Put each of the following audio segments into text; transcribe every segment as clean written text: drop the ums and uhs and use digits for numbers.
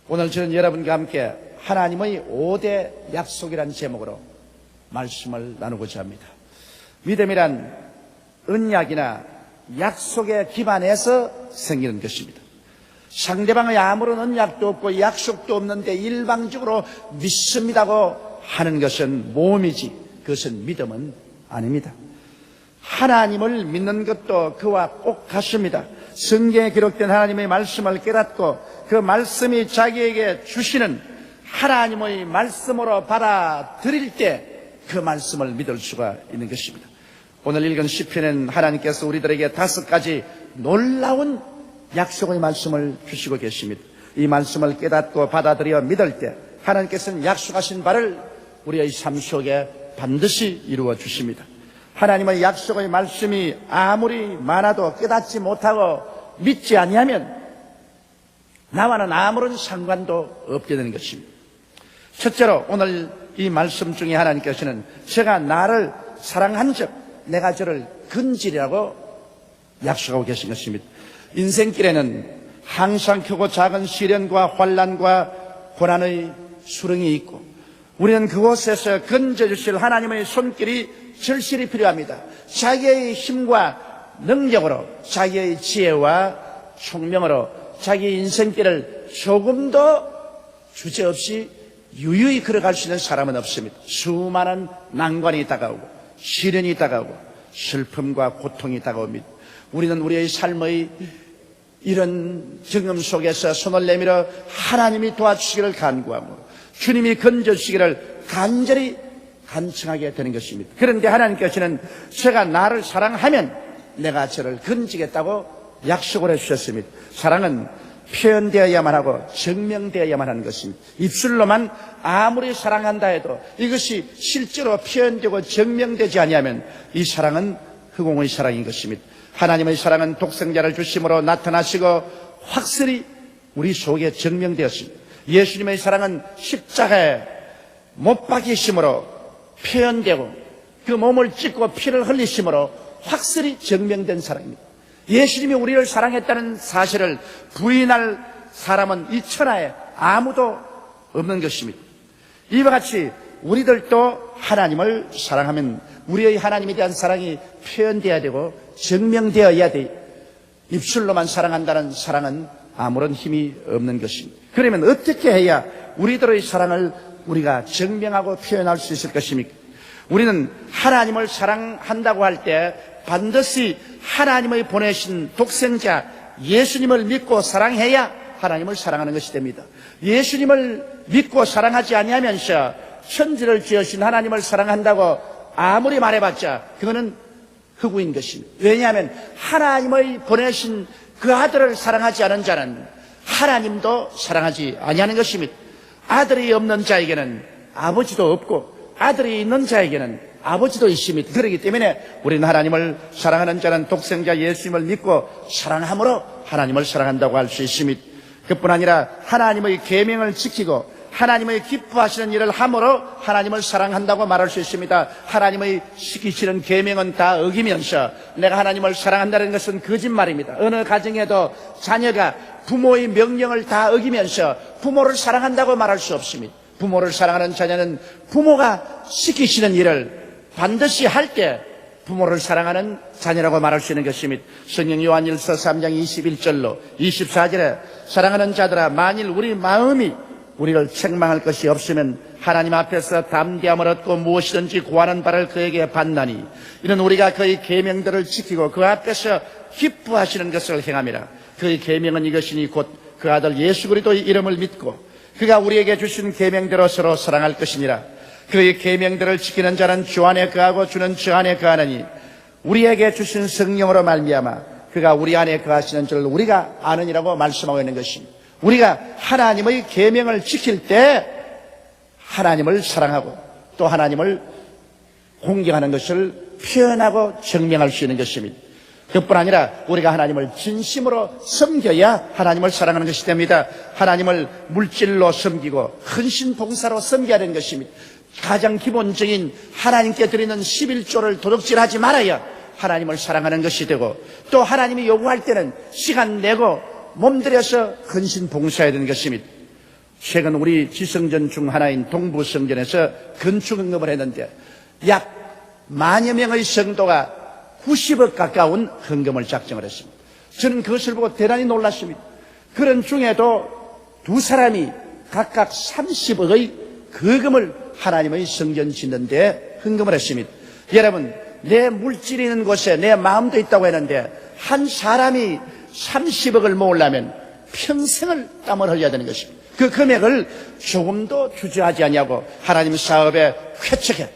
오늘 저는 여러분과 함께 하나님의 5대 약속이라는 제목으로 말씀을 나누고자 합니다. 믿음이란 언약이나 약속에 기반해서 생기는 것입니다. 상대방의 아무런 언약도 없고 약속도 없는데 일방적으로 믿습니다고 하는 것은 모험이지, 그것은 믿음은 아닙니다. 하나님을 믿는 것도 그와 꼭 같습니다. 성경에 기록된 하나님의 말씀을 깨닫고 그 말씀이 자기에게 주시는 하나님의 말씀으로 받아들일 때 그 말씀을 믿을 수가 있는 것입니다. 오늘 읽은 시편은 하나님께서 우리들에게 5가지 놀라운 약속의 말씀을 주시고 계십니다. 이 말씀을 깨닫고 받아들여 믿을 때 하나님께서는 약속하신 바를 우리의 삶 속에 반드시 이루어 주십니다. 하나님의 약속의 말씀이 아무리 많아도 깨닫지 못하고 믿지 아니하면 나와는 아무런 상관도 없게 되는 것입니다. 첫째로 오늘 이 말씀 중에 하나님께서는 제가 나를 사랑한 적 내가 저를 건지리라고 약속하고 계신 것입니다. 인생길에는 항상 크고 작은 시련과 환난과 고난의 수렁이 있고 우리는 그곳에서 건져주실 하나님의 손길이 절실히 필요합니다. 자기의 힘과 능력으로, 자기의 지혜와 총명으로 자기 인생길을 조금도 주저없이 유유히 걸어갈 수 있는 사람은 없습니다. 수많은 난관이 다가오고 시련이 다가오고 슬픔과 고통이 다가옵니다. 우리는 우리의 삶의 이런 경험 속에서 손을 내밀어 하나님이 도와주시기를 간구하고 주님이 건져주시기를 간절히 간청하게 되는 것입니다. 그런데 하나님께서는 제가 나를 사랑하면 내가 저를 건지겠다고 약속을 해주셨습니다. 사랑은 표현되어야만 하고 증명되어야만 하는 것입니다. 입술로만 아무리 사랑한다 해도 이것이 실제로 표현되고 증명되지 아니하면 이 사랑은 허공의 사랑인 것입니다. 하나님의 사랑은 독생자를 주심으로 나타나시고 확실히 우리 속에 증명되었습니다. 예수님의 사랑은 십자가에 못 박히심으로 표현되고 그 몸을 찢고 피를 흘리심으로 확실히 증명된 사랑입니다. 예수님이 우리를 사랑했다는 사실을 부인할 사람은 이 천하에 아무도 없는 것입니다. 이와 같이 우리들도 하나님을 사랑하면 우리의 하나님에 대한 사랑이 표현되어야 되고 증명되어야 돼. 입술로만 사랑한다는 사랑은 아무런 힘이 없는 것입니다. 그러면 어떻게 해야 우리들의 사랑을 우리가 증명하고 표현할 수 있을 것입니까? 우리는 하나님을 사랑한다고 할 때 반드시 하나님의 보내신 독생자 예수님을 믿고 사랑해야 하나님을 사랑하는 것이 됩니다. 예수님을 믿고 사랑하지 아니하면서 천지를 지으신 하나님을 사랑한다고 아무리 말해봤자 그거는 흑우인 것입니다. 왜냐하면 하나님의 보내신 그 아들을 사랑하지 않은 자는 하나님도 사랑하지 아니하는 것입니다. 아들이 없는 자에게는 아버지도 없고 아들이 있는 자에게는 아버지도 있습니다. 그렇기 때문에 우리는 하나님을 사랑하는 자는 독생자 예수님을 믿고 사랑함으로 하나님을 사랑한다고 할 수 있습니다. 그뿐 아니라 하나님의 계명을 지키고 하나님의 기뻐하시는 일을 함으로 하나님을 사랑한다고 말할 수 있습니다. 하나님의 시키시는 계명은 다 어기면서 내가 하나님을 사랑한다는 것은 거짓말입니다. 어느 가정에도 자녀가 부모의 명령을 다 어기면서 부모를 사랑한다고 말할 수 없습니다. 부모를 사랑하는 자녀는 부모가 시키시는 일을 반드시 할 때 부모를 사랑하는 자녀라고 말할 수 있는 것입니다. 성경 요한일서 3장 21절로 24절에 사랑하는 자들아 만일 우리 마음이 우리를 책망할 것이 없으면 하나님 앞에서 담대함을 얻고 무엇이든지 구하는 바를 그에게 받나니 이는 우리가 그의 계명들을 지키고 그 앞에서 기뻐하시는 것을 행함이라. 그의 계명은 이것이니 곧 그 아들 예수 그리스도의 이름을 믿고 그가 우리에게 주신 계명대로 서로 사랑할 것이니라. 그의 계명들을 지키는 자는 주 안에 거하고 주는 주 안에 거하느니 우리에게 주신 성령으로 말미암아 그가 우리 안에 거하시는 줄 우리가 아느니라고 말씀하고 있는 것입니다. 우리가 하나님의 계명을 지킬 때 하나님을 사랑하고 또 하나님을 공경하는 것을 표현하고 증명할 수 있는 것입니다. 그뿐 아니라 우리가 하나님을 진심으로 섬겨야 하나님을 사랑하는 것이 됩니다. 하나님을 물질로 섬기고 헌신봉사로 섬겨야 하는 것입니다. 가장 기본적인 하나님께 드리는 11조를 도둑질하지 말아야 하나님을 사랑하는 것이 되고, 또 하나님이 요구할 때는 시간 내고 몸들여서 헌신 봉사해야 되는 것입니다. 최근 우리 지성전 중 하나인 동부성전에서 건축 헌금을 했는데 약 10,000여 명의 성도가 90억 가까운 헌금을 작정을 했습니다. 저는 그것을 보고 대단히 놀랐습니다. 그런 중에도 두 사람이 각각 30억의 거금을 하나님의 성전 짓는 데 헌금을 했습니다. 여러분, 내 물질이 있는 곳에 내 마음도 있다고 했는데 한 사람이 30억을 모으려면 평생을 땀을 흘려야 되는 것입니다. 그 금액을 조금도 주저하지 아니하고 하나님 사업에 쾌척해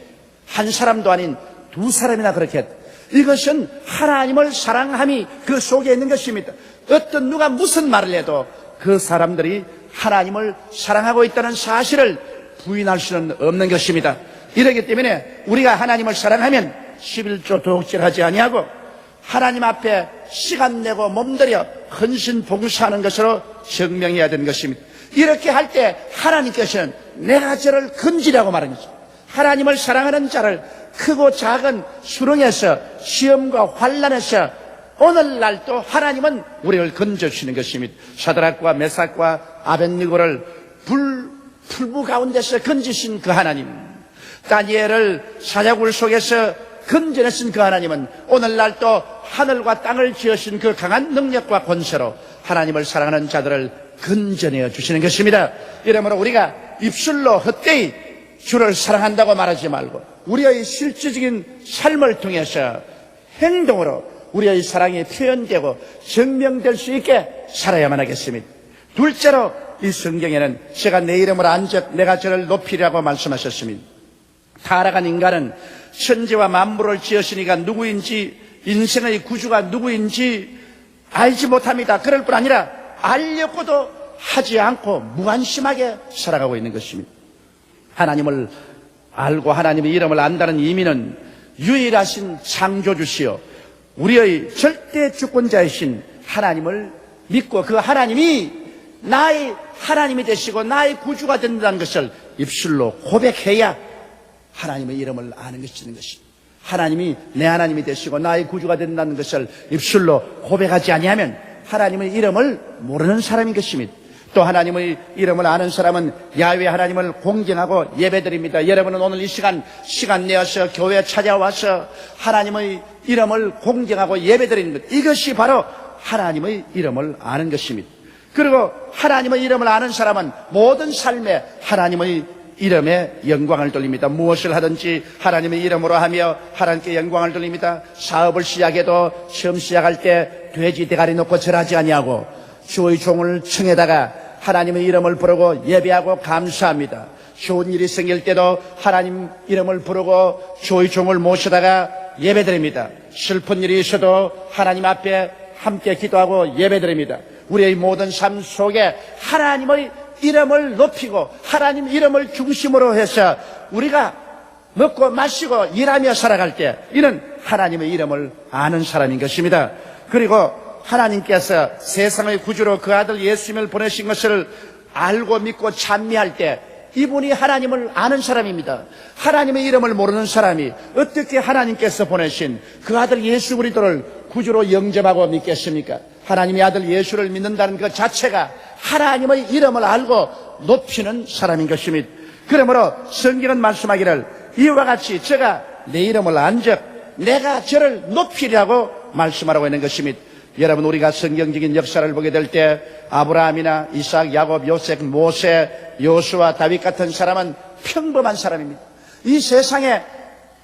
한 사람도 아닌 두 사람이나 그렇게 했다. 이것은 하나님을 사랑함이 그 속에 있는 것입니다. 어떤 누가 무슨 말을 해도 그 사람들이 하나님을 사랑하고 있다는 사실을 부인할 수는 없는 것입니다. 이렇기 때문에 우리가 하나님을 사랑하면 11조 도둑질하지 아니하고 하나님 앞에 시간 내고 몸들여 헌신 봉사하는 것으로 증명해야 되는 것입니다. 이렇게 할 때 하나님께서는 내가 저를 건지라고 말하는 거죠. 하나님을 사랑하는 자를 크고 작은 수렁에서 시험과 환난에서 오늘날도 하나님은 우리를 건져주시는 것입니다. 사드락과 메삭과 아벳느고를 풀무 가운데서 건지신 그 하나님, 다니엘을 사자굴 속에서 건져내신 그 하나님은 오늘날도 하늘과 땅을 지으신 그 강한 능력과 권세로 하나님을 사랑하는 자들을 건져내어 주시는 것입니다. 이러므로 우리가 입술로 헛되이 주를 사랑한다고 말하지 말고 우리의 실질적인 삶을 통해서 행동으로 우리의 사랑이 표현되고 증명될 수 있게 살아야만 하겠습니다. 둘째로 이 성경에는 제가 내 이름을 안적 내가 저를 높이리라고 말씀하셨습니다. 타락한 인간은 천지와 만물을 지으시니까 누구인지, 인생의 구주가 누구인지 알지 못합니다. 그럴 뿐 아니라 알려고도 하지 않고 무관심하게 살아가고 있는 것입니다. 하나님을 알고 하나님의 이름을 안다는 의미는 유일하신 창조주시요 우리의 절대 주권자이신 하나님을 믿고 그 하나님이 나의 하나님이 되시고 나의 구주가 된다는 것을 입술로 고백해야 하나님의 이름을 아는 것이 되는 것입니다. 하나님이 내 하나님이 되시고 나의 구주가 된다는 것을 입술로 고백하지 아니하면 하나님의 이름을 모르는 사람인 것입니다. 또 하나님의 이름을 아는 사람은 야훼 하나님을 공경하고 예배드립니다. 여러분은 오늘 이 시간 내어서 교회에 찾아와서 하나님의 이름을 공경하고 예배드리는 것, 이것이 바로 하나님의 이름을 아는 것입니다. 그리고 하나님의 이름을 아는 사람은 모든 삶에 하나님의 이름에 영광을 돌립니다. 무엇을 하든지 하나님의 이름으로 하며 하나님께 영광을 돌립니다. 사업을 시작해도 처음 시작할 때 돼지 대가리 놓고 절하지 아니하고 주의 종을 청에다가 하나님의 이름을 부르고 예배하고 감사합니다. 좋은 일이 생길 때도 하나님 이름을 부르고 주의 종을 모셔다가 예배드립니다. 슬픈 일이 있어도 하나님 앞에 함께 기도하고 예배드립니다. 우리의 모든 삶 속에 하나님의 이름을 높이고 하나님 이름을 중심으로 해서 우리가 먹고 마시고 일하며 살아갈 때 이는 하나님의 이름을 아는 사람인 것입니다. 그리고 하나님께서 세상의 구주로 그 아들 예수님을 보내신 것을 알고 믿고 찬미할 때 이분이 하나님을 아는 사람입니다. 하나님의 이름을 모르는 사람이 어떻게 하나님께서 보내신 그 아들 예수 그리스도를 구주로 영접하고 믿겠습니까? 하나님의 아들 예수를 믿는다는 그 자체가 하나님의 이름을 알고 높이는 사람인 것입니다. 그러므로 성경은 말씀하기를 이와 같이 제가 내 이름을 안적 내가 저를 높이려고 말씀하라고 있는 것입니다. 여러분, 우리가 성경적인 역사를 보게 될 때 아브라함이나 이삭, 야곱, 요셉, 모세, 요수아, 다윗 같은 사람은 평범한 사람입니다. 이 세상에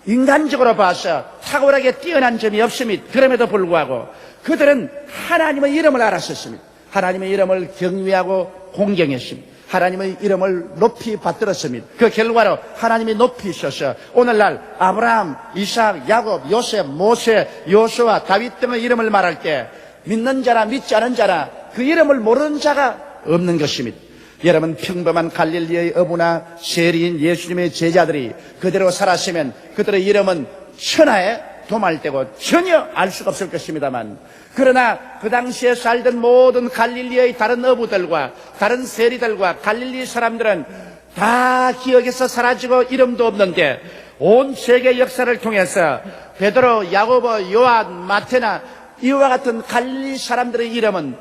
인간적으로 봐서 탁월하게 뛰어난 점이 없습니다. 그럼에도 불구하고 그들은 하나님의 이름을 알았었습니다. 하나님의 이름을 경외하고 공경했습니다. 하나님의 이름을 높이 받들었습니다. 그 결과로 하나님이 높이셔서 오늘날 아브라함, 이삭, 야곱, 요셉, 모세, 요수아, 다윗 등의 이름을 말할 때 믿는 자나 믿지 않은 자나 그 이름을 모르는 자가 없는 것입니다. 여러분, 평범한 갈릴리의 어부나 세리인 예수님의 제자들이 그대로 살았으면 그들의 이름은 천하에 도말되고 전혀 알 수가 없을 것입니다만, 그러나 그 당시에 살던 모든 갈릴리의 다른 어부들과 다른 세리들과 갈릴리 사람들은 다 기억에서 사라지고 이름도 없는데 온 세계 역사를 통해서 베드로, 야고보, 요한, 마테나 이와 같은 갈릴리 사람들의 이름은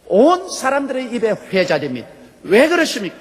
온 사람들의 입에 회자됩니다. 왜 그렇습니까?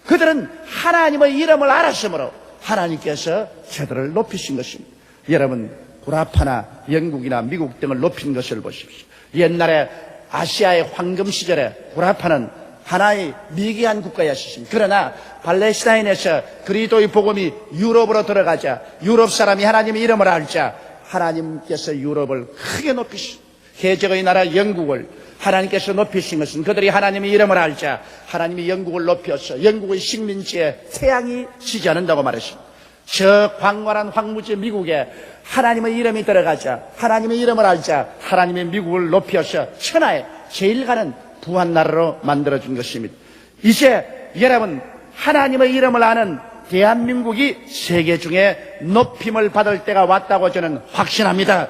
그들은 하나님의 이름을 알았으므로 하나님께서 저들을 높이신 것입니다. 여러분, 구라파나 영국이나 미국 등을 높인 것을 보십시오. 옛날에 아시아의 황금 시절에 구라파는 하나의 미개한 국가였습니다. 그러나 팔레스타인에서 그리스도의 복음이 유럽으로 들어가자, 유럽 사람이 하나님의 이름을 알자 하나님께서 유럽을 크게 높이신, 해적의 나라 영국을 하나님께서 높이신 것은 그들이 하나님의 이름을 알자 하나님이 영국을 높여서 영국의 식민지에 태양이 지지 않는다고 말했습니다. 저 광활한 황무지 미국에 하나님의 이름이 들어가자, 하나님의 이름을 알자 하나님의 미국을 높여서 천하에 제일 가는 부한 나라로 만들어준 것입니다. 이제 여러분, 하나님의 이름을 아는 대한민국이 세계 중에 높임을 받을 때가 왔다고 저는 확신합니다.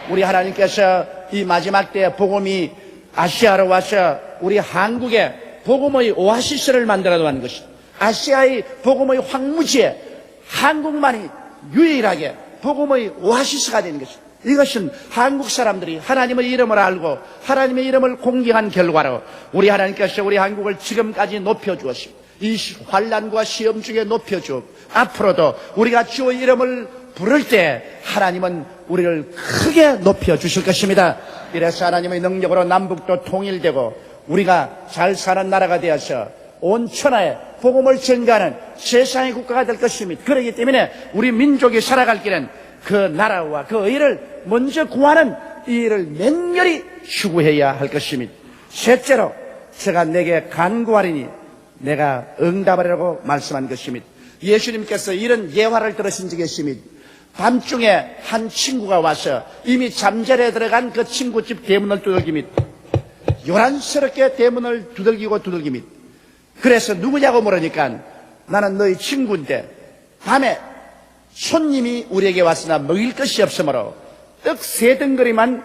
우리 하나님께서 이 마지막 때에 복음이 아시아로 와서 우리 한국에 복음의 오아시스를 만들어 놓은 것입니다. 아시아의 복음의 황무지에 한국만이 유일하게 복음의 오아시스가 되는 것입니다. 이것은 한국 사람들이 하나님의 이름을 알고 하나님의 이름을 공경한 결과로 우리 하나님께서 우리 한국을 지금까지 높여주었습니다. 이 환난과 시험 중에 높여주고 앞으로도 우리가 주의 이름을 부를 때 하나님은 우리를 크게 높여주실 것입니다. 이래서 하나님의 능력으로 남북도 통일되고 우리가 잘 사는 나라가 되어서 온 천하에 복음을 전가하는 세상의 국가가 될 것입니다. 그렇기 때문에 우리 민족이 살아갈 길은 그 나라와 그 의를 먼저 구하는 이 일을 맹렬히 추구해야 할 것입니다. 셋째로 제가 내게 간구하리니 내가 응답하리라고 말씀한 것입니다. 예수님께서 이런 예화를 들으신 적이 있습니다. 밤중에 한 친구가 와서 이미 잠자리에 들어간 그 친구 집 대문을 두들깁니다. 요란스럽게 대문을 두들깁니다. 그래서 누구냐고 물으니까 나는 너희 친구인데 밤에 손님이 우리에게 왔으나 먹일 것이 없으므로 떡 3덩어리만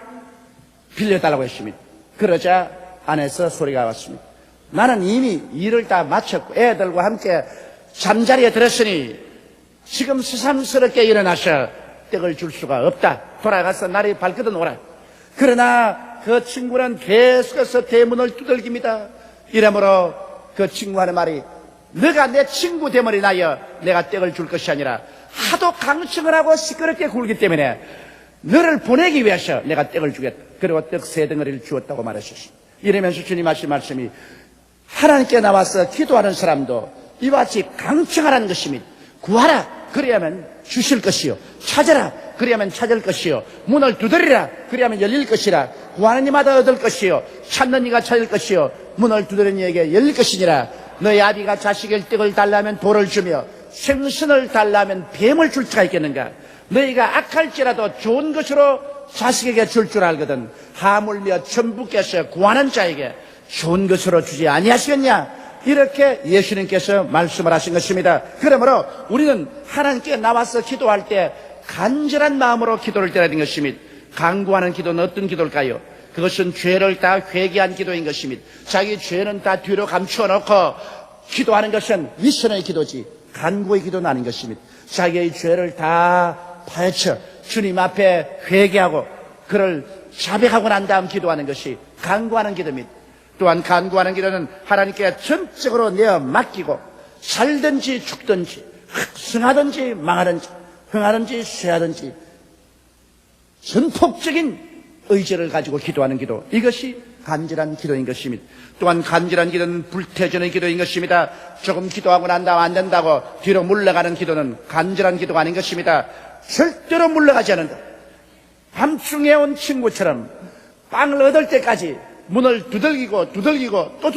빌려달라고 했습니다. 그러자 안에서 소리가 왔습니다. 나는 이미 일을 다 마쳤고 애들과 함께 잠자리에 들었으니 지금 새삼스럽게 일어나서 떡을 줄 수가 없다. 돌아가서 날이 밝거든 오라. 그러나 그 친구는 계속해서 대문을 두들깁니다. 이러므로 그 친구 하는 말이 너가 내 친구 되면 인하여 내가 떡을 줄 것이 아니라 하도 강청을 하고 시끄럽게 굴기 때문에 너를 보내기 위해서 내가 떡을 주겠다. 그리고 떡 3덩어리를 주었다고 말하셨습니다. 이러면서 주님 하신 말씀이 하나님께 나와서 기도하는 사람도 이와 같이 강청하라는 것입니다. 구하라. 그래야만 주실 것이요. 찾아라. 그래야만 찾을 것이요. 문을 두드리라. 그래야만 열릴 것이라. 구하는 이마다 얻을 것이요. 찾는 이가 찾을 것이요. 문을 두드리는 이에게 열릴 것이니라. 너희 아비가 자식의 떡을 달라면 돌을 주며 생선을 달라면 뱀을 줄 수가 있겠는가? 너희가 악할지라도 좋은 것으로 자식에게 줄 줄 알거든 하물며 천부께서 구하는 자에게 좋은 것으로 주지 아니하시겠냐? 이렇게 예수님께서 말씀을 하신 것입니다. 그러므로 우리는 하나님께 나와서 기도할 때 간절한 마음으로 기도를 드려야 되는 것입니다. 간구하는 기도는 어떤 기도일까요? 그것은 죄를 다 회개한 기도인 것입니다. 자기 죄는 다 뒤로 감추어 놓고 기도하는 것은 미션의 기도지 간구의 기도는 아닌 것입니다. 자기의 죄를 다 파헤쳐 주님 앞에 회개하고 그를 자백하고 난 다음 기도하는 것이 간구하는 기도입니다. 또한 간구하는 기도는 하나님께 전적으로 내어 맡기고 살든지 죽든지 승하든지 망하든지 흥하든지 쇠하든지 전폭적인 의지를 가지고 기도하는 기도, 이것이 간절한 기도인 것입니다. 또한 간절한 기도는 불태전의 기도인 것입니다. 조금 기도하고 난 다음 안 된다고 뒤로 물러가는 기도는 간절한 기도가 아닌 것입니다. 절대로 물러가지 않는다. 밤중에 온 친구처럼 빵을 얻을 때까지 문을 두들기고 또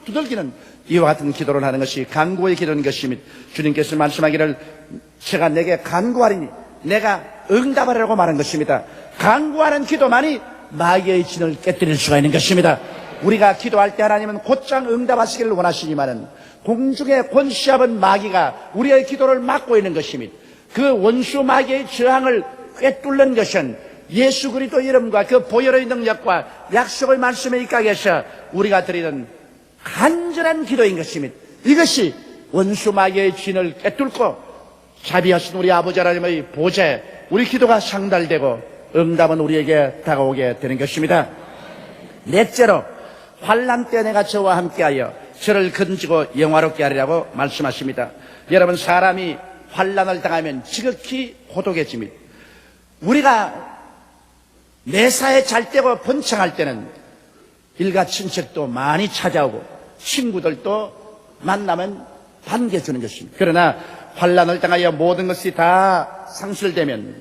두들기는 이와 같은 기도를 하는 것이 간구의 기도인 것입니다. 주님께서 말씀하기를 제가 내게 간구하리니 내가 응답하리라고 말한 것입니다. 간구하는 기도만이 마귀의 진을 깨뜨릴 수가 있는 것입니다. 우리가 기도할 때 하나님은 곧장 응답하시기를 원하시지만은 공중에 권시합은 마귀가 우리의 기도를 막고 있는 것입니다. 그 원수 마귀의 저항을 꿰뚫는 것은 예수 그리스도 이름과 그 보혈의 능력과 약속의 말씀에 입각해서 우리가 드리는 간절한 기도인 것입니다. 이것이 원수 마귀의 진을 꿰뚫고 자비하신 우리 아버지 하나님의 보좌에 우리 기도가 상달되고 응답은 우리에게 다가오게 되는 것입니다. 넷째로 환난 때 내가 저와 함께하여 저를 건지고 영화롭게 하리라고 말씀하십니다. 여러분, 사람이 환난을 당하면 지극히 고독해집니다. 우리가 매사에 잘 때고 번창할 때는 일가 친척도 많이 찾아오고 친구들도 만나면 반겨주는 것입니다. 그러나 환난을 당하여 모든 것이 다 상실되면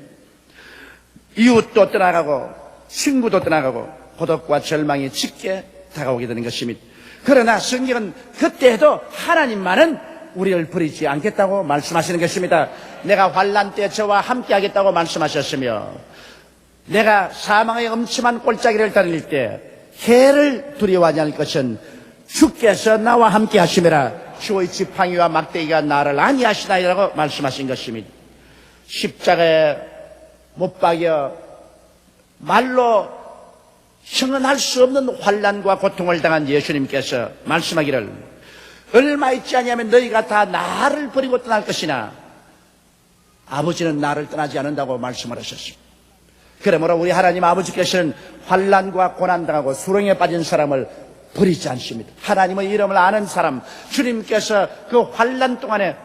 이웃도 떠나가고 친구도 떠나가고 고독과 절망이 짙게 다가오게 되는 것입니다. 그러나 성경은 그때에도 하나님만은 우리를 버리지 않겠다고 말씀하시는 것입니다. 내가 환난 때 저와 함께 하겠다고 말씀하셨으며 내가 사망의 엄침한 골짜기를 다닐 때 해를 두려워하지 않을 것은 주께서 나와 함께 하심이라. 주의 지팡이와 막대기가 나를 안위하시나이라고 말씀하신 것입니다. 십자가에 못 박여 말로 형언할 수 없는 환난과 고통을 당한 예수님께서 말씀하기를 얼마 있지 않으면 너희가 다 나를 버리고 떠날 것이나 아버지는 나를 떠나지 않는다고 말씀을 하셨습니다. 그러므로 우리 하나님 아버지께서는 환난과 고난당하고 수렁에 빠진 사람을 버리지 않습니다. 하나님의 이름을 아는 사람, 주님께서 그 환난 동안에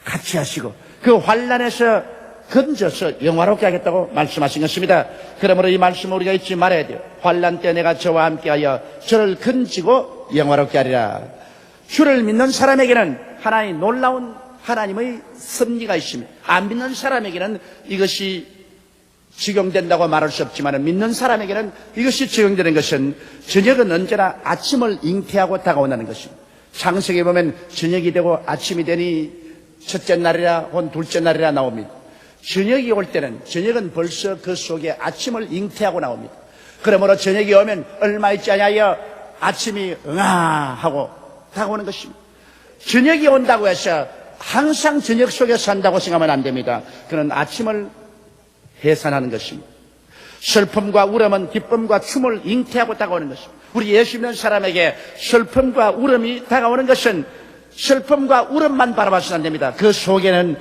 같이 하시고 그 환난에서 건져서 영화롭게 하겠다고 말씀하신 것입니다. 그러므로 이 말씀을 우리가 잊지 말아야 돼요. 환난 때 내가 저와 함께하여 저를 건지고 영화롭게 하리라. 주를 믿는 사람에게는 하나님의 놀라운 하나님의 섭리가 있습니다. 안 믿는 사람에게는 이것이 적용된다고 말할 수 없지만 믿는 사람에게는 이것이 적용되는 것은 저녁은 언제나 아침을 잉태하고 다가온다는 것입니다. 창세기에 보면 저녁이 되고 아침이 되니 첫째 날이라 혹은 둘째 날이라 나옵니다. 저녁이 올 때는 저녁은 벌써 그 속에 아침을 잉태하고 나옵니다. 그러므로 저녁이 오면 얼마 있지 않아요 아침이 응아하고 다가오는 것입니다. 저녁이 온다고 해서 항상 저녁 속에 산다고 생각하면 안 됩니다. 그는 아침을 해산하는 것입니다. 슬픔과 울음은 기쁨과 춤을 잉태하고 다가오는 것입니다. 우리 예수 믿는 사람에게 슬픔과 울음이 다가오는 것은 슬픔과 울음만 바라봐서는 안 됩니다. 그 속에는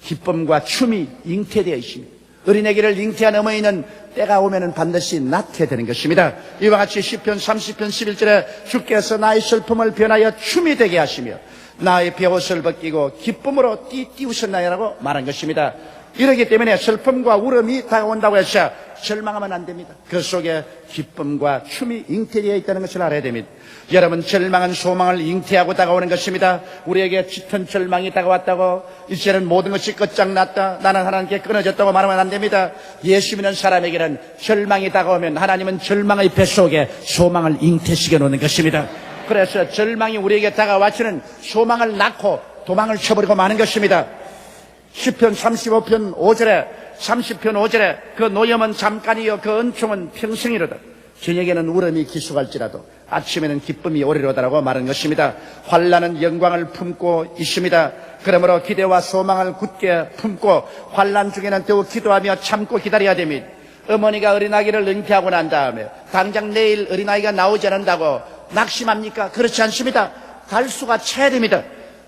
기쁨과 춤이 잉태되어 있습니다. 어린애기를 잉태한 어머니는 때가 오면 반드시 낳게 되는 것입니다. 이와 같이 시편 30편 11절에 주께서 나의 슬픔을 변하여 춤이 되게 하시며 나의 베옷을 벗기고 기쁨으로 띄우셨나요라고 말한 것입니다. 이러기 때문에 슬픔과 울음이 다가온다고 해서 절망하면 안 됩니다. 그 속에 기쁨과 춤이 잉태되어 있다는 것을 알아야 됩니다. 여러분, 절망은 소망을 잉태하고 다가오는 것입니다. 우리에게 짙은 절망이 다가왔다고 이제는 모든 것이 끝장났다, 나는 하나님께 끊어졌다고 말하면 안 됩니다. 예수 믿는 사람에게는 절망이 다가오면 하나님은 절망의 뱃속에 소망을 잉태시켜 놓는 것입니다. 그래서 절망이 우리에게 다가와서는 소망을 낳고 도망을 쳐버리고 마는 것입니다. 시편 35편 5절에 30편 5절에 그 노염은 잠깐이요 그 은총은 평생이로다. 저녁에는 울음이 기숙할지라도 아침에는 기쁨이 오리로다라고 말한 것입니다. 환난은 영광을 품고 있습니다. 그러므로 기대와 소망을 굳게 품고 환난 중에는 더욱 기도하며 참고 기다려야 됩니다. 어머니가 어린아기를 잉태하고 난 다음에 당장 내일 어린아이가 나오지 않는다고 낙심합니까? 그렇지 않습니다. 달수가 차야 됩니다.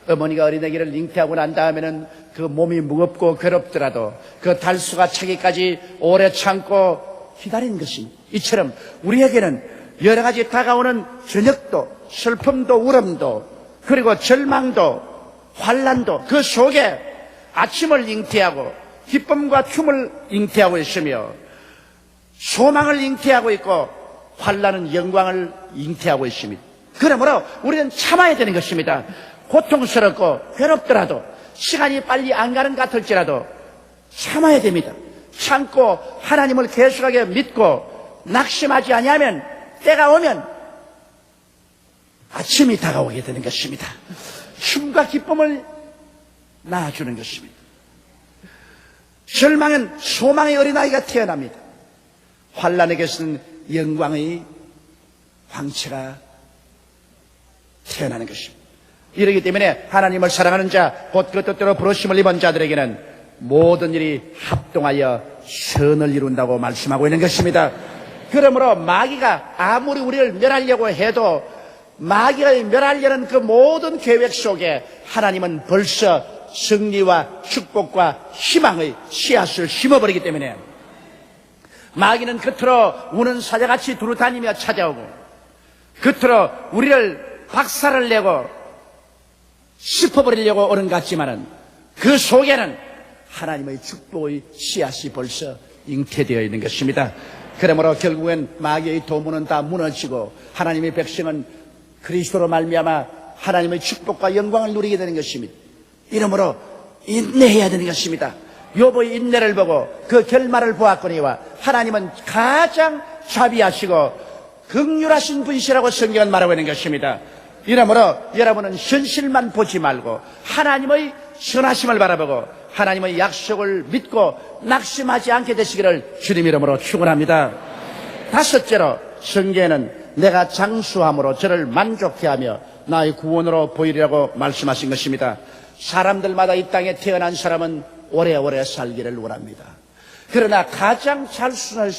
어머니가 어린아기를 잉태하고 난 다음에는 그 몸이 무겁고 괴롭더라도 그 달수가 차기까지 오래 참고 기다리는 것입니다. 이처럼 우리에게는 여러 가지 다가오는 저녁도 슬픔도 울음도 그리고 절망도 환난도 그 속에 아침을 잉태하고 기쁨과 춤을 잉태하고 있으며 소망을 잉태하고 있고 환난은 영광을 잉태하고 있습니다. 그러므로 우리는 참아야 되는 것입니다. 고통스럽고 괴롭더라도 시간이 빨리 안 가는 것 같을지라도 참아야 됩니다. 참고 하나님을 계속하게 믿고 낙심하지 아니하면 때가 오면 아침이 다가오게 되는 것입니다. 춤과 기쁨을 낳아주는 것입니다. 절망은 소망의 어린아이가 태어납니다. 환난에게서는 영광의 황체가 태어나는 것입니다. 이러기 때문에 하나님을 사랑하는 자, 곧 그 뜻대로 부르심을 입은 자들에게는 모든 일이 합동하여 선을 이룬다고 말씀하고 있는 것입니다. 그러므로 마귀가 아무리 우리를 멸하려고 해도 마귀가 멸하려는 그 모든 계획 속에 하나님은 벌써 승리와 축복과 희망의 씨앗을 심어버리기 때문에 마귀는 겉으로 우는 사자같이 두루다니며 찾아오고 겉으로 우리를 박살을 내고 씹어버리려고 오는 것 같지만은 그 속에는 하나님의 축복의 씨앗이 벌써 잉태되어 있는 것입니다. 그러므로 결국엔 마귀의 도문은 다 무너지고 하나님의 백성은 그리스도로 말미암아 하나님의 축복과 영광을 누리게 되는 것입니다. 이러므로 인내해야 되는 것입니다. 욥의 인내를 보고 그 결말을 보았거니와 하나님은 가장 자비하시고 긍휼하신 분이시라고 성경은 말하고 있는 것입니다. 이러므로 여러분은 현실만 보지 말고 하나님의 선하심을 바라보고 하나님의 약속을 믿고 낙심하지 않게 되시기를 주님 이름으로 축원합니다. 다섯째로 성경에는 내가 장수함으로 저를 만족케 하며 나의 구원으로 보이리라고 말씀하신 것입니다. 사람들마다 이 땅에 태어난 사람은 오래오래 살기를 원합니다. 그러나 가장 장수할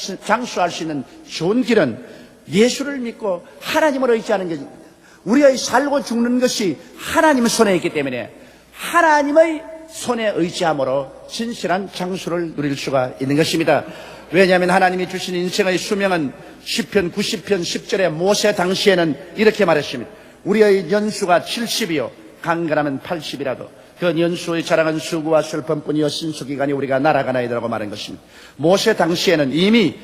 수 있는 좋은 길은 예수를 믿고 하나님을 의지하는 것입니다. 우리의 살고 죽는 것이 하나님의 손에 있기 때문에 하나님의 손에 의지함으로 진실한 장수를 누릴 수가 있는 것입니다. 왜냐하면 하나님이 주신 인생의 수명은 시편 90편 10절에 모세 당시에는 이렇게 말했습니다. 우리의 연수가 70이요 강건하면 80이라도 그 연수의 자랑은 수고와 슬픔뿐이요 신수기간이 우리가 날아가나이다라고 말한 것입니다. 모세 당시에는 이미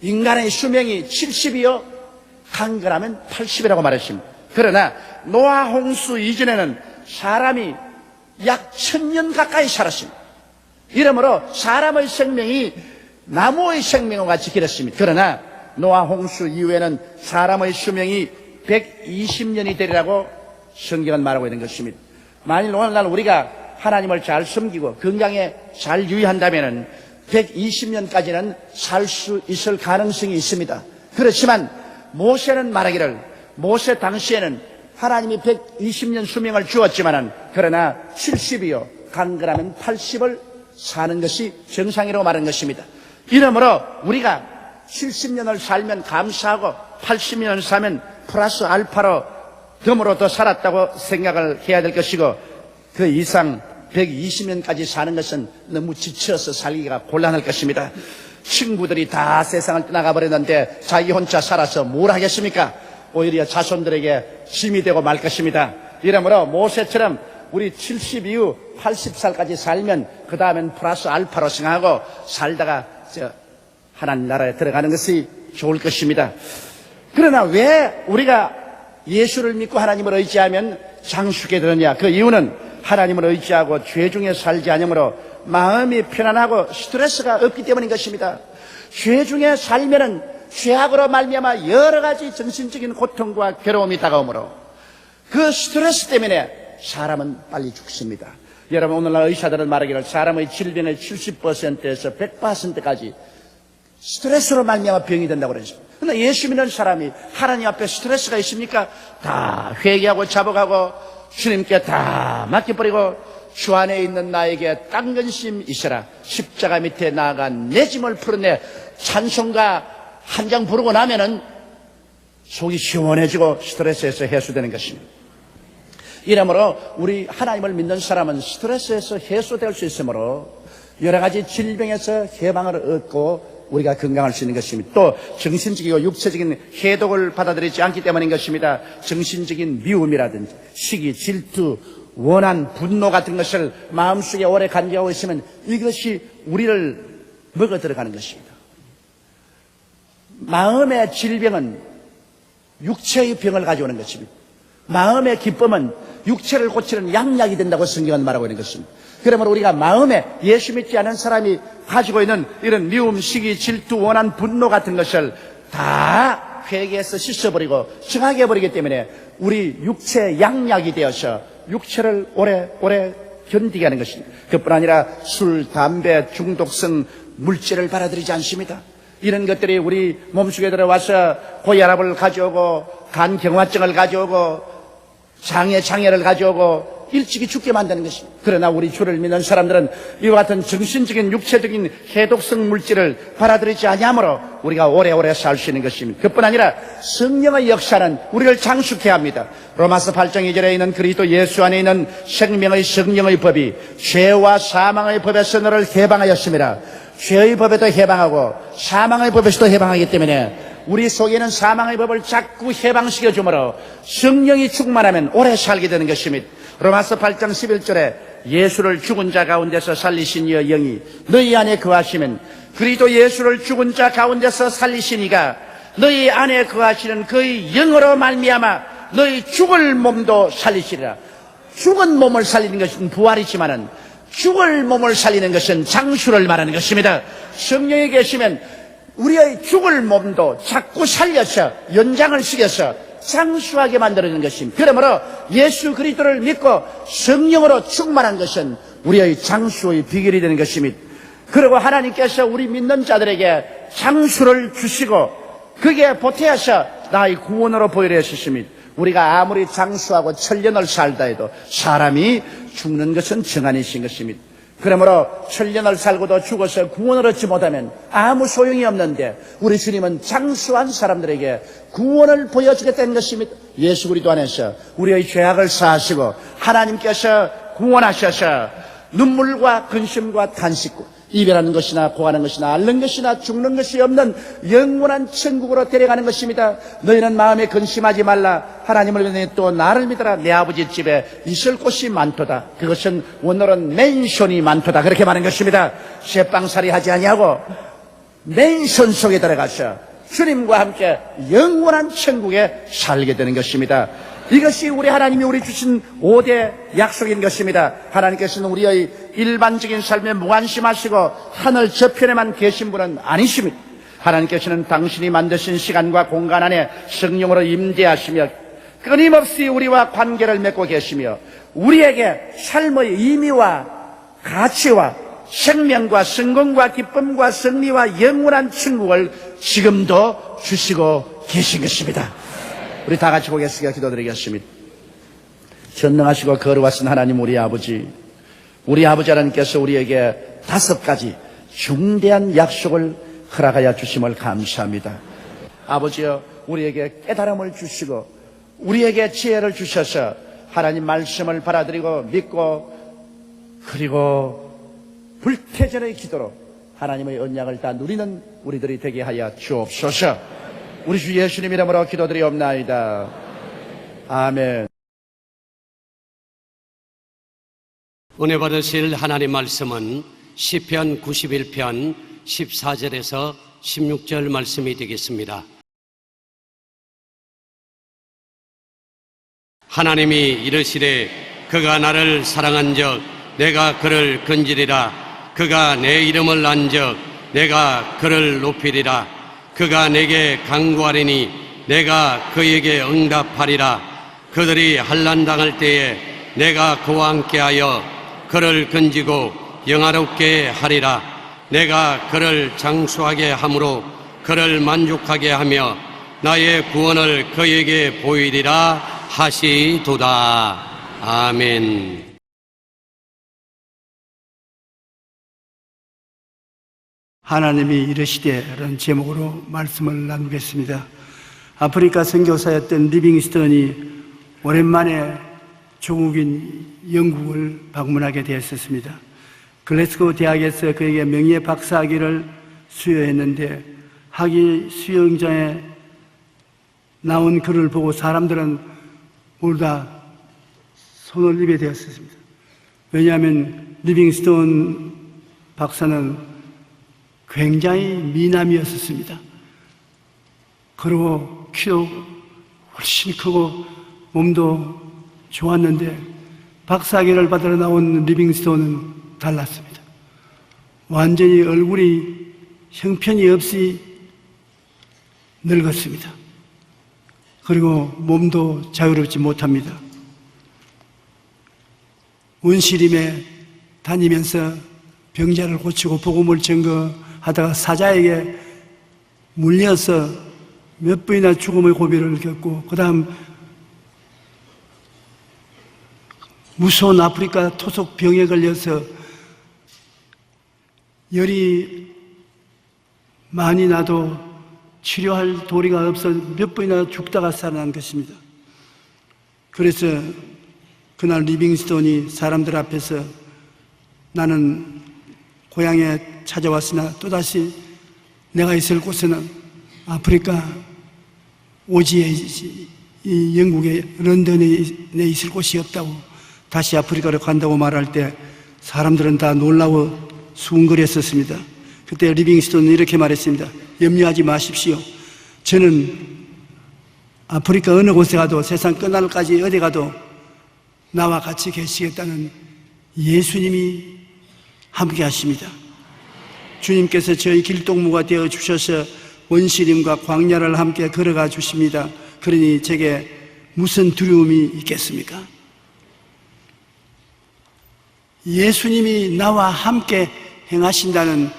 인간의 수명이 70이요 강건하면 80이라고 말했습니다. 그러나 노아 홍수 이전에는 사람이 약 1000년 가까이 살았습니다. 이러므로 사람의 생명이 나무의 생명과 같이 길었습니다. 그러나 노아 홍수 이후에는 사람의 수명이 120년이 되리라고 성경은 말하고 있는 것입니다. 만일 오늘날 우리가 하나님을 잘 섬기고 건강에 잘 유의한다면 120년까지는 살 수 있을 가능성이 있습니다. 그렇지만 모세는 말하기를 모세 당시에는 하나님이 120년 수명을 주었지만은 그러나 70이요 강건하면 80을 사는 것이 정상이라고 말한 것입니다. 이러므로 우리가 70년을 살면 감사하고 80년을 살면 플러스 알파로 덤으로 더 살았다고 생각을 해야 될 것이고 그 이상 120년까지 사는 것은 너무 지쳐서 살기가 곤란할 것입니다. 친구들이 다 세상을 떠나가 버렸는데 자기 혼자 살아서 뭘 하겠습니까? 오히려 자손들에게 힘이 되고 말 것입니다. 이러므로 모세처럼 우리 70 이후 80살까지 살면 그 다음엔 플러스 알파로 생각하고 살다가 하나님 나라에 들어가는 것이 좋을 것입니다. 그러나 왜 우리가 예수를 믿고 하나님을 의지하면 장수게 되느냐? 그 이유는 하나님을 의지하고 죄 중에 살지 않으므로 마음이 편안하고 스트레스가 없기 때문인 것입니다. 죄 중에 살면은 죄악으로 말미암아 여러 가지 정신적인 고통과 괴로움이 다가오므로 그 스트레스 때문에 사람은 빨리 죽습니다. 여러분 오늘날 의사들은 말하기를 사람의 질병의 70%에서 100%까지 스트레스로 말미암아 병이 된다고 그랬습니다. 그런데 예수 믿는 사람이 하나님 앞에 스트레스가 있습니까? 다 회개하고 자복하고 주님께 다 맡겨버리고 주 안에 있는 나에게 딴 근심 있어라. 십자가 밑에 나아가 내 짐을 풀어내 찬송가 한 장 부르고 나면은 속이 시원해지고 스트레스에서 해소되는 것입니다. 이러므로 우리 하나님을 믿는 사람은 스트레스에서 해소될 수 있으므로 여러 가지 질병에서 해방을 얻고 우리가 건강할 수 있는 것입니다. 또 정신적이고 육체적인 해독을 받아들이지 않기 때문인 것입니다. 정신적인 미움이라든지 시기, 질투, 원한, 분노 같은 것을 마음속에 오래 간직하고 있으면 이것이 우리를 먹어 들어가는 것입니다. 마음의 질병은 육체의 병을 가져오는 것입니다. 마음의 기쁨은 육체를 고치는 양약이 된다고 성경은 말하고 있는 것입니다. 그러므로 우리가 마음에 예수 믿지 않은 사람이 가지고 있는 이런 미움, 시기, 질투, 원한, 분노 같은 것을 다 회개해서 씻어버리고 정하게 해버리기 때문에 우리 육체 양약이 되어서 육체를 오래 견디게 하는 것입니다. 그뿐 아니라 술, 담배, 중독성 물질을 받아들이지 않습니다. 이런 것들이 우리 몸속에 들어와서 고혈압을 가져오고 간 경화증을 가져오고 장애를 가져오고 일찍이 죽게 만드는 것입니다. 그러나 우리 주를 믿는 사람들은 이와 같은 정신적인 육체적인 해독성 물질을 받아들이지 아니하므로 우리가 오래오래 살 수 있는 것입니다. 그뿐 아니라 성령의 역사는 우리를 장수케 합니다. 로마서 8장 2절에 있는 그리스도 예수 안에 있는 생명의 성령의 법이 죄와 사망의 법에서 너를 해방하였습니다. 죄의 법에도 해방하고 사망의 법에서도 해방하기 때문에 우리 속에는 사망의 법을 자꾸 해방시켜 주므로 성령이 충만하면 오래 살게 되는 것입니다. 로마서 8장 11절에 예수를 죽은 자 가운데서 살리신 이의 영이 너희 안에 거하시면 그리스도 예수를 죽은 자 가운데서 살리신 이가 너희 안에 거하시는 그의 영으로 말미암아 너희 죽을 몸도 살리시리라. 죽은 몸을 살리는 것은 부활이지만은 죽을 몸을 살리는 것은 장수를 말하는 것입니다. 성령이 계시면 우리의 죽을 몸도 자꾸 살려서 연장을 시켜서 장수하게 만들어주는 것입니다. 그러므로 예수 그리스도를 믿고 성령으로 충만한 것은 우리의 장수의 비결이 되는 것입니다. 그리고 하나님께서 우리 믿는 자들에게 장수를 주시고 그게 보태어서 나의 구원으로 보이려 하셨습니다. 우리가 아무리 장수하고 천년을 살다 해도 사람이 죽는 것은 정한이신 것입니다. 그러므로 천년을 살고도 죽어서 구원을 얻지 못하면 아무 소용이 없는데 우리 주님은 장수한 사람들에게 구원을 보여주겠다는 것입니다. 예수 그리스도 안에서 우리의 죄악을 사하시고 하나님께서 구원하셔서 눈물과 근심과 탄식과 이별하는 것이나 고하는 것이나 앓는 것이나 죽는 것이 없는 영원한 천국으로 데려가는 것입니다. 너희는 마음에 근심하지 말라. 하나님을 믿으니 또 나를 믿어라. 내 아버지 집에 있을 곳이 많도다. 그것은 원어로는 맨션이 많도다. 그렇게 말하는 것입니다. 쇠빵살이 하지 아니하고 맨션 속에 들어가서 주님과 함께 영원한 천국에 살게 되는 것입니다. 이것이 우리 하나님이 우리 주신 5대 약속인 것입니다. 하나님께서는 우리의 일반적인 삶에 무관심하시고 하늘 저편에만 계신 분은 아니십니다. 하나님께서는 당신이 만드신 시간과 공간 안에 성령으로 임재하시며 끊임없이 우리와 관계를 맺고 계시며 우리에게 삶의 의미와 가치와 생명과 성공과 기쁨과 승리와 영원한 천국을 지금도 주시고 계신 것입니다. 우리 다 같이 고개 숙여 기도드리겠습니다. 전능하시고 거룩하신 하나님 우리 아버지 하나님께서 우리에게 5가지 중대한 약속을 허락하여 주심을 감사합니다. 아버지여 우리에게 깨달음을 주시고 우리에게 지혜를 주셔서 하나님 말씀을 받아들이고 믿고 그리고 불태전의 기도로 하나님의 언약을 다 누리는 우리들이 되게 하여 주옵소서. 우리 주 예수님 이름으로 기도드리옵나이다. 아멘. 은혜 받으실 하나님 말씀은 시편 91편 14절에서 16절 말씀이 되겠습니다. 하나님이 이르시되 그가 나를 사랑한즉 내가 그를 건지리라. 그가 내 이름을 안즉 내가 그를 높이리라. 그가 내게 간구하리니 내가 그에게 응답하리라. 그들이 환난당할 때에 내가 그와 함께하여 그를 건지고 영화롭게 하리라. 내가 그를 장수하게 함으로 그를 만족하게 하며 나의 구원을 그에게 보이리라 하시도다. 아멘. 하나님이 이르시되라는 제목으로 말씀을 나누겠습니다. 아프리카 선교사였던 리빙스턴이 오랜만에 조국인 영국을 방문하게 되었습니다. 글래스고 대학에서 그에게 명예 박사학위를 수여했는데 학위 수여장에 나온 글을 보고 사람들은 모두 다 손을 입에 대었습니다. 왜냐하면 리빙스턴 박사는 굉장히 미남이었습니다. 그리고 키도 훨씬 크고 몸도 좋았는데 박사학위를 받으러 나온 리빙스톤은 달랐습니다. 완전히 얼굴이 형편이 없이 늙었습니다. 그리고 몸도 자유롭지 못합니다. 원시림에 다니면서 병자를 고치고 복음을 증거하다가 사자에게 물려서 몇 번이나 죽음의 고비를 겪고 그 다음 무서운 아프리카 토속 병에 걸려서 열이 많이 나도 치료할 도리가 없어 몇 번이나 죽다가 살아난 것입니다. 그래서 그날 리빙스톤이 사람들 앞에서 나는 고향에 찾아왔으나 또다시 내가 있을 곳에는 아프리카 오지에 이 영국의 런던에 있을 곳이 없다고, 다시 아프리카로 간다고 말할 때 사람들은 다 놀라워 수군거렸었습니다. 그때 리빙스톤은 이렇게 말했습니다. 염려하지 마십시오. 저는 아프리카 어느 곳에 가도, 세상 끝날까지 어디 가도 나와 같이 계시겠다는 예수님이 함께 하십니다. 주님께서 저희 길동무가 되어 주셔서 원시림과 광야를 함께 걸어가 주십니다. 그러니 제게 무슨 두려움이 있겠습니까? 예수님이 나와 함께 행하신다는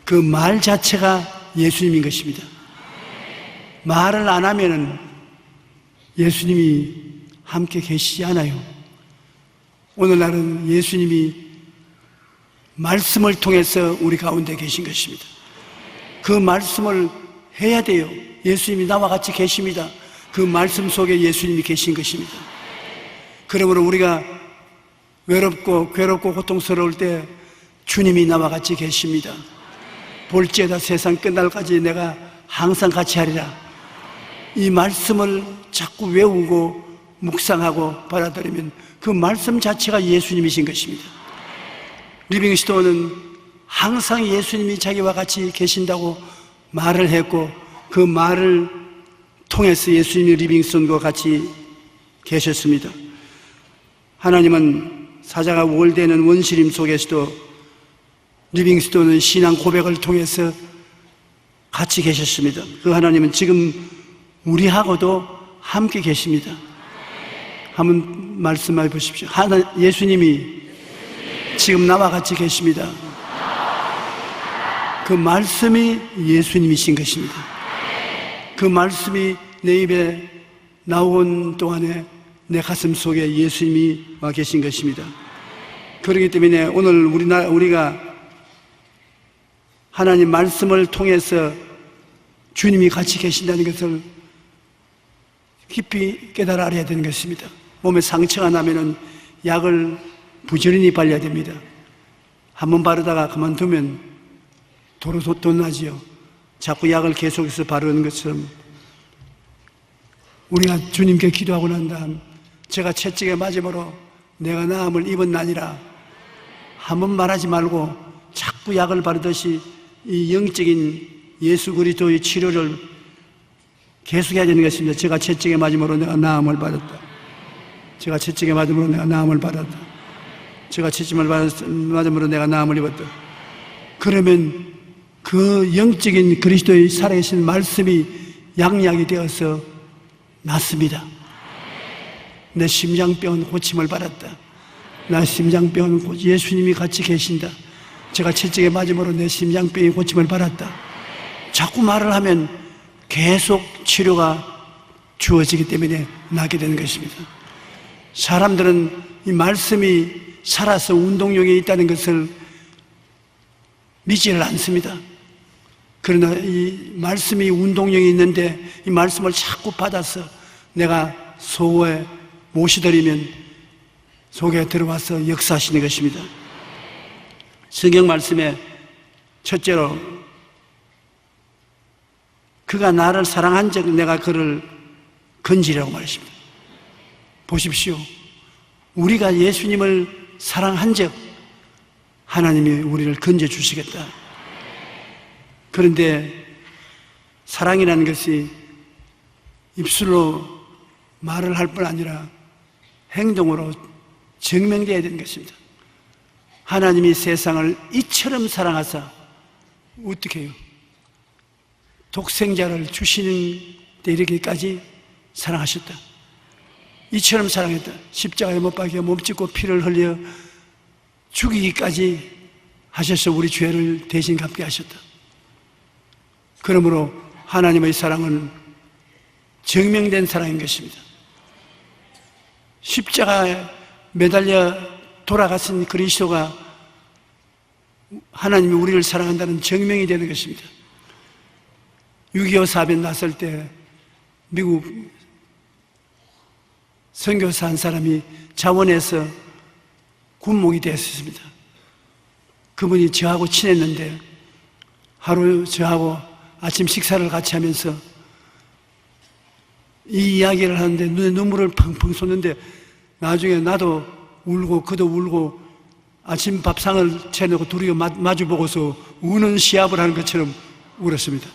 그 말 자체가 예수님인 것입니다. 말을 안 하면은 예수님이 함께 계시지 않아요. 오늘날은 예수님이 말씀을 통해서 우리 가운데 계신 것입니다. 그 말씀을 해야 돼요. 예수님이 나와 같이 계십니다. 그 말씀 속에 예수님이 계신 것입니다. 그러므로 우리가 외롭고 괴롭고 고통스러울 때 주님이 나와 같이 계십니다. 볼지어다 세상 끝날까지 내가 항상 같이 하리라. 이 말씀을 자꾸 외우고 묵상하고 받아들이면 그 말씀 자체가 예수님이신 것입니다. 리빙스톤은 항상 예수님이 자기와 같이 계신다고 말을 했고, 그 말을 통해서 예수님이 리빙스톤과 같이 계셨습니다. 하나님은 사자가 우월되는 원시림 속에서도 리빙스톤은 신앙 고백을 통해서 같이 계셨습니다. 그 하나님은 지금 우리하고도 함께 계십니다. 한번 말씀해 보십시오. 예수님이 지금 나와 같이 계십니다. 그 말씀이 예수님이신 것입니다. 그 말씀이 내 입에 나온 동안에 내 가슴 속에 예수님이 와 계신 것입니다. 그렇기 때문에 오늘 우리가 하나님 말씀을 통해서 주님이 같이 계신다는 것을 깊이 깨달아 알아야 되는 것입니다. 몸에 상처가 나면은 약을 부지런히 발라야 됩니다. 한번 바르다가 그만두면 도로 돈 나지요. 자꾸 약을 계속해서 바르는 것처럼 우리가 주님께 기도하고 난 다음, 제가 채찍에 맞음으로 내가 나음을 입은 나니라 한번 말하지 말고 자꾸 약을 바르듯이 이 영적인 예수 그리스도의 치료를 계속해야 되는 것입니다. 제가 채찍에 맞음으로 내가 나음을 받았다. 제가 채찍에 맞음으로 내가 나음을 받았다. 제가 채찍을 맞음으로 내가 나음을 입었다. 그러면 그 영적인 그리스도의 살아계신 말씀이 양약이 되어서 낫습니다. 내 심장병은 고침을 받았다. 나 심장병은 예수님이 같이 계신다. 제가 채찍에 맞음으로 내 심장병이 고침을 받았다. 자꾸 말을 하면 계속 치료가 주어지기 때문에 나게 되는 것입니다. 사람들은 이 말씀이 살아서 운동력이 있다는 것을 믿지를 않습니다. 그러나 이 말씀이 운동력이 있는데 이 말씀을 자꾸 받아서 내가 속에 모시드리면 속에 들어와서 역사하시는 것입니다. 성경 말씀에 첫째로 그가 나를 사랑한 적 내가 그를 건지라고 말했습니다. 보십시오. 우리가 예수님을 사랑한 적 하나님이 우리를 건져주시겠다. 그런데 사랑이라는 것이 입술로 말을 할 뿐 아니라 행동으로 증명되어야 되는 것입니다. 하나님이 세상을 이처럼 사랑하사 어떻게 해요? 독생자를 주시는 데 이르기까지 사랑하셨다. 이처럼 사랑했다. 십자가에 못 박혀 몸짓고 피를 흘려 죽이기까지 하셔서 우리 죄를 대신 갚게 하셨다. 그러므로 하나님의 사랑은 증명된 사랑인 것입니다. 십자가에 매달려 돌아가신 그리스도가 하나님이 우리를 사랑한다는 증명이 되는 것입니다. 6.25 사변 났을 때 미국 선교사 한 사람이 자원해서 군목이 되었습니다. 그분이 저하고 친했는데 하루 저하고 아침 식사를 같이 하면서 이 이야기를 하는데 눈에 눈물을 펑펑 쏟는데 나중에 나도 울고 그도 울고 아침 밥상을 차려놓고 둘이 마주보고서 우는 시합을 하는 것처럼 울었습니다.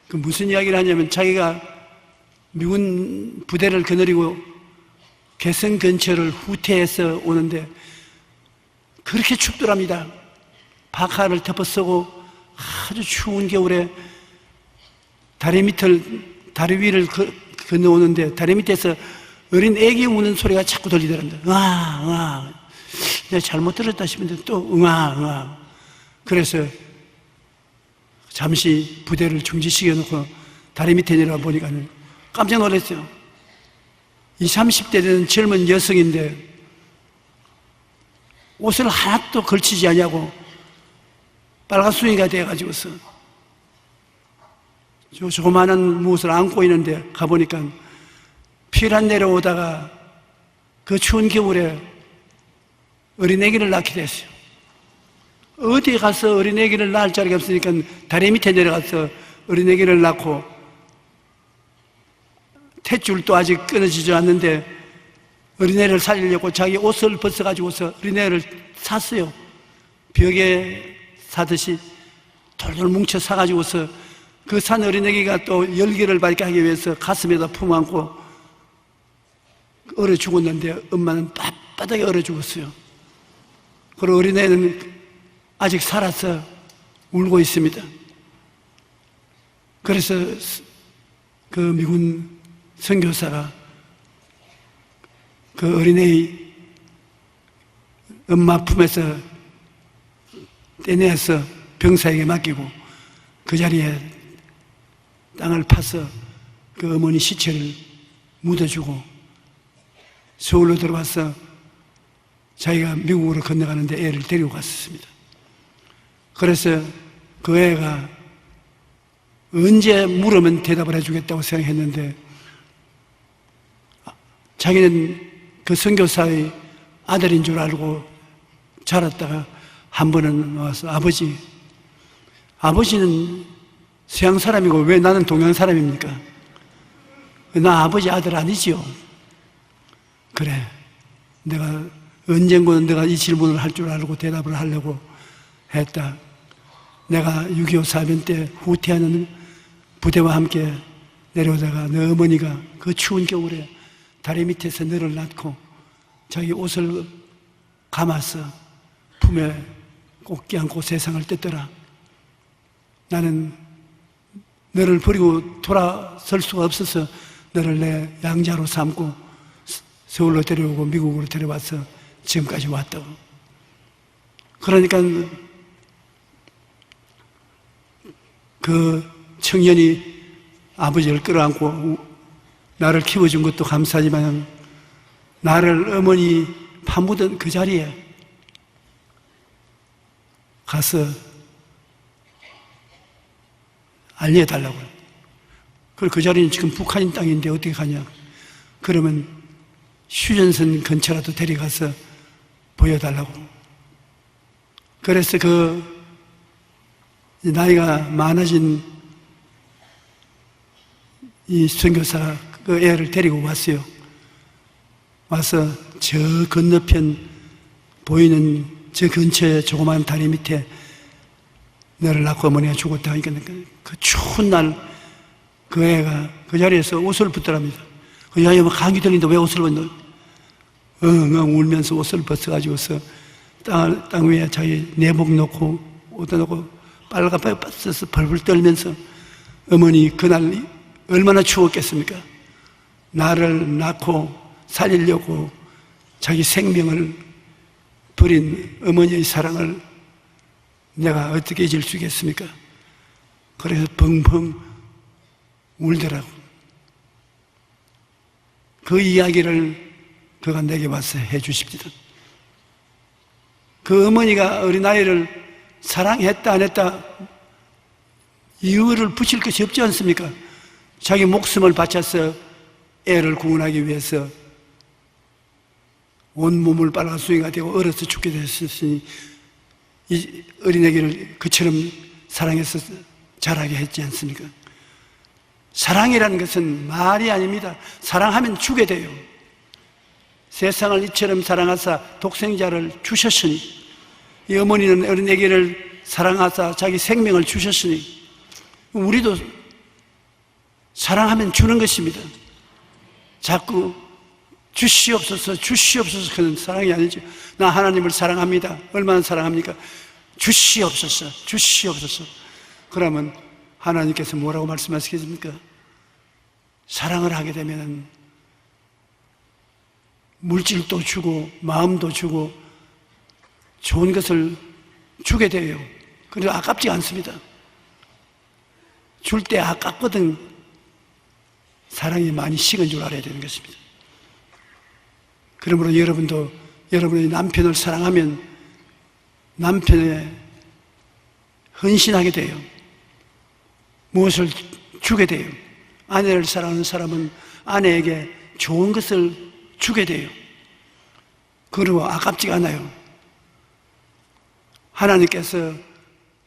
그 무슨 이야기를 하냐면 자기가 미군 부대를 거느리고 개성 근처를 후퇴해서 오는데 그렇게 춥더랍니다. 파카를 덮어쓰고 아주 추운 겨울에 다리 위를 건너오는데 다리 밑에서 어린 애기 우는 소리가 자꾸 들리더랍니다. 응아, 응아. 내가 잘못 들었다 싶은데 또 응아, 응아. 그래서 잠시 부대를 중지시켜 놓고 다리 밑에 내려와 보니까 깜짝 놀랐어요. 20, 30대 되는 젊은 여성인데 옷을 하나도 걸치지 않냐고 빨간순이가 돼가지고서 조그마한 무엇을 안고 있는데 가보니까 피란 내려오다가 그 추운 겨울에 어린애기를 낳게 됐어요. 어디에 가서 어린애기를 낳을 자리가 없으니까 다리 밑에 내려가서 어린애기를 낳고 탯줄도 아직 끊어지지 않는데 어린애를 살리려고 자기 옷을 벗어가지고서 어린애를 샀어요. 벽에 사듯이 돌돌 뭉쳐 사가지고서 그 산 어린애기가 또 열기를 밝게 하기 위해서 가슴에다 품안고 얼어 죽었는데 엄마는 빳빳하게 얼어 죽었어요. 그리고 어린애는 아직 살아서 울고 있습니다. 그래서 그 미군 선교사가 그 어린애의 엄마 품에서 떼내서 병사에게 맡기고 그 자리에 땅을 파서 그 어머니 시체를 묻어주고 서울로 들어와서 자기가 미국으로 건너가는데 애를 데리고 갔었습니다. 그래서 그 애가 언제 물으면 대답을 해주겠다고 생각했는데 자기는 그 선교사의 아들인 줄 알고 자랐다가 한 번은 와서 아버지는 서양 사람이고 왜 나는 동양 사람입니까? 나 아버지 아들 아니지요. 그래, 내가 언젠가는 내가 이 질문을 할 줄 알고 대답을 하려고 했다. 내가 6.25 사변 때 후퇴하는 부대와 함께 내려오다가 너 어머니가 그 추운 겨울에 다리 밑에서 너를 낳고 자기 옷을 감아서 품에 꼭 껴안고 세상을 뜯더라. 나는 너를 버리고 돌아설 수가 없어서 너를 내 양자로 삼고 서울로 데려오고 미국으로 데려와서 지금까지 왔다고. 그러니까 그 청년이 아버지를 끌어안고 나를 키워준 것도 감사하지만 나를 어머니 파묻은 그 자리에 가서 알려달라고. 그리고 그 자리는 지금 북한인 땅인데 어떻게 가냐. 그러면 휴전선 근처라도 데려가서 보여달라고. 그래서 그 나이가 많아진 이 선교사가 그 애를 데리고 왔어요. 와서 저 건너편 보이는 저 근처에 조그마한 다리 밑에 너를 낳고 어머니가 죽었다 하니까 그 추운 날 그 애가 그 자리에서 옷을 벗더랍니다. 그 여자가 막 감기 들리는데 왜 옷을 벗노? 엉엉 울면서 옷을 벗어가지고서 땅 위에 자기 내복 놓고 옷도 놓고 빨갛게 빠져서 벌벌 떨면서 어머니 그날 얼마나 추웠겠습니까? 나를 낳고 살리려고 자기 생명을 버린 어머니의 사랑을 내가 어떻게 잊을 수 있겠습니까? 그래서 펑펑 울더라고. 그 이야기를 그 그가 내게 와서 해 주십니다. 그 어머니가 어린아이를 사랑했다 안 했다 이유를 붙일 것이 없지 않습니까? 자기 목숨을 바쳐서 애를 구원하기 위해서 온몸을 빨아 수행가 되고 얼어서 죽게 됐으니 이 어린애기를 그처럼 사랑해서 자라게 했지 않습니까? 사랑이라는 것은 말이 아닙니다. 사랑하면 주게 돼요. 세상을 이처럼 사랑하사 독생자를 주셨으니, 이 어머니는 어린애기를 사랑하사 자기 생명을 주셨으니 우리도 사랑하면 주는 것입니다. 자꾸 주시옵소서 주시옵소서 그런 사랑이 아니죠. 나 하나님을 사랑합니다. 얼마나 사랑합니까? 주시옵소서 주시옵소서. 그러면 하나님께서 뭐라고 말씀하시겠습니까? 사랑을 하게 되면 물질도 주고 마음도 주고 좋은 것을 주게 돼요. 그래서 아깝지 않습니다. 줄 때 아깝거든 사랑이 많이 식은 줄 알아야 되는 것입니다. 그러므로 여러분도 여러분의 남편을 사랑하면 남편에 헌신하게 돼요. 무엇을 주게 돼요. 아내를 사랑하는 사람은 아내에게 좋은 것을 주게 돼요. 그리고 아깝지가 않아요. 하나님께서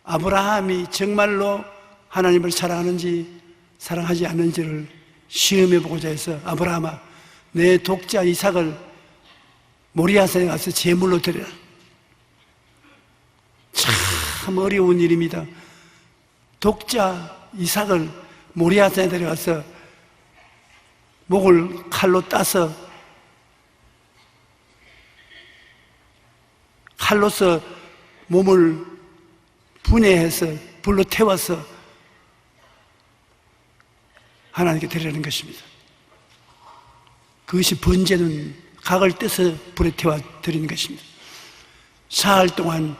아브라함이 정말로 하나님을 사랑하는지 사랑하지 않는지를 시험해 보고자 해서, 아브라함아, 내 독자 이삭을 모리아산에 가서 제물로 드려라. 참 어려운 일입니다. 독자 이삭을 모리아산에 데려가서 목을 칼로 따서 칼로서 몸을 분해해서 불로 태워서 하나님께 드리는 것입니다. 그것이 번제는 각을 떼서 불에 태워 드리는 것입니다. 사흘 동안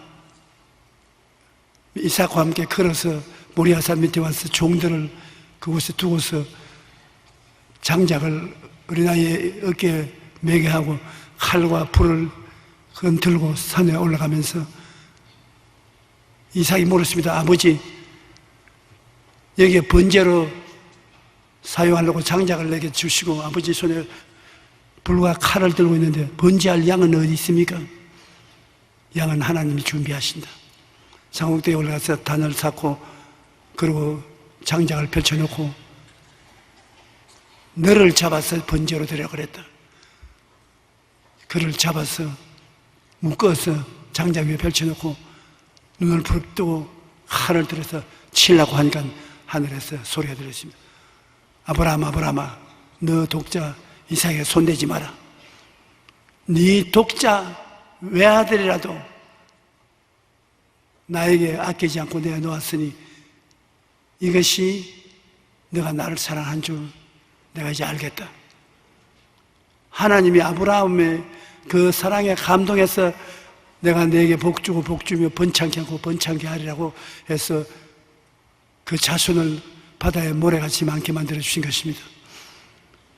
이삭과 함께 걸어서 모리아산 밑에 와서 종들을 그곳에 두고서 장작을 어린아이의 어깨에 매게 하고 칼과 불을 들고 산에 올라가면서 이삭이 물었습니다. 아버지, 여기에 번제로 사용하려고 장작을 내게 주시고 아버지 손에 불과 칼을 들고 있는데 번제할 양은 어디 있습니까? 양은 하나님이 준비하신다. 장옥대에 올라가서 단을 쌓고 그리고 장작을 펼쳐놓고 너를 잡아서 번제로 드려 그랬다. 그를 잡아서 묶어서 장작 위에 펼쳐놓고 눈을 부릅뜨고 칼을 들어서 치려고 하니까 하늘에서 소리가 들렸습니다. 아브라함, 아브라함아, 너 독자 이삭에게 손대지 마라. 네 독자 외아들이라도 나에게 아끼지 않고 내가 놓았으니 이것이 너가 나를 사랑한 줄 내가 이제 알겠다. 하나님이 아브라함의 그 사랑에 감동해서 내가 너에게 복주고 복주며 번창케 하고 번창케 하리라고 해서 그 자손을 바다의 모래같이 많게 만들어 주신 것입니다.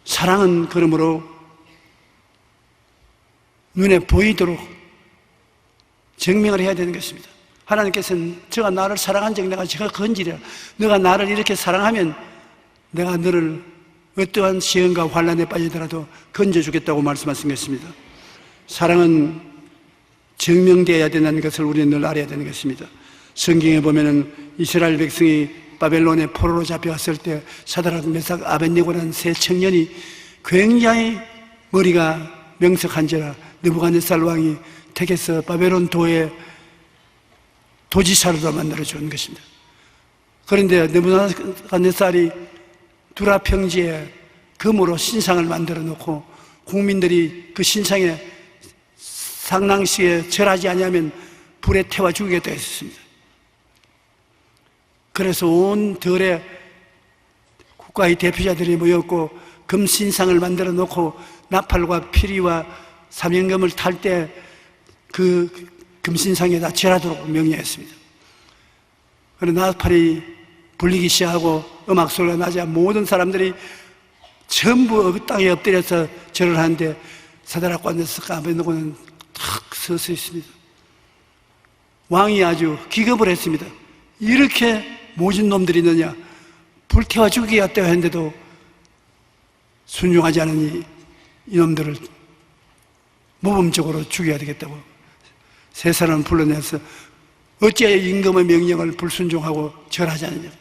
사랑은 그러므로 눈에 보이도록 증명을 해야 되는 것입니다. 하나님께서는 저가 나를 사랑한 적 내가 저가 건지려, 너가 나를 이렇게 사랑하면 내가 너를 어떠한 시험과 환난에 빠지더라도 건져주겠다고 말씀하신 것입니다. 사랑은 증명되어야 된다는 것을 우리는 늘 알아야 되는 것입니다. 성경에 보면은 이스라엘 백성이 바벨론의 포로로 잡혀갔을 때 사드락, 메삭, 아벳네고라는 세 청년이 굉장히 머리가 명석한지라 느부갓네살 왕이 택해서 바벨론 도의 도지사로 만들어 준 것입니다. 그런데 느부갓네살이 두라 평지에 금으로 신상을 만들어 놓고 국민들이 그 신상에 상랑식에 절하지 아니하면 불에 태워 죽이겠다 했습니다. 그래서 온 들에 국가의 대표자들이 모였고 금신상을 만들어 놓고 나팔과 피리와 사명금을 탈 때 그 금신상에다 절하도록 명령했습니다. 그런데 나팔이 불리기 시작하고 음악 소리가 나자 모든 사람들이 전부 땅에 엎드려서 절을 하는데 사드락과 메삭과 아벳느고는 탁 서서 있습니다. 왕이 아주 기겁을 했습니다. 이렇게 모진 놈들이 있느냐, 불태워 죽이겠다고 했는데도 순종하지 않으니 이놈들을 모범적으로 죽여야 되겠다고 세 사람을 불러내서 어찌하여 임금의 명령을 불순종하고 절하지 않느냐.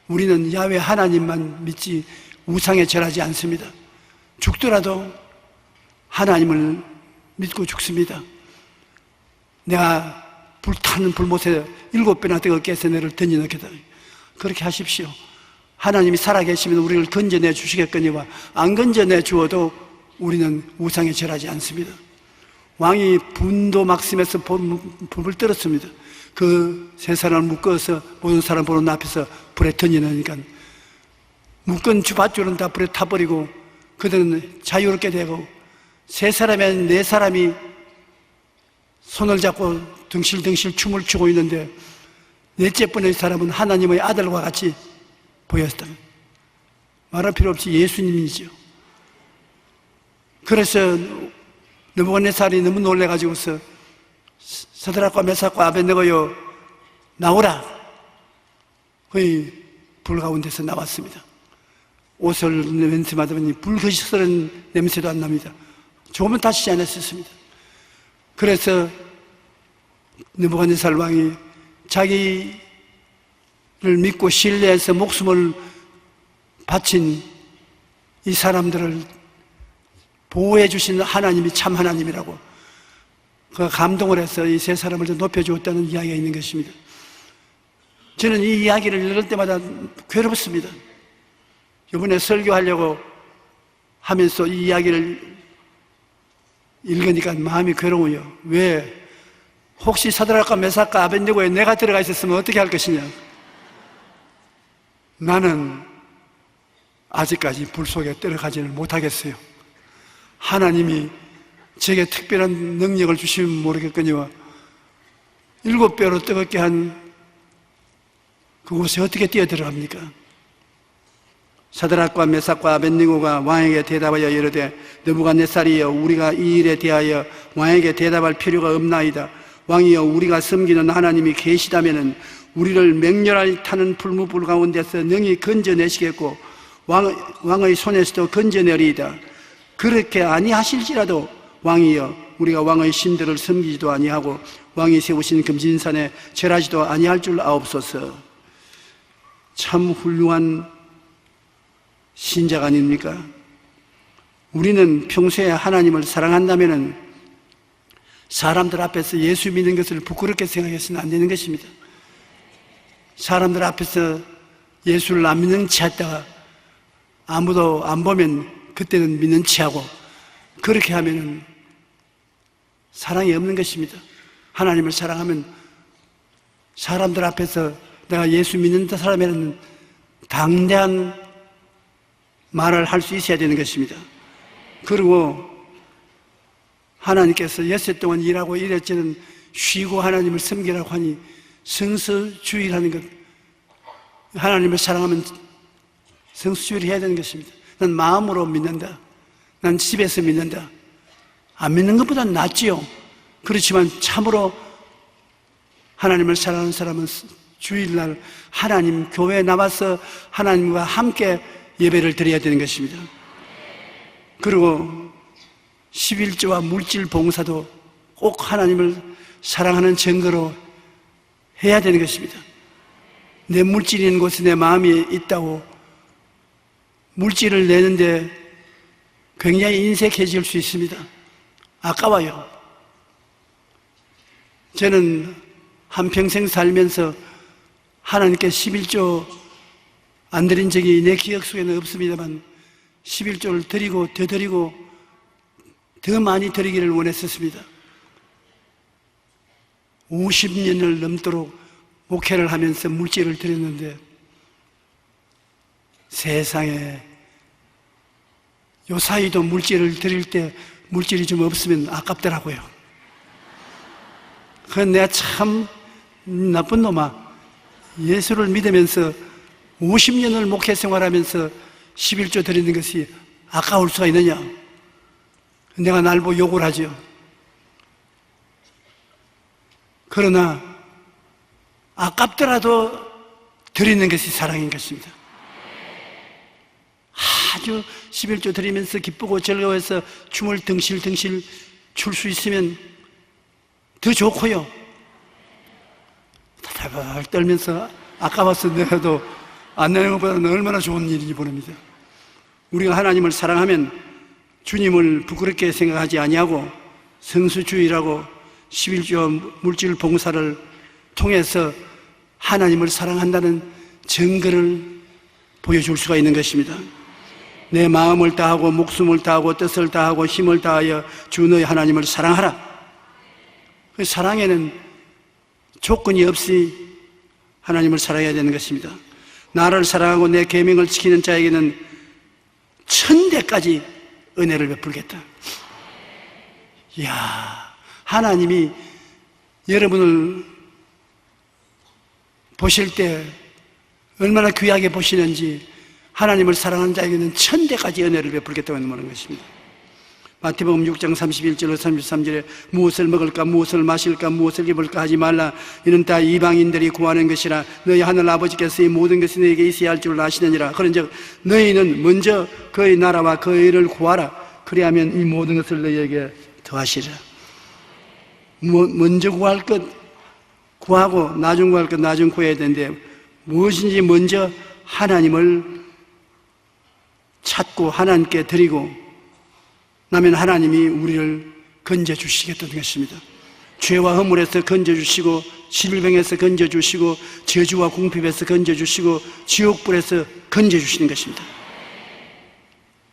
우리는 야훼 하나님만 믿지 우상에 절하지 않습니다. 죽더라도 하나님을 믿고 죽습니다. 내가 불타는 불못에 7배나 뜨겁게 해서 너를 던져넣겠다. 그렇게 하십시오. 하나님이 살아계시면 우리를 건져내 주시겠거니와 안 건져내 주어도 우리는 우상에 절하지 않습니다. 왕이 분도 막심해서 불을 떨었습니다. 그 세 사람을 묶어서 모든 사람 보는 앞에서 불에 던져놓으니까 묶은 주밧줄은 다 불에 타버리고 그들은 자유롭게 되고 세 사람에 네 사람이 손을 잡고 덩실덩실 춤을 추고 있는데 넷째 번의 사람은 하나님의 아들과 같이 보였다. 말할 필요 없이 예수님이죠. 그래서 느부갓네살이 너무 놀래가지고서 사드락과 메삭과 아벳느고여 나오라. 거의 불 가운데서 나왔습니다. 옷을 냄새 맡으니 불거스른 냄새도 안 납니다. 조금은 다치지 않았었습니다. 그래서 느부갓네살 왕이 자기를 믿고 신뢰해서 목숨을 바친 이 사람들을 보호해 주시는 하나님이 참 하나님이라고 그 감동을 해서 이 세 사람을 좀 높여주었다는 이야기가 있는 것입니다. 저는 이 이야기를 읽을 때마다 괴롭습니다. 이번에 설교하려고 하면서 이 이야기를 읽으니까 마음이 괴로워요. 왜? 혹시 사드락과 메삭과 아벳느고에 내가 들어가 있었으면 어떻게 할 것이냐? 나는 아직까지 불 속에 들어가지는 못하겠어요. 하나님이 제게 특별한 능력을 주시면 모르겠거니와 7배로 뜨겁게 한 그곳에 어떻게 뛰어들어갑니까? 사드락과 메삭과 아벳느고가 왕에게 대답하여 이르되 느부갓네살이여 우리가 이 일에 대하여 왕에게 대답할 필요가 없나이다. 왕이여 우리가 섬기는 하나님이 계시다면은 우리를 맹렬하게 타는 불무불 가운데서 능히 건져내시겠고 왕의 손에서도 건져내리이다. 그렇게 아니하실지라도 왕이여 우리가 왕의 신들을 섬기지도 아니하고 왕이 세우신 금진산에 절하지도 아니할 줄 아옵소서. 참 훌륭한 신자가 아닙니까? 우리는 평소에 하나님을 사랑한다면 사람들 앞에서 예수 믿는 것을 부끄럽게 생각해서는 안 되는 것입니다. 사람들 앞에서 예수를 안 믿는 체 했다가 아무도 안 보면 그때는 믿는 체하고 그렇게 하면 사랑이 없는 것입니다. 하나님을 사랑하면 사람들 앞에서 내가 예수 믿는 사람에는 당대한 말을 할 수 있어야 되는 것입니다. 그리고 하나님께서 6해 동안 일하고 이랬지는 쉬고 하나님을 섬기라고 하니 성수주의라는 것, 하나님을 사랑하면 성수주의를 해야 되는 것입니다. 난 마음으로 믿는다. 난 집에서 믿는다. 안 믿는 것보다는 낫지요. 그렇지만 참으로 하나님을 사랑하는 사람은 주일날 하나님 교회에 나와서 하나님과 함께 예배를 드려야 되는 것입니다. 그리고 11조와 물질 봉사도 꼭 하나님을 사랑하는 증거로 해야 되는 것입니다. 내 물질이 있는 곳에 내 마음이 있다고 물질을 내는데 굉장히 인색해질 수 있습니다. 아까워요. 저는 한평생 살면서 하나님께 11조 안 드린 적이 내 기억 속에는 없습니다만 11조를 드리고 더 드리고 더 많이 드리기를 원했었습니다. 50년을 넘도록 목회를 하면서 물질을 드렸는데 세상에 요 사이도 물질을 드릴 때 물질이 좀 없으면 아깝더라고요. 그건 내가 참 나쁜 놈아. 예수를 믿으면서 50년을 목회 생활하면서 11조 드리는 것이 아까울 수가 있느냐? 내가 날 보고 욕을 하죠. 그러나 아깝더라도 드리는 것이 사랑인 것입니다. 아주 11조 드리면서 기쁘고 즐거워해서 춤을 덩실덩실 출 수 있으면 더 좋고요. 다다발 떨면서 아까워서 내가도 안 내는 것보다는 얼마나 좋은 일인지 모릅니다. 우리가 하나님을 사랑하면 주님을 부끄럽게 생각하지 아니하고 성수주의라고 11조 물질 봉사를 통해서 하나님을 사랑한다는 증거를 보여줄 수가 있는 것입니다. 내 마음을 다하고 목숨을 다하고 뜻을 다하고 힘을 다하여 주 너희 하나님을 사랑하라. 그 사랑에는 조건이 없이 하나님을 사랑해야 되는 것입니다. 나를 사랑하고 내 계명을 지키는 자에게는 천대까지 은혜를 베풀겠다. 이야, 하나님이 여러분을 보실 때 얼마나 귀하게 보시는지 하나님을 사랑하는 자에게는 천대까지 은혜를 베풀겠다고 하는 것입니다. 마태복음 6장 31절로 33절에 무엇을 먹을까 무엇을 마실까 무엇을 입을까 하지 말라. 이는 다 이방인들이 구하는 것이라. 너희 하늘 아버지께서 이 모든 것이 너희에게 있어야 할 줄 아시느니라. 그런즉 너희는 먼저 그의 나라와 그의 의를 구하라. 그리하면 이 모든 것을 너희에게 더하시리라. 먼저 구할 것 구하고 나중 구할 것 나중 구해야 되는데 무엇인지 먼저 하나님을 찾고 하나님께 드리고 나면 하나님이 우리를 건져주시겠다는 것입니다. 죄와 허물에서 건져주시고 질병에서 건져주시고 저주와 궁핍에서 건져주시고 지옥불에서 건져주시는 것입니다.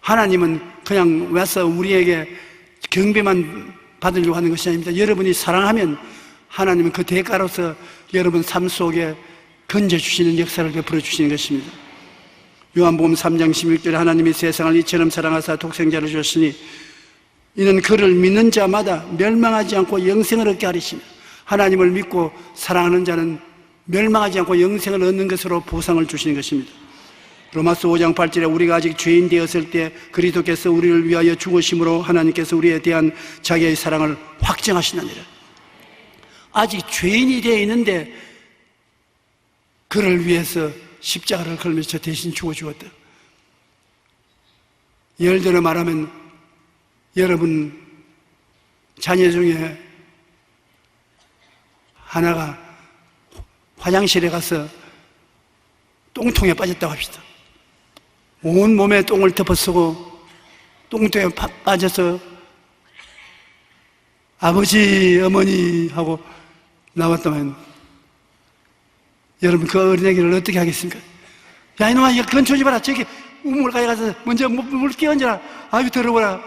하나님은 그냥 와서 우리에게 경배만 받으려고 하는 것이 아닙니다. 여러분이 사랑하면 하나님은 그 대가로서 여러분 삶 속에 건져주시는 역사를 베풀어 주시는 것입니다. 요한복음 3장 16절에 하나님이 세상을 이처럼 사랑하사 독생자를 주셨으니 이는 그를 믿는 자마다 멸망하지 않고 영생을 얻게 하리시며 하나님을 믿고 사랑하는 자는 멸망하지 않고 영생을 얻는 것으로 보상을 주시는 것입니다. 로마서 5장 8절에 우리가 아직 죄인 되었을 때 그리스도께서 우리를 위하여 죽으심으로 하나님께서 우리에 대한 자기의 사랑을 확증하시느니라. 아직 죄인이 되어 있는데 그를 위해서 십자가를 걸면서 대신 죽어주었다. 예를 들어 말하면 여러분 자녀 중에 하나가 화장실에 가서 똥통에 빠졌다고 합시다. 온 몸에 똥을 덮어쓰고 똥통에 빠져서 아버지 어머니 하고 나왔다면 여러분 그 어린애기를 어떻게 하겠습니까? 야 이놈아 이거 근처 오지 마라. 저기 우물가에 가서 먼저 물 끼얹어라. 아유 더러워라.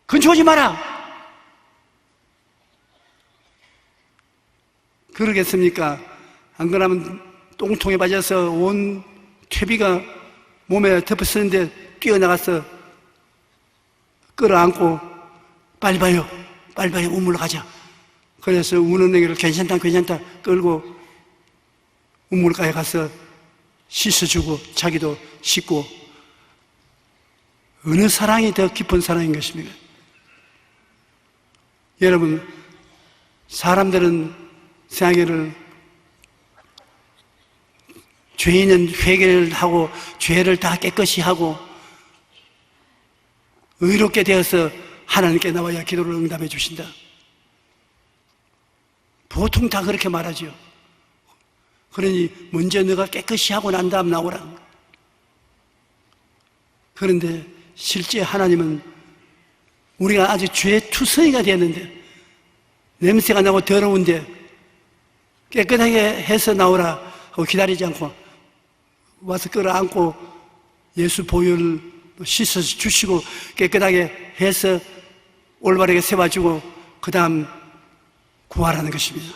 근처 오지 마라. 그러겠습니까? 안 그러면 똥통에 빠져서 온 퇴비가 몸에 덮어쓰는데 뛰어나가서 끌어안고 빨리 봐요 우물로 가자. 그래서 우는 애기를 괜찮다 끌고 우물가에 가서 씻어주고 자기도 씻고. 어느 사랑이 더 깊은 사랑인 것입니까? 여러분 사람들은 생각을 죄인은 회개를 하고 죄를 다 깨끗이 하고 의롭게 되어서 하나님께 나와야 기도를 응답해 주신다. 보통 다 그렇게 말하죠. 그러니 먼저 너가 깨끗이 하고 난 다음 나오라. 그런데 실제 하나님은 우리가 아직 죄투성이가 되었는데 냄새가 나고 더러운데 깨끗하게 해서 나오라 하고 기다리지 않고 와서 끌어안고 예수 보혈을 씻어서 주시고 깨끗하게 해서 올바르게 세워주고 그 다음 구하라는 것입니다.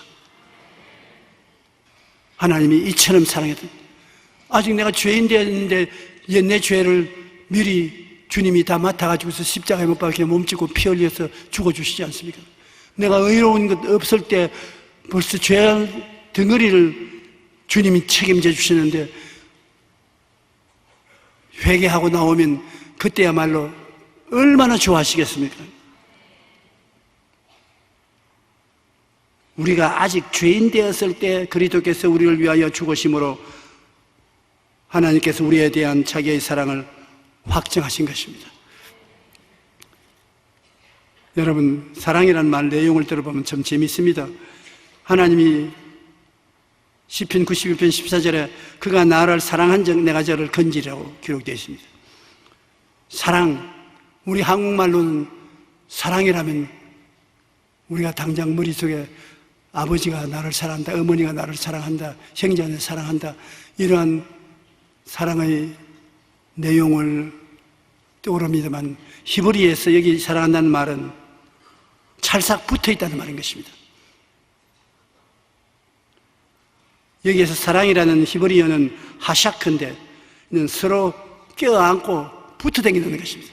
하나님이 이처럼 사랑했던, 아직 내가 죄인 되었는데 옛내 죄를 미리 주님이 다 맡아가지고서 십자가에 못 박혀 몸짓고 피 흘려서 죽어주시지 않습니까? 내가 의로운 것 없을 때 벌써 죄 덩어리를 주님이 책임져 주시는데 회개하고 나오면 그때야말로 얼마나 좋아하시겠습니까? 우리가 아직 죄인 되었을 때 그리스도께서 우리를 위하여 죽으심으로 하나님께서 우리에 대한 자기의 사랑을 확정하신 것입니다. 여러분, 사랑이라는 말 내용을 들어보면 참 재미있습니다. 하나님이 시편 91편 14절에 그가 나를 사랑한 적 내가 저를 건지라고 기록되어 있습니다. 사랑, 우리 한국말로는 사랑이라면 우리가 당장 머릿속에 아버지가 나를 사랑한다, 어머니가 나를 사랑한다, 형제가 사랑한다, 이러한 사랑의 내용을 떠오릅니다만 히브리에서 여기 사랑한다는 말은 찰싹 붙어 있다는 말인 것입니다. 여기에서 사랑이라는 히브리어는 하샤크인데 서로 껴안고 붙어 다니는 것입니다.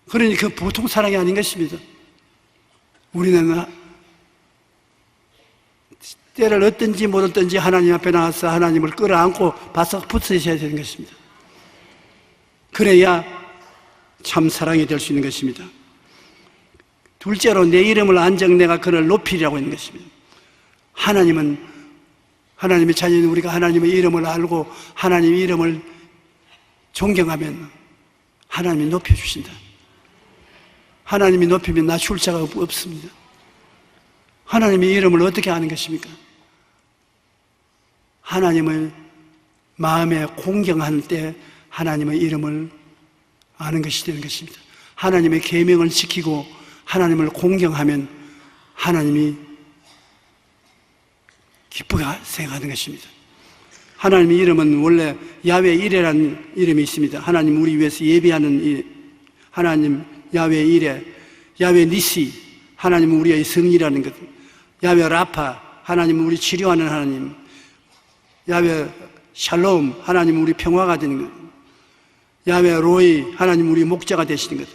그러니 그 보통 사랑이 아닌 것입니다. 우리는 때를 얻든지 못 얻든지 하나님 앞에 나와서 하나님을 끌어안고 바싹 붙어 있어야 되는 것입니다. 그래야 참 사랑이 될 수 있는 것입니다. 둘째로 내 이름을 안정 내가 그를 높이리라고 있는 것입니다. 하나님의 자녀인 우리가 하나님의 이름을 알고 하나님의 이름을 존경하면 하나님이 높여주신다. 하나님이 높이면 낮출 자가 없습니다. 하나님의 이름을 어떻게 아는 것입니까? 하나님을 마음에 공경할 때 하나님의 이름을 아는 것이 되는 것입니다. 하나님의 계명을 지키고 하나님을 공경하면 하나님이 기쁘게 생각하는 것입니다. 하나님의 이름은 원래 야훼 이레라는 이름이 있습니다. 하나님 우리 위해서 예비하는 하나님 야훼 이레, 야훼 니시, 하나님은 우리의 성이라는 것, 야훼 라파, 하나님은 우리 치료하는 하나님, 야훼 샬롬, 하나님은 우리 평화가 되는 것, 야훼 로이, 하나님은 우리 목자가 되시는 것,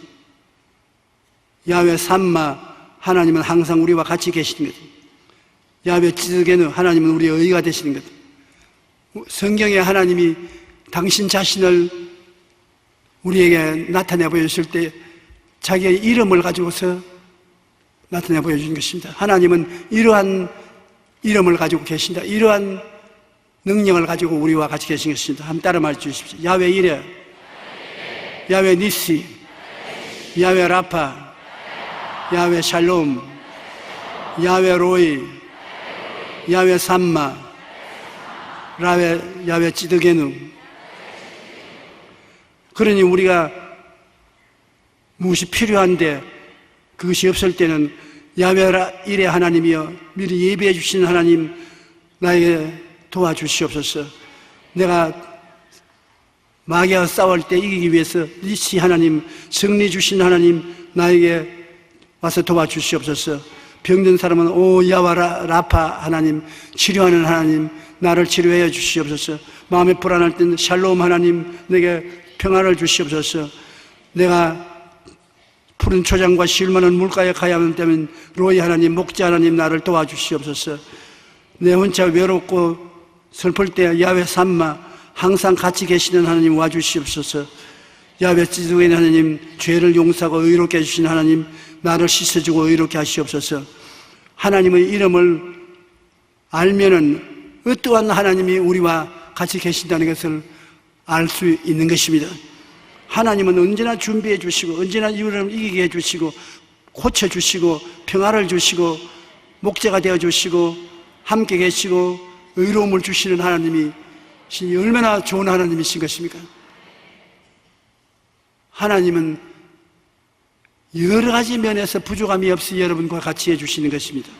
야훼 삼마, 하나님은 항상 우리와 같이 계시는 것, 야훼 찌드게누, 하나님은 우리의 의가 되시는 것. 성경에 하나님이 당신 자신을 우리에게 나타내 보여주실 때 자기의 이름을 가지고서 나타내 보여주는 것입니다. 하나님은 이러한 이름을 가지고 계신다, 이러한 능력을 가지고 우리와 같이 계신 것입니다. 한번 따라 말해 주십시오. 야훼 이레, 야훼 니시, 야훼 라파, 야훼 샬롬, 야훼 로이, 야훼 삼마, 야훼 찌드게누. 그러니 우리가 무엇이 필요한데 그것이 없을 때는 야훼 이레 하나님이여 미리 예비해 주신 하나님 나에게 도와주시옵소서. 내가 마귀와 싸울 때 이기기 위해서 니시 하나님, 승리 주신 하나님 나에게 와서 도와주시옵소서. 병든 사람은 오 야훼 라파 하나님, 치료하는 하나님 나를 치료해 주시옵소서. 마음에 불안할 때는 샬롬 하나님 내게 평안을 주시옵소서. 내가 푸른 초장과 실만한 물가에 가야 하는 때면 로이 하나님, 목자 하나님 나를 도와주시옵소서. 내 혼자 외롭고 슬플 때 야훼 삼마, 항상 같이 계시는 하나님 와주시옵소서. 야훼 찌드게누 하나님, 죄를 용서하고 의롭게 해주시는 하나님 나를 씻어주고 의롭게 하시옵소서. 하나님의 이름을 알면은 어떠한 하나님이 우리와 같이 계신다는 것을 알 수 있는 것입니다. 하나님은 언제나 준비해 주시고 언제나 이유를 이기게 해 주시고 고쳐주시고 평화를 주시고 목자가 되어 주시고 함께 계시고 의로움을 주시는 하나님이 얼마나 좋은 하나님이신 것입니까? 하나님은 여러 가지 면에서 부족함이 없이 여러분과 같이 해주시는 것입니다.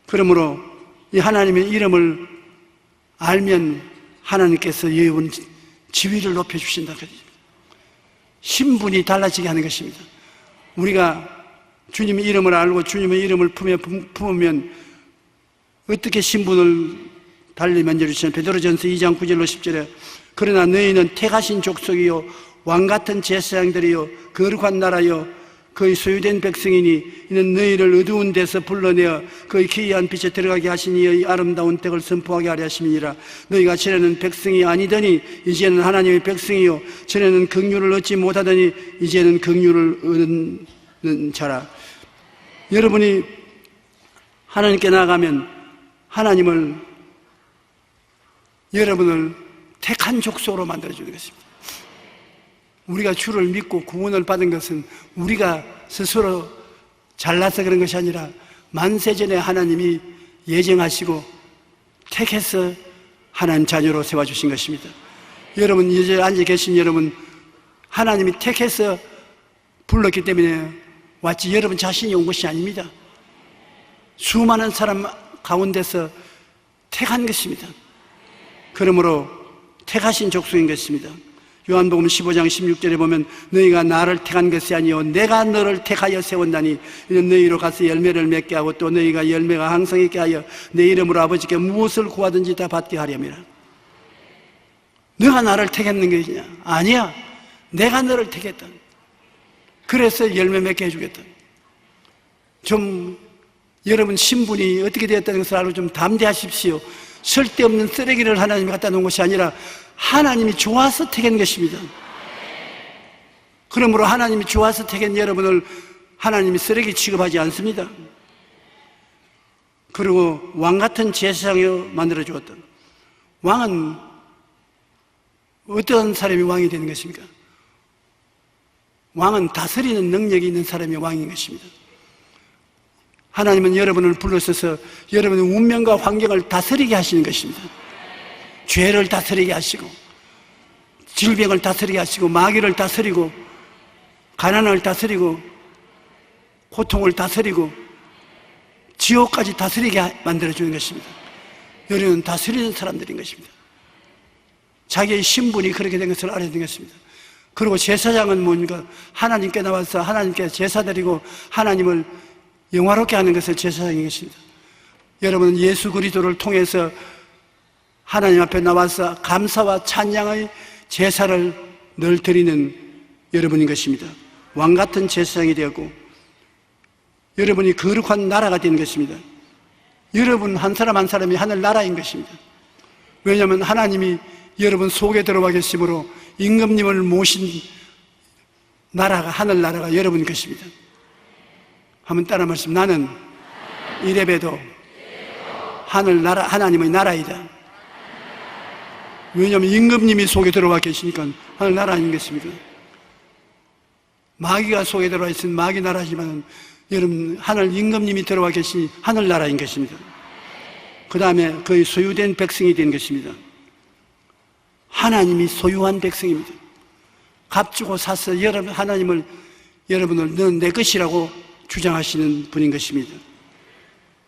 그러므로 이 하나님의 이름을 알면 하나님께서 여러분 지위를 높여주신다. 신분이 달라지게 하는 것입니다. 우리가 주님의 이름을 알고 주님의 이름을 품으면 어떻게 신분을 달리 만져주시는 베드로전서 2장 9절로 10절에 그러나 너희는 택하신 족속이요 왕같은 제사장들이요 거룩한 나라요 그의 소유된 백성이니 이는 너희를 어두운 데서 불러내어 그의 기이한 빛에 들어가게 하시니 이의 아름다운 덕을 선포하게 하려 하심이니라. 너희가 전에는 백성이 아니더니 이제는 하나님의 백성이요 전에는 긍휼을 얻지 못하더니 이제는 긍휼을 얻는 자라. 여러분이 하나님께 나아가면 하나님을 여러분을 택한 족속으로 만들어주는 것입니다. 우리가 주를 믿고 구원을 받은 것은 우리가 스스로 잘나서 그런 것이 아니라 만세전에 하나님이 예정하시고 택해서 하나님 자녀로 세워주신 것입니다. 여러분, 이제 앉아 계신 여러분, 하나님이 택해서 불렀기 때문에 왔지 여러분 자신이 온 것이 아닙니다. 수많은 사람 가운데서 택한 것입니다. 그러므로 택하신 족속인 것입니다. 요한복음 15장 16절에 보면 너희가 나를 택한 것이 아니요 내가 너를 택하여 세운다니 이는 너희로 가서 열매를 맺게 하고 또 너희가 열매가 항상있게 하여 내 이름으로 아버지께 무엇을 구하든지 다 받게 하렴이라. 너가 나를 택했는 것이냐? 아니야. 내가 너를 택했다. 그래서 열매 맺게 해주겠다. 좀 여러분 신분이 어떻게 되었다는 것을 알고 좀 담대하십시오. 쓸데없는 쓰레기를 하나님이 갖다 놓은 것이 아니라 하나님이 좋아서 택한 것입니다. 그러므로 하나님이 좋아서 택한 여러분을 하나님이 쓰레기 취급하지 않습니다. 그리고 왕같은 제사장으로 만들어 주었던, 왕은 어떤 사람이 왕이 되는 것입니까? 왕은 다스리는 능력이 있는 사람이 왕인 것입니다. 하나님은 여러분을 불러서서 여러분의 운명과 환경을 다스리게 하시는 것입니다. 죄를 다스리게 하시고 질병을 다스리게 하시고 마귀를 다스리고 가난을 다스리고 고통을 다스리고 지옥까지 다스리게 만들어주는 것입니다. 여러분은 다스리는 사람들인 것입니다. 자기의 신분이 그렇게 된 것을 알아야 되는 것입니다. 그리고 제사장은 뭡니까? 하나님께 나와서 하나님께 제사 드리고 하나님을 영화롭게 하는 것을 제사장인 것입니다. 여러분은 예수 그리스도를 통해서 하나님 앞에 나와서 감사와 찬양의 제사를 늘 드리는 여러분인 것입니다. 왕같은 제사장이 되었고 여러분이 거룩한 나라가 된 것입니다. 여러분 한 사람 한 사람이 하늘 나라인 것입니다. 왜냐하면 하나님이 여러분 속에 들어와 계심으로 임금님을 모신 나라가, 하늘 나라가 여러분인 것입니다. 한번 따라 말씀. 나는 이래봬도 하늘 나라, 하나님의 나라이다. 왜냐하면 임금님이 속에 들어와 계시니까 하늘 나라인 것입니다. 마귀가 속에 들어와 있으면 마귀 나라지만 여러분 하늘 임금님이 들어와 계시니 하늘 나라인 것입니다. 그 다음에 그의 소유된 백성이 된 것입니다. 하나님이 소유한 백성입니다. 값주고 사서 여러분 하나님을 여러분을 너는 내 것이라고 주장하시는 분인 것입니다.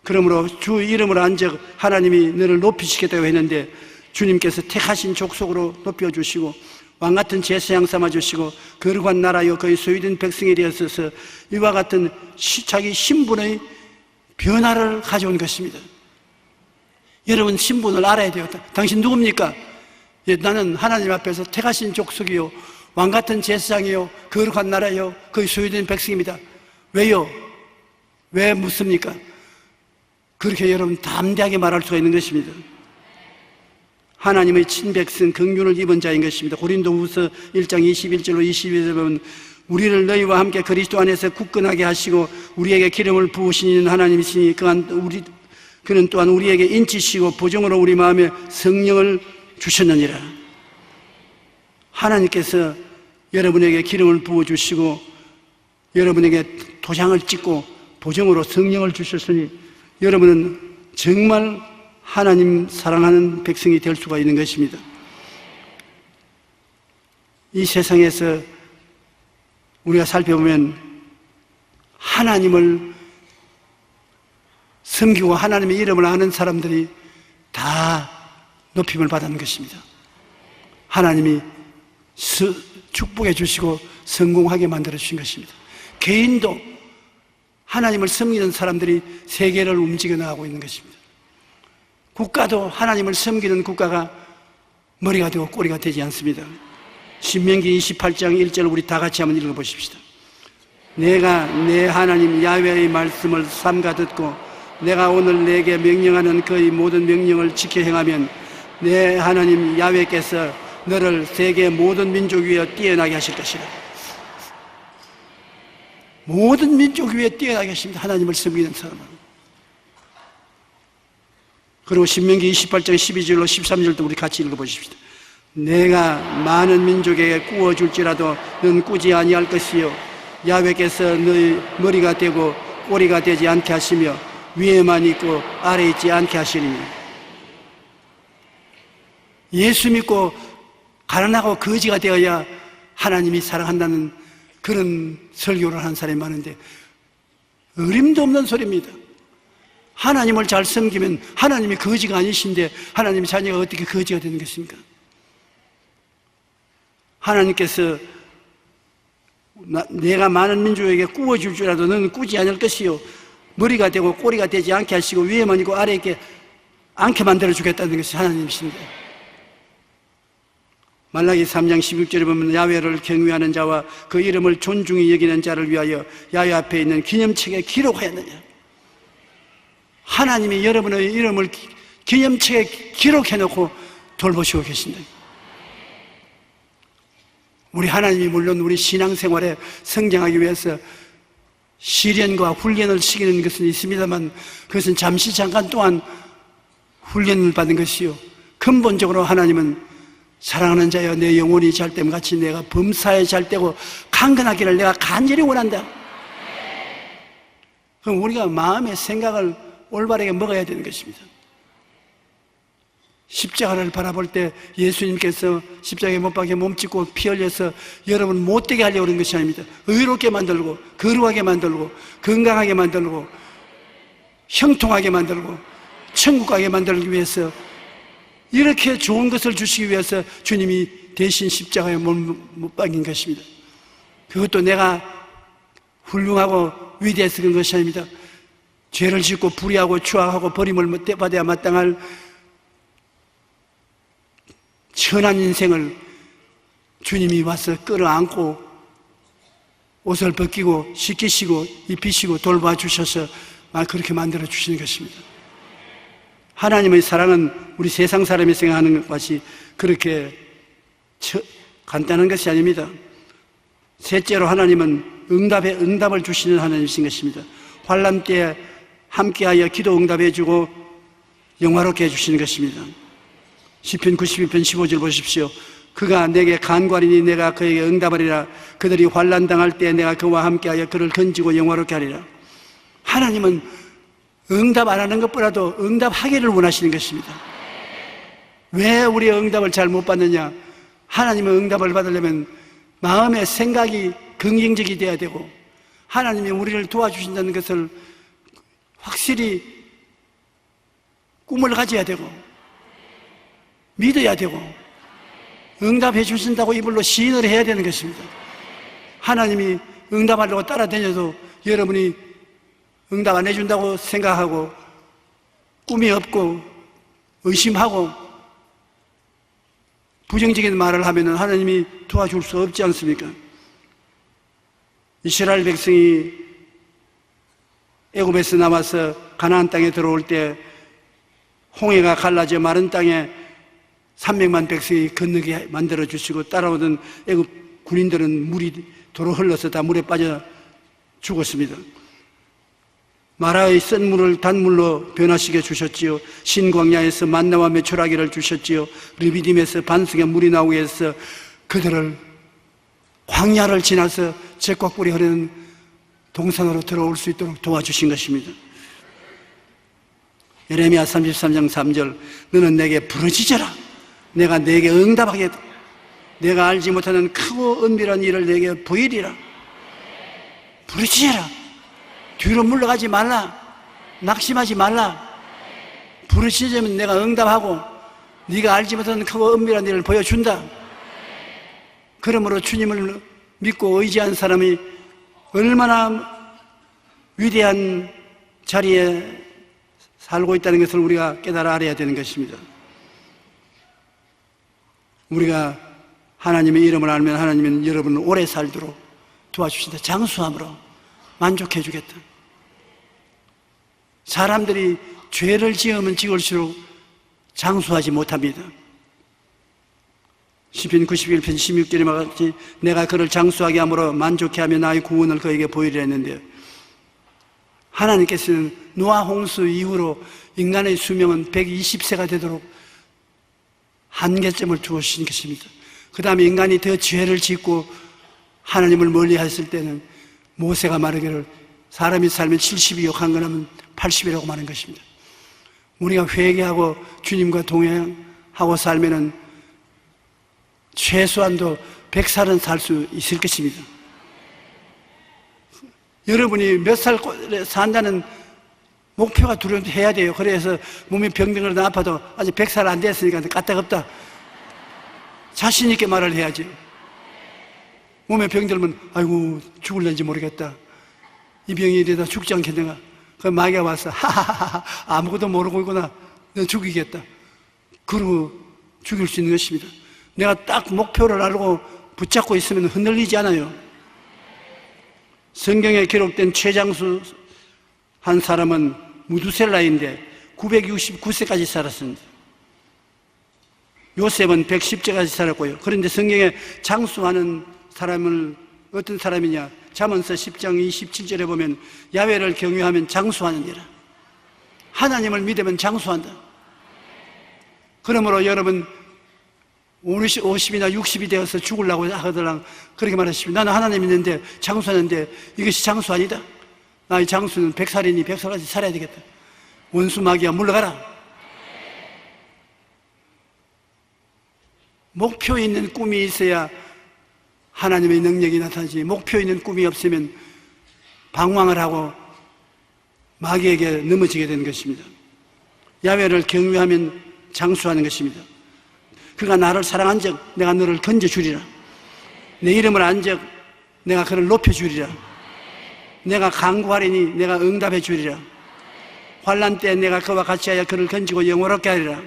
그러므로 주 이름을 안적 하나님이 너를 높이시겠다고 했는데 주님께서 택하신 족속으로 높여주시고 왕같은 제사장 삼아주시고 거룩한 나라여 그의 소유된 백성이 되었어서 이와 같은 자기 신분의 변화를 가져온 것입니다. 여러분 신분을 알아야 돼요. 당신 누굽니까? 예, 나는 하나님 앞에서 택하신 족속이요 왕같은 제사장이요 거룩한 나라요 그의 소유된 백성입니다. 왜요? 왜 묻습니까? 그렇게 여러분 담대하게 말할 수가 있는 것입니다. 하나님의 친백성 긍휼을 입은 자인 것입니다. 고린도후서 1장 21절로 22절에 보면 우리를 너희와 함께 그리스도 안에서 굳건하게 하시고 우리에게 기름을 부으시는 하나님이시니 그는 또한 우리에게 인치시고 보증으로 우리 마음에 성령을 주셨느니라. 하나님께서 여러분에게 기름을 부어주시고 여러분에게 도장을 찍고 보증으로 성령을 주셨으니 여러분은 정말 하나님 사랑하는 백성이 될 수가 있는 것입니다. 이 세상에서 우리가 살펴보면 하나님을 섬기고 하나님의 이름을 아는 사람들이 다 높임을 받는 것입니다. 하나님이 축복해 주시고 성공하게 만들어 주신 것입니다. 개인도 하나님을 섬기는 사람들이 세계를 움직여 나가고 있는 것입니다. 국가도 하나님을 섬기는 국가가 머리가 되고 꼬리가 되지 않습니다. 신명기 28장 1절 우리 다 같이 한번 읽어보십시다. 내가 내 하나님 야훼의 말씀을 삼가 듣고 내가 오늘 내게 명령하는 그의 모든 명령을 지켜 행하면 내 하나님 야훼께서 너를 세계 모든 민족 위에 뛰어나게 하실 것이라. 모든 민족 위에 뛰어나게 하십니다. 하나님을 섬기는 사람은. 그리고 신명기 28장 12절로 13절도 우리 같이 읽어보십시다. 내가 많은 민족에게 꾸어줄지라도 넌 꾸지 아니할 것이요 야훼께서 너의 머리가 되고 꼬리가 되지 않게 하시며 위에만 있고 아래에 있지 않게 하시리니. 예수 믿고 가난하고 거지가 되어야 하나님이 사랑한다는 그런 설교를 하는 사람이 많은데 어림도 없는 소리입니다. 하나님을 잘 섬기면 하나님이 거지가 아니신데 하나님의 자녀가 어떻게 거지가 되는 것입니까? 하나님께서 내가 많은 민족에게 꾸어줄 줄 알아도 너는 꾸지 않을 것이요 머리가 되고 꼬리가 되지 않게 하시고 위에만 있고 아래에 있게 않게 만들어 주겠다는 것이 하나님이신데, 말라기 3장 16절에 보면 야훼를 경외하는 자와 그 이름을 존중히 여기는 자를 위하여 야훼 앞에 있는 기념책에 기록하였느냐. 하나님이 여러분의 이름을 기념책에 기록해놓고 돌보시고 계신다. 우리 하나님이 물론 우리 신앙생활에 성장하기 위해서 시련과 훈련을 시키는 것은 있습니다만 그것은 잠시 잠깐 동안 훈련을 받은 것이요 근본적으로 하나님은 사랑하는 자여 내 영혼이 잘됨 같이 내가 범사에 잘되고 강건하기를 내가 간절히 원한다. 그럼 우리가 마음의 생각을 올바르게 먹어야 되는 것입니다. 십자가를 바라볼 때 예수님께서 십자가에 못 박혀 몸짓고 피 흘려서 여러분 못되게 하려고 그런 것이 아닙니다. 의롭게 만들고 거룩하게 만들고 건강하게 만들고 형통하게 만들고 천국 가게 만들기 위해서 이렇게 좋은 것을 주시기 위해서 주님이 대신 십자가에 못 박인 것입니다. 그것도 내가 훌륭하고 위대해서 그런 것이 아닙니다. 죄를 짓고 불의하고 추악하고 버림을 받아야 마땅할 천한 인생을 주님이 와서 끌어안고 옷을 벗기고 씻기시고 입히시고 돌봐주셔서 그렇게 만들어 주시는 것입니다. 하나님의 사랑은 우리 세상 사람이 생각하는 것이 그렇게 간단한 것이 아닙니다. 셋째로 하나님은 응답을 주시는 하나님이신 것입니다. 환난 때 함께하여 기도 응답해 주고 영화롭게 해주시는 것입니다. 시편 92편 15절 보십시오. 그가 내게 간구하리니 내가 그에게 응답하리라. 그들이 환난 당할 때 내가 그와 함께하여 그를 건지고 영화롭게 하리라. 하나님은 응답 안 하는 것보다도 응답하기를 원하시는 것입니다. 왜 우리의 응답을 잘 못 받느냐? 하나님의 응답을 받으려면 마음의 생각이 긍정적이 돼야 되고 하나님이 우리를 도와주신다는 것을 확실히 꿈을 가져야 되고 믿어야 되고 응답해 주신다고 이불로 시인을 해야 되는 것입니다. 하나님이 응답하려고 따라다녀도 여러분이 응답 안 해준다고 생각하고 꿈이 없고 의심하고 부정적인 말을 하면 하나님이 도와줄 수 없지 않습니까? 이스라엘 백성이 애굽에서 나와서 가나안 땅에 들어올 때 홍해가 갈라져 마른 땅에 300만 백성이 건너게 만들어 주시고 따라오던 애굽 군인들은 물이 도로 흘러서 다 물에 빠져 죽었습니다. 마라의 쓴 물을 단물로 변화시켜 주셨지요. 신광야에서 만나와 메추라기를 주셨지요. 르비딤에서 반석에 물이 나오게 해서 그들을 광야를 지나서 젖과 꿀이 흐르는 동산으로 들어올 수 있도록 도와주신 것입니다. 예레미야 33장 3절 너는 내게 부르짖어라. 내가 내게 응답하겠다. 내가 알지 못하는 크고 은밀한 일을 내게 보이리라. 부르짖어라. 뒤로 물러가지 말라. 낙심하지 말라. 부르짖으면 내가 응답하고 네가 알지 못하는 크고 은밀한 일을 보여준다. 그러므로 주님을 믿고 의지한 사람이 얼마나 위대한 자리에 살고 있다는 것을 우리가 깨달아 알아야 되는 것입니다. 우리가 하나님의 이름을 알면 하나님은 여러분을 오래 살도록 도와주신다. 장수함으로 만족해 주겠다. 사람들이 죄를 지으면 지을수록 장수하지 못합니다. 시편 91편 16절에 말같이 내가 그를 장수하게 함으로 만족해 하며 나의 구원을 그에게 보이리라 했는데요. 하나님께서는 노아 홍수 이후로 인간의 수명은 120세가 되도록 한계점을 두어주신 것입니다. 그 다음에 인간이 더 죄를 짓고 하나님을 멀리했을 때는 모세가 말하기를 사람이 살면 70이 강건하면 80이라고 말한 것입니다. 우리가 회개하고 주님과 동행하고 살면은 최소한도 100살은 살 수 있을 것입니다. 여러분이 몇 살 산다는 목표가 두려워해야 돼요. 그래서 몸이 병들거나 아파도 아직 100살 안 됐으니까 까딱없다. 자신 있게 말을 해야지. 몸에 병들면 아이고 죽을는지 모르겠다. 이 병이 이러다 죽지 않겠는가. 그 마귀가 와서 하하하하 아무것도 모르고 있구나. 너 죽이겠다. 그러고 죽일 수 있는 것입니다. 내가 딱 목표를 알고 붙잡고 있으면 흔들리지 않아요. 성경에 기록된 최장수 한 사람은 무두셀라인데 969세까지 살았습니다. 요셉은 110세까지 살았고요. 그런데 성경에 장수하는 사람을 어떤 사람이냐? 잠언서 10장 27절에 보면 야훼를 경외하면 장수하느니라. 하나님을 믿으면 장수한다. 그러므로 여러분 50이나 60이 되어서 죽으려고 하더라 그렇게 말하십니다. 나는 하나님 있는데 장수하는데 이것이 장수 아니다. 나의 장수는 100살이니 100살까지 살아야 되겠다. 원수 마귀야 물러가라. 목표 있는 꿈이 있어야 하나님의 능력이 나타나지. 목표 있는 꿈이 없으면 방황을 하고 마귀에게 넘어지게 되는 것입니다. 야훼를 경외하면 장수하는 것입니다. 그가 나를 사랑한 적 내가 너를 건져주리라. 내 이름을 안 적 내가 그를 높여주리라. 내가 간구하리니 내가 응답해 주리라. 환난 때 내가 그와 같이 하여 그를 건지고 영원롭게 하리라.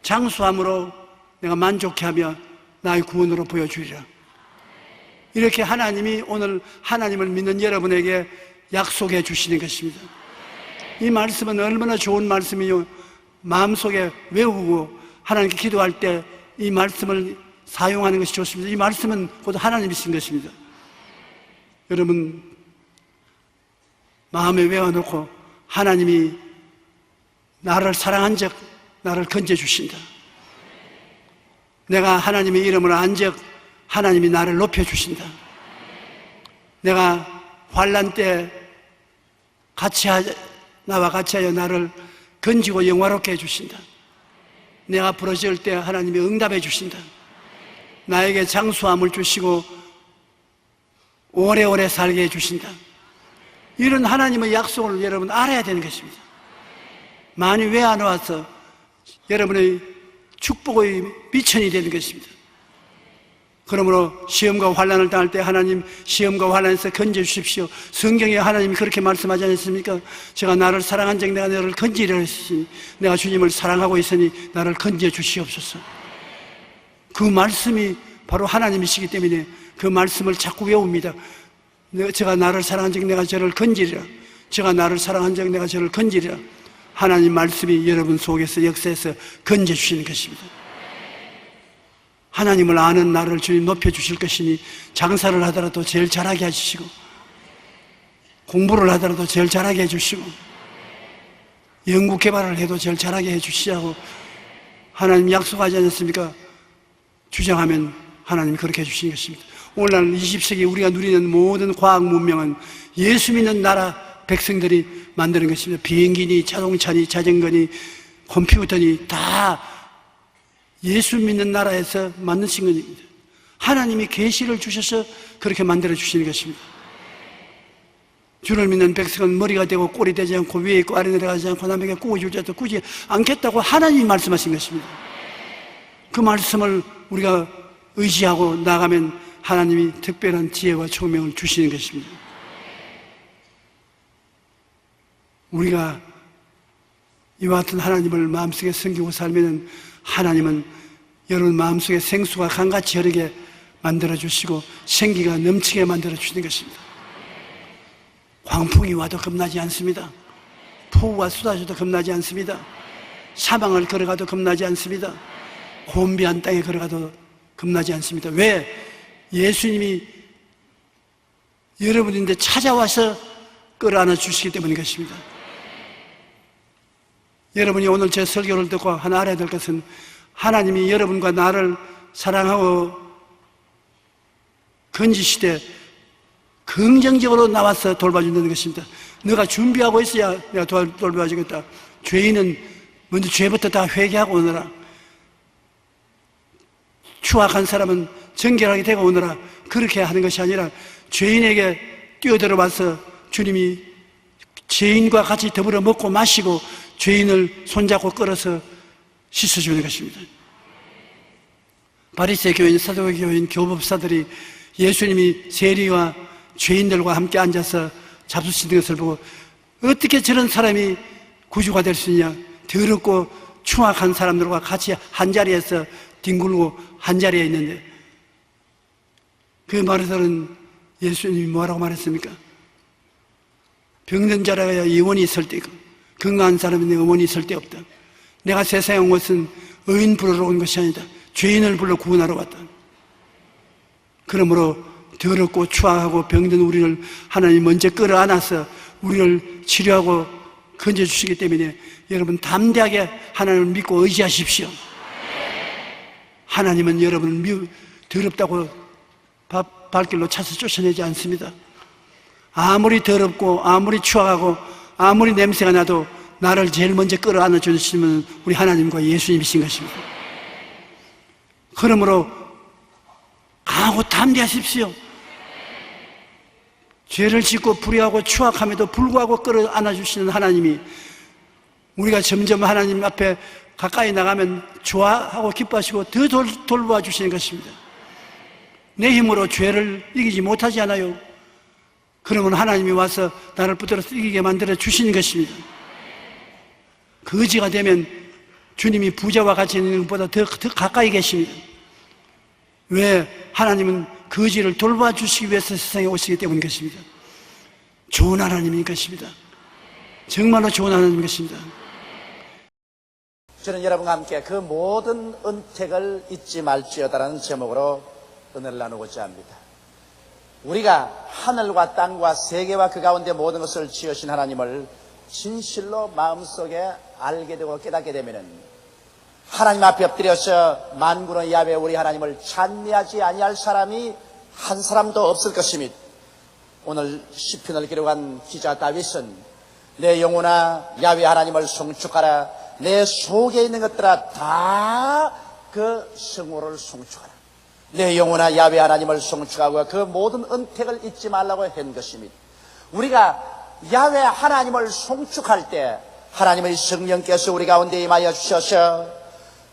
장수함으로 내가 만족해 하며 나의 구원으로 보여주리라. 이렇게 하나님이 오늘 하나님을 믿는 여러분에게 약속해 주시는 것입니다. 이 말씀은 얼마나 좋은 말씀이요. 마음속에 외우고 하나님께 기도할 때 이 말씀을 사용하는 것이 좋습니다. 이 말씀은 곧 하나님이신 것입니다. 여러분 마음에 외워놓고 하나님이 나를 사랑한 적 나를 건져주신다. 내가 하나님의 이름을 안 적 하나님이 나를 높여주신다. 내가 환난 때 나와 같이 하여 나를 건지고 영화롭게 해주신다. 내가 부러질 때 하나님이 응답해 주신다. 나에게 장수함을 주시고 오래오래 살게 해주신다. 이런 하나님의 약속을 여러분 알아야 되는 것입니다. 많이 외워놓아서 여러분의 축복의 미천이 되는 것입니다. 그러므로 시험과 환난을 당할 때 하나님 시험과 환난에서 건져주십시오. 성경에 하나님이 그렇게 말씀하지 않습니까? 제가 나를 사랑한 적 내가 너를 건지려 했으니 내가 주님을 사랑하고 있으니 나를 건져주시옵소서. 그 말씀이 바로 하나님이시기 때문에 그 말씀을 자꾸 외웁니다. 제가 나를 사랑한 적 내가 저를 건지리라. 제가 나를 사랑한 적 내가 저를 건지리라. 하나님 말씀이 여러분 속에서 역사해서 건져주시는 것입니다. 하나님을 아는 나를 주님 높여주실 것이니 장사를 하더라도 제일 잘하게 해주시고 공부를 하더라도 제일 잘하게 해주시고 연구개발을 해도 제일 잘하게 해주시라고 하나님 약속하지 않았습니까? 주장하면 하나님이 그렇게 해주시는 것입니다. 오늘날 20세기 우리가 누리는 모든 과학 문명은 예수 믿는 나라 백성들이 만드는 것입니다. 비행기니 자동차니 자전거니 컴퓨터니 다 예수 믿는 나라에서 만드신 것입니다. 하나님이 계시를 주셔서 그렇게 만들어 주시는 것입니다. 주를 믿는 백성은 머리가 되고 꼴이 되지 않고 위에 있고 아래 내려가지 않고 남에게 꾸어줄 자도 꾸지 않겠다고 하나님이 말씀하신 것입니다. 그 말씀을 우리가 의지하고 나가면 하나님이 특별한 지혜와 총명을 주시는 것입니다. 우리가 이와 같은 하나님을 마음속에 섬기고 살면 하나님은 여러분 마음속에 생수가 강같이 흐르게 만들어주시고 생기가 넘치게 만들어주시는 것입니다. 광풍이 와도 겁나지 않습니다. 폭우가 쏟아져도 겁나지 않습니다. 사방을 걸어가도 겁나지 않습니다. 곤비한 땅에 걸어가도 겁나지 않습니다. 왜? 예수님이 여러분인데 찾아와서 끌어안아 주시기 때문인 것입니다. 여러분이 오늘 제 설교를 듣고 하나 알아야 될 것은 하나님이 여러분과 나를 사랑하고 건지시되 긍정적으로 나와서 돌봐준다는 것입니다. 너가 준비하고 있어야 내가 돌봐주겠다. 죄인은 먼저 죄부터 다 회개하고 오너라. 추악한 사람은 정결하게 되고 오너라. 그렇게 하는 것이 아니라 죄인에게 뛰어들어와서 주님이 죄인과 같이 더불어 먹고 마시고 죄인을 손잡고 끌어서 씻어주는 것입니다. 바리새 교인, 사두개 교인, 교법사들이 예수님이 세리와 죄인들과 함께 앉아서 잡수시는 것을 보고 어떻게 저런 사람이 구주가 될 수 있냐? 더럽고 추악한 사람들과 같이 한자리에서 뒹굴고 한자리에 있는데 그 말을 들은 예수님이 뭐라고 말했습니까? 병든 자라야 영원히 있을 때 있고 건강한 사람은 영원히 있을 데 없다. 내가 세상에 온 것은 의인 부르러 온 것이 아니다. 죄인을 불러 구원하러 왔다. 그러므로 더럽고 추악하고 병든 우리를 하나님 먼저 끌어안아서 우리를 치료하고 건져주시기 때문에 여러분 담대하게 하나님을 믿고 의지하십시오. 하나님은 여러분을 더럽다고 발길로 차서 쫓아내지 않습니다. 아무리 더럽고 아무리 추악하고 아무리 냄새가 나도 나를 제일 먼저 끌어안아 주시면 우리 하나님과 예수님이신 것입니다. 그러므로 강하고 담대하십시오. 죄를 짓고 불의하고 추악함에도 불구하고 끌어안아 주시는 하나님이 우리가 점점 하나님 앞에 가까이 나가면 좋아하고 기뻐하시고 더 돌보아 주시는 것입니다. 내 힘으로 죄를 이기지 못하지 않아요. 그러면 하나님이 와서 나를 붙들어서 이기게 만들어 주시는 것입니다. 거지가 되면 주님이 부자와 같이 있는 것보다 더 가까이 계십니다. 왜? 하나님은 거지를 돌봐 주시기 위해서 세상에 오시기 때문인 것입니다. 좋은 하나님인 것입니다. 정말로 좋은 하나님인 것입니다. 저는 여러분과 함께 그 모든 은택을 잊지 말지어다라는 제목으로 은혜를 나누고자 합니다. 우리가 하늘과 땅과 세계와 그 가운데 모든 것을 지으신 하나님을 진실로 마음속에 알게 되고 깨닫게 되면은 하나님 앞에 엎드려서 만군의 야훼 우리 하나님을 찬미하지 아니할 사람이 한 사람도 없을 것입니다. 오늘 시편을 기록한 기자 다윗은 내 영혼아 야훼 하나님을 송축하라. 내 속에 있는 것들아 다 그 성호를 송축하라. 내 영혼아 야훼 하나님을 송축하고 그 모든 은택을 잊지 말라고 한 것입니다. 우리가 야훼 하나님을 송축할 때 하나님의 성령께서 우리 가운데 임하여 주셔서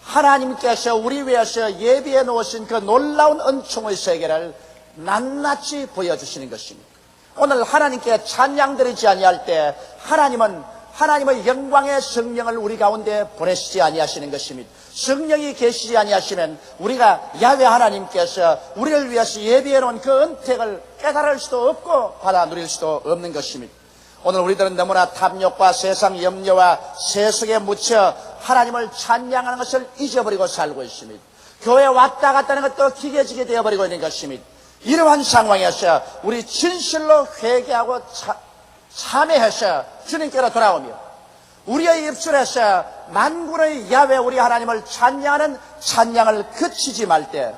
하나님께서 우리 위해서 예비해 놓으신 그 놀라운 은총의 세계를 낱낱이 보여주시는 것입니다. 오늘 하나님께 찬양드리지 아니할 때 하나님은 하나님의 영광의 성령을 우리 가운데 보내시지 아니하시는 것입니다. 성령이 계시지 아니하시면 우리가 야훼 하나님께서 우리를 위해서 예비해 놓은 그 은택을 깨달을 수도 없고 받아 누릴 수도 없는 것입니다. 오늘 우리들은 너무나 탐욕과 세상 염려와 세속에 묻혀 하나님을 찬양하는 것을 잊어버리고 살고 있습니다. 교회 왔다 갔다 하는 것도 기계지게 되어버리고 있는 것입니다. 이러한 상황에서 우리 진실로 회개하고 참회해서 주님께로 돌아오며 우리의 입술에서 만군의 야훼 우리 하나님을 찬양하는 찬양을 그치지 말 때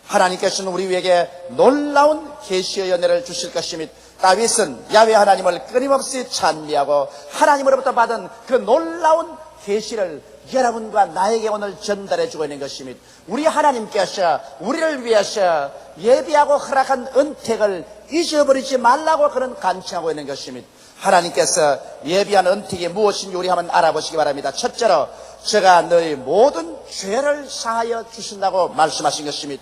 하나님께서는 우리 위에게 놀라운 계시의 연혜를 주실 것입니다. 다윗은 야훼 하나님을 끊임없이 찬미하고 하나님으로부터 받은 그 놀라운 계시를 여러분과 나에게 오늘 전달해주고 있는 것입니다. 우리 하나님께서 우리를 위해서 예비하고 허락한 은택을 잊어버리지 말라고 그런 간청하고 있는 것입니다. 하나님께서 예비한 은택이 무엇인지 우리 한번 알아보시기 바랍니다. 첫째로 제가 너희 모든 죄를 사하여 주신다고 말씀하신 것입니다.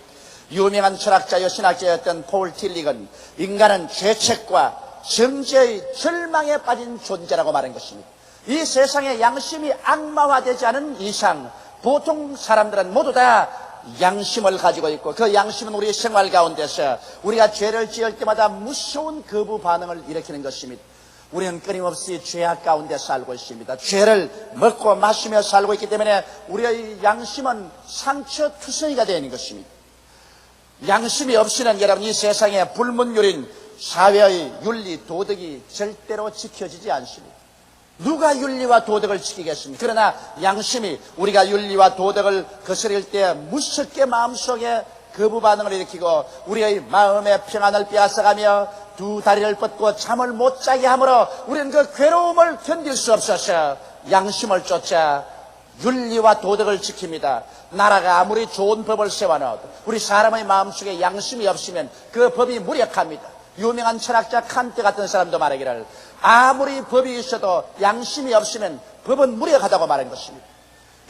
유명한 철학자여 신학자였던 폴 틸릭은 인간은 죄책과 정죄의 절망에 빠진 존재라고 말한 것입니다. 이 세상에 양심이 악마화되지 않은 이상 보통 사람들은 모두 다 양심을 가지고 있고 그 양심은 우리의 생활 가운데서 우리가 죄를 지을 때마다 무서운 거부 반응을 일으키는 것입니다. 우리는 끊임없이 죄악 가운데 살고 있습니다. 죄를 먹고 마시며 살고 있기 때문에 우리의 양심은 상처투성이가 되어 있는 것입니다. 양심이 없이는 여러분 이 세상에 불문율인 사회의 윤리 도덕이 절대로 지켜지지 않습니다. 누가 윤리와 도덕을 지키겠습니까? 그러나 양심이 우리가 윤리와 도덕을 거스릴 때 무섭게 마음속에 거부 반응을 일으키고 우리의 마음의 평안을 빼앗아가며 두 다리를 뻗고 잠을 못 자게 하므로 우리는 그 괴로움을 견딜 수 없어서 양심을 쫓아 윤리와 도덕을 지킵니다. 나라가 아무리 좋은 법을 세워놔도 우리 사람의 마음속에 양심이 없으면 그 법이 무력합니다. 유명한 철학자 칸트 같은 사람도 말하기를 아무리 법이 있어도 양심이 없으면 법은 무력하다고 말한 것입니다.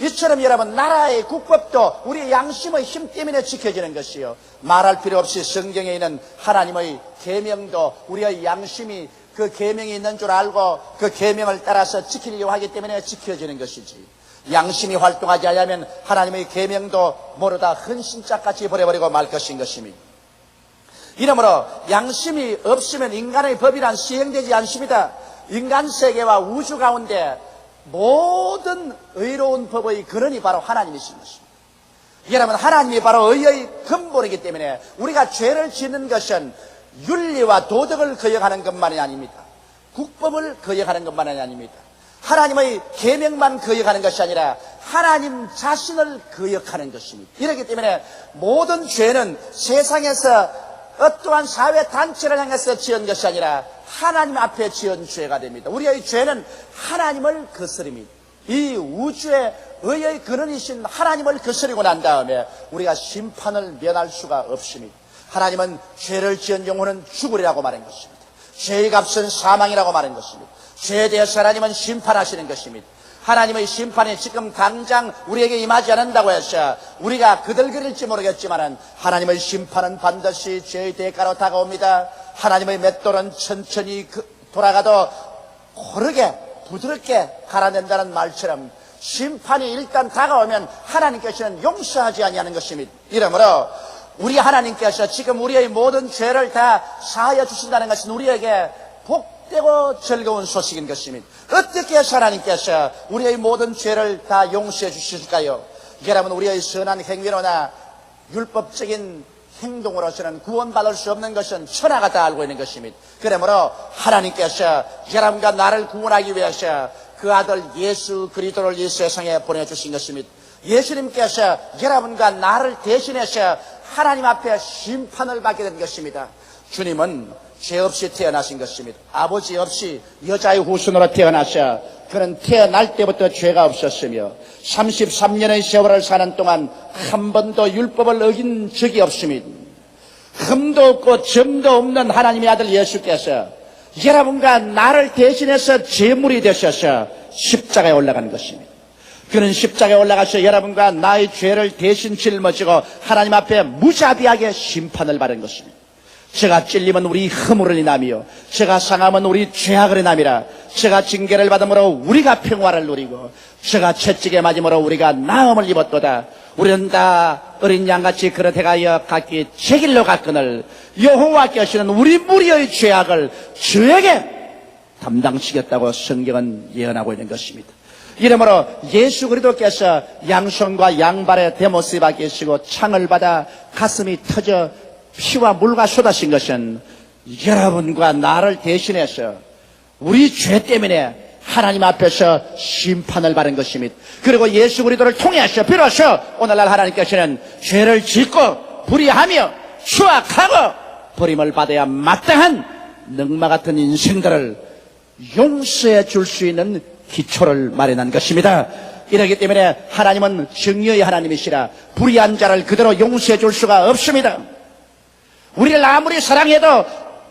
이처럼 여러분 나라의 국법도 우리의 양심의 힘 때문에 지켜지는 것이요, 말할 필요 없이 성경에 있는 하나님의 계명도 우리의 양심이 그 계명이 있는 줄 알고 그 계명을 따라서 지키려고 하기 때문에 지켜지는 것이지, 양심이 활동하지 않으면 하나님의 계명도 모르다 헌신짝같이 버려버리고 말 것인 것입니다. 이러므로 양심이 없으면 인간의 법이란 시행되지 않습니다. 인간 세계와 우주 가운데 모든 의로운 법의 근원이 바로 하나님이신 것입니다. 여러분, 하나님이 바로 의의 근본이기 때문에 우리가 죄를 짓는 것은 윤리와 도덕을 거역하는 것만이 아닙니다. 국법을 거역하는 것만이 아닙니다. 하나님의 계명만 거역하는 것이 아니라 하나님 자신을 거역하는 것입니다. 이렇기 때문에 모든 죄는 세상에서 어떠한 사회단체를 향해서 지은 것이 아니라 하나님 앞에 지은 죄가 됩니다. 우리의 죄는 하나님을 거스립니다. 이 우주의 의의 근원이신 하나님을 거스리고 난 다음에 우리가 심판을 면할 수가 없습니다. 하나님은 죄를 지은 영혼은 죽으리라고 말한 것입니다. 죄의 값은 사망이라고 말한 것입니다. 죄에 대해서 하나님은 심판하시는 것입니다. 하나님의 심판이 지금 당장 우리에게 임하지 않는다고 해서 우리가 그들거릴지 모르겠지만 하나님의 심판은 반드시 죄의 대가로 다가옵니다. 하나님의 맷돌은 천천히 돌아가도 고르게 부드럽게 갈아낸다는 말처럼 심판이 일단 다가오면 하나님께서는 용서하지 아니하는 것입니다. 이러므로 우리 하나님께서 지금 우리의 모든 죄를 다 사하여 주신다는 것은 우리에게 복되고 즐거운 소식인 것입니다. 어떻게 해서 하나님께서 우리의 모든 죄를 다 용서해 주실까요? 여러분, 우리의 선한 행위로나 율법적인 행동으로서는 구원받을 수 없는 것은 천하가 다 알고 있는 것입니다. 그러므로 하나님께서 여러분과 나를 구원하기 위해서 그 아들 예수 그리스도를 이 세상에 보내주신 것입니다. 예수님께서 여러분과 나를 대신해서 하나님 앞에 심판을 받게 된 것입니다. 주님은 죄 없이 태어나신 것입니다. 아버지 없이 여자의 후손으로 태어나셔 그는 태어날 때부터 죄가 없었으며 33년의 세월을 사는 동안 한 번도 율법을 어긴 적이 없습니다. 흠도 없고 점도 없는 하나님의 아들 예수께서 여러분과 나를 대신해서 제물이 되셔서 십자가에 올라간 것입니다. 그는 십자가에 올라가서 여러분과 나의 죄를 대신 짊어지고 하나님 앞에 무자비하게 심판을 받은 것입니다. 제가 찔리면 우리 허물을 인하며 제가 상하면 우리 죄악을 인함이라. 제가 징계를 받음으로 우리가 평화를 누리고 제가 채찍에 맞음으로 우리가 나음을 입었도다. 우리는 다 어린 양같이 그릇해가여 각기 제 길로 갔거늘 여호와께서는 우리 무리의 죄악을 저에게 담당시켰다고 성경은 예언하고 있는 것입니다. 이러므로 예수 그리스도께서 양손과 양발에 대못을 박히시고 창을 받아 가슴이 터져 피와 물과 쏟아진 것은 여러분과 나를 대신해서 우리 죄 때문에 하나님 앞에서 심판을 받은 것입니다. 그리고 예수 그리스도를 통해서 비로소 오늘날 하나님께서는 죄를 짓고 불의하며 추악하고 버림을 받아야 마땅한 능마 같은 인생들을 용서해 줄 수 있는 기초를 마련한 것입니다. 이렇기 때문에 하나님은 정의의 하나님이시라 불의한 자를 그대로 용서해 줄 수가 없습니다. 우리를 아무리 사랑해도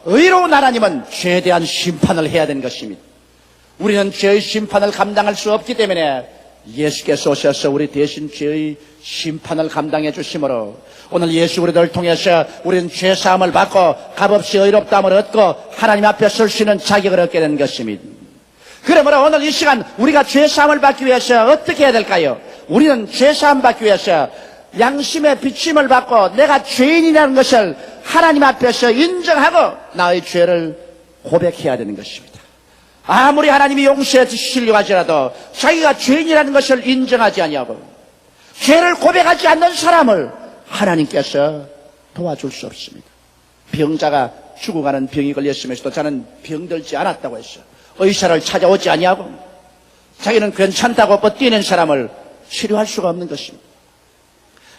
의로운 하나님은 죄에 대한 심판을 해야 되는 것입니다. 우리는 죄의 심판을 감당할 수 없기 때문에 예수께서 오셔서 우리 대신 죄의 심판을 감당해 주심으로 오늘 예수 그리스도를 통해서 우리는 죄사함을 받고 값없이 의롭다함을 얻고 하나님 앞에 설 수 있는 자격을 얻게 된 것입니다. 그러므로 오늘 이 시간 우리가 죄사함을 받기 위해서 어떻게 해야 될까요? 우리는 죄사함 받기 위해서 양심의 비침을 받고 내가 죄인이라는 것을 하나님 앞에서 인정하고 나의 죄를 고백해야 되는 것입니다. 아무리 하나님이 용서해 주시려고 할지라도 자기가 죄인이라는 것을 인정하지 아니하고 죄를 고백하지 않는 사람을 하나님께서 도와줄 수 없습니다. 병자가 죽어가는 병이 걸렸으면서도 자는 병들지 않았다고 했어. 의사를 찾아오지 아니하고 자기는 괜찮다고 버티는 사람을 치료할 수가 없는 것입니다.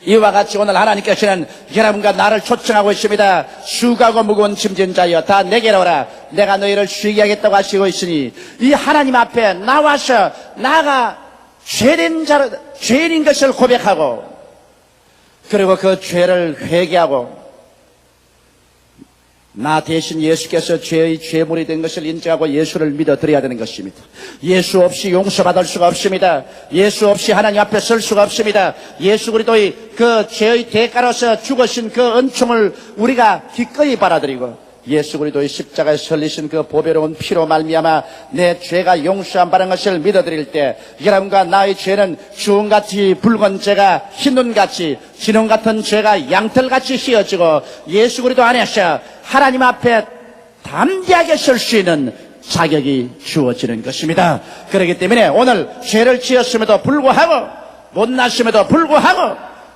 이와 같이 오늘 하나님께서는 여러분과 나를 초청하고 있습니다. 수고하고 무거운 짐진 자여 다 내게로 오라. 내가 너희를 쉬게 하겠다고 하시고 있으니 이 하나님 앞에 나와서 나가 죄인인 것을 고백하고 그리고 그 죄를 회개하고 나 대신 예수께서 죄의 죄물이 된 것을 인정하고 예수를 믿어드려야 되는 것입니다. 예수 없이 용서받을 수가 없습니다. 예수 없이 하나님 앞에 설 수가 없습니다. 예수 그리스도의 그 죄의 대가로서 죽으신 그 은총을 우리가 기꺼이 받아들이고 예수 그리스도의 십자가에 설리신 그 보배로운 피로 말미암아 내 죄가 용서한 바라는 것을 믿어드릴 때 여러분과 나의 죄는 주홍같이 붉은 죄가 흰눈같이 진홍 같은 죄가 양털같이 휘어지고 예수 그리스도 안에서 하나님 앞에 담대하게 설 수 있는 자격이 주어지는 것입니다. 그렇기 때문에 오늘 죄를 지었음에도 불구하고 못났음에도 불구하고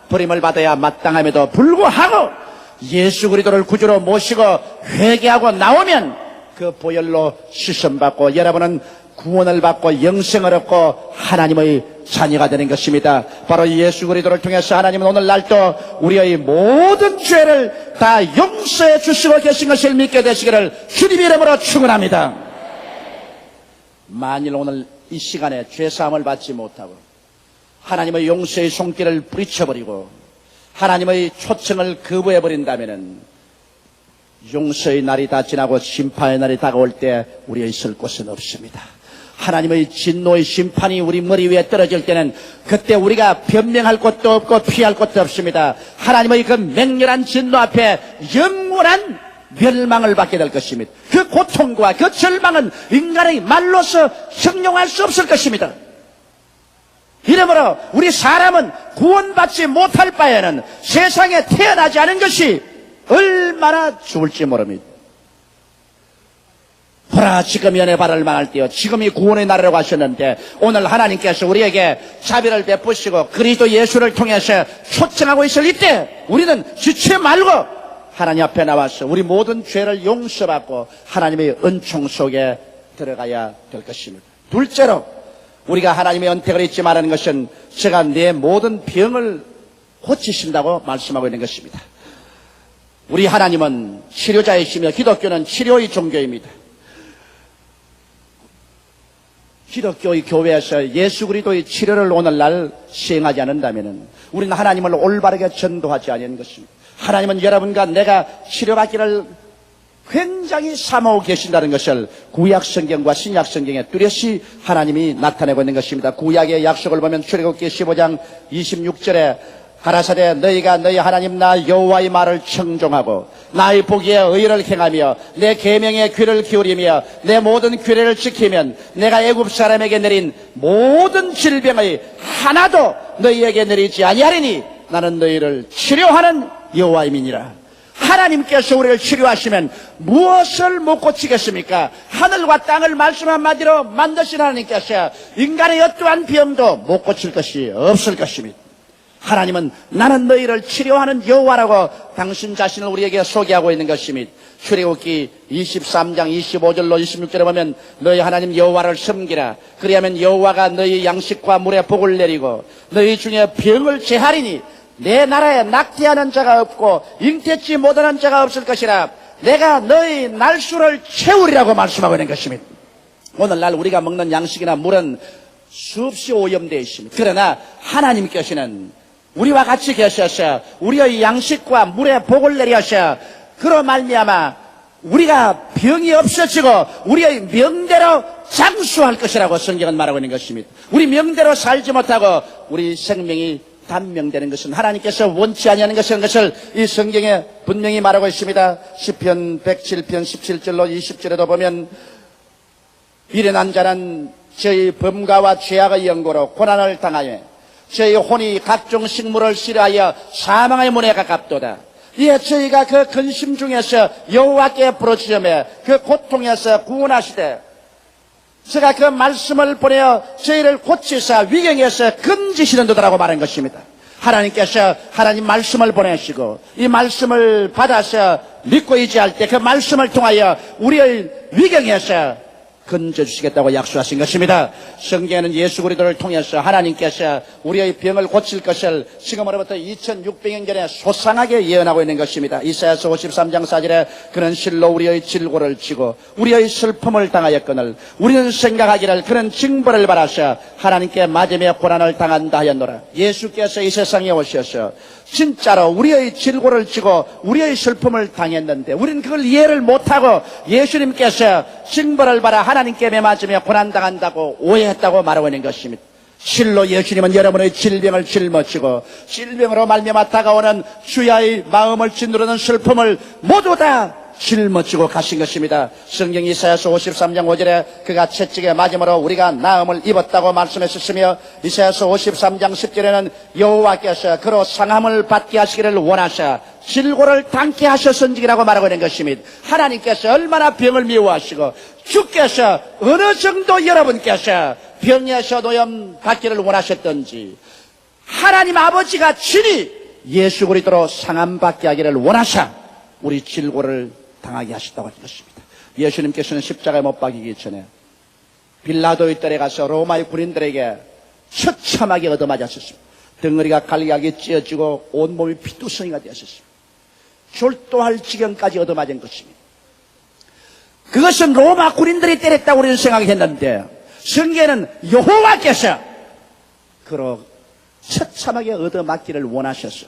버림을 받아야 마땅함에도 불구하고 예수 그리스도를 구주로 모시고 회개하고 나오면 그 보혈로 씻음받고 여러분은 구원을 받고 영생을 얻고 하나님의 자녀가 되는 것입니다. 바로 예수 그리스도를 통해서 하나님은 오늘날도 우리의 모든 죄를 다 용서해 주시고 계신 것을 믿게 되시기를 주님의 이름으로 축원합니다. 만일 오늘 이 시간에 죄사함을 받지 못하고 하나님의 용서의 손길을 뿌리쳐버리고 하나님의 초청을 거부해버린다면 용서의 날이 다 지나고 심판의 날이 다가올 때 우리의 있을 곳은 없습니다. 하나님의 진노의 심판이 우리 머리 위에 떨어질 때는 그때 우리가 변명할 것도 없고 피할 것도 없습니다. 하나님의 그 맹렬한 진노 앞에 영원한 멸망을 받게 될 것입니다. 그 고통과 그 절망은 인간의 말로서 형용할 수 없을 것입니다. 이러므로 우리 사람은 구원받지 못할 바에는 세상에 태어나지 않은 것이 얼마나 좋을지 모릅니다. 보라 지금 연애 발을 망할 때요 지금이 구원의 날이라고 하셨는데 오늘 하나님께서 우리에게 자비를 베푸시고 그리스도 예수를 통해서 초청하고 있을 이때 우리는 지체 말고 하나님 앞에 나와서 우리 모든 죄를 용서받고 하나님의 은총 속에 들어가야 될 것입니다. 둘째로 우리가 하나님의 언택을 잊지 말라는 것은 제가 내 모든 병을 고치신다고 말씀하고 있는 것입니다. 우리 하나님은 치료자이시며 기독교는 치료의 종교입니다. 기독교의 교회에서 예수 그리스도의 치료를 오늘날 시행하지 않는다면 우리는 하나님을 올바르게 전도하지 않는 것입니다. 하나님은 여러분과 내가 치료받기를 굉장히 사모하고 계신다는 것을 구약 성경과 신약 성경에 뚜렷이 하나님이 나타내고 있는 것입니다. 구약의 약속을 보면 출애굽기 15장 26절에 가라사대 너희가 너희 하나님 나 여호와의 말을 청종하고 나의 보기에 의를 행하며 내 계명에 귀를 기울이며 내 모든 규례를 지키면 내가 애굽 사람에게 내린 모든 질병의 하나도 너희에게 내리지 아니하리니 나는 너희를 치료하는 여호와임이니라. 하나님께서 우리를 치료하시면 무엇을 못 고치겠습니까? 하늘과 땅을 말씀 한마디로 만드신 하나님께서 인간의 어떠한 병도 못 고칠 것이 없을 것입니다. 하나님은 나는 너희를 치료하는 여호와라고 당신 자신을 우리에게 소개하고 있는 것입니다. 출애굽기 23장 25절로 26절에 보면 너희 하나님 여호와를 섬기라. 그리하면 여호와가 너희 양식과 물에 복을 내리고 너희 중에 병을 제하리니 내 나라에 낙태하는 자가 없고 잉태치 못하는 자가 없을 것이라. 내가 너희 날수를 채우리라고 말씀하고 있는 것입니다. 오늘날 우리가 먹는 양식이나 물은 수없이 오염되어 있습니다. 그러나 하나님께서는 우리와 같이 계셔서 우리의 양식과 물에 복을 내려서 그로 말미암아 우리가 병이 없어지고 우리의 명대로 장수할 것이라고 성경은 말하고 있는 것입니다. 우리 명대로 살지 못하고 우리 생명이 단명되는 것은 하나님께서 원치 아니하는 것을 이 성경에 분명히 말하고 있습니다. 시편 107편 17절로 20절에도 보면 미련한 자는 저희 범가와 죄악의 연고로 고난을 당하여 저희 혼이 각종 식물을 싫어하여 사망의 문에 가깝도다. 이에 저희가 그 근심 중에서 여호와께 부르짖으며 그 고통에서 구원하시되 제가 그 말씀을 보내어 저희를 고치사 위경에서 건지시는 도다라고 말한 것입니다. 하나님께서 하나님 말씀을 보내시고 이 말씀을 받아서 믿고 의지할 때 그 말씀을 통하여 우리의 위경에서 건져주시겠다고 약속하신 것입니다. 성경에는 예수 그리스도를 통해서 하나님께서 우리의 병을 고칠 것을 지금으로부터 2600년 전에 소상하게 예언하고 있는 것입니다. 이사야서 53장 4절에 그는 실로 우리의 질고를 지고 우리의 슬픔을 당하였거늘 우리는 생각하기를 그는 징벌을 받아서 하나님께 맞으며 고난을 당한다 하였노라. 예수께서 이 세상에 오셔서 진짜로 우리의 질고를 지고 우리의 슬픔을 당했는데 우리는 그걸 이해를 못하고 예수님께서 징벌을 받아 하나님께 맞으며 고난당한다고 오해했다고 말하고 있는 것입니다. 실로 예수님은 여러분의 질병을 짊어지고 질병으로 말미암아 다가오는 주야의 마음을 짓누르는 슬픔을 모두 다 짊어지고 가신 것입니다. 성경 이사야서 53장 5절에 그가 채찍에 맞음으로 우리가 나음을 입었다고 말씀했었으며 이사야서 53장 10절에는 여호와께서 그로 상함을 받게 하시기를 원하사 질고를 당케 하셨은지라고 말하고 있는 것입니다. 하나님께서 얼마나 병을 미워하시고 주께서 어느 정도 여러분께서 병에서 노염 받기를 원하셨던지 하나님 아버지가 친히 예수 그리스도로 상함 받게 하기를 원하사 우리 질고를 당하게 하셨다고 하는 것입니다. 예수님께서는 십자가에 못 박이기 전에 빌라도의 뜰에 가서 로마의 군인들에게 처참하게 얻어맞았습니다. 덩어리가 갈기하게 찢어지고 온몸이 피투성이가 되었습니다. 졸도할 지경까지 얻어맞은 것입니다. 그것은 로마 군인들이 때렸다고 우리는 생각했는데 성경에는 여호와께서 그로 처참하게 얻어맞기를 원하셔서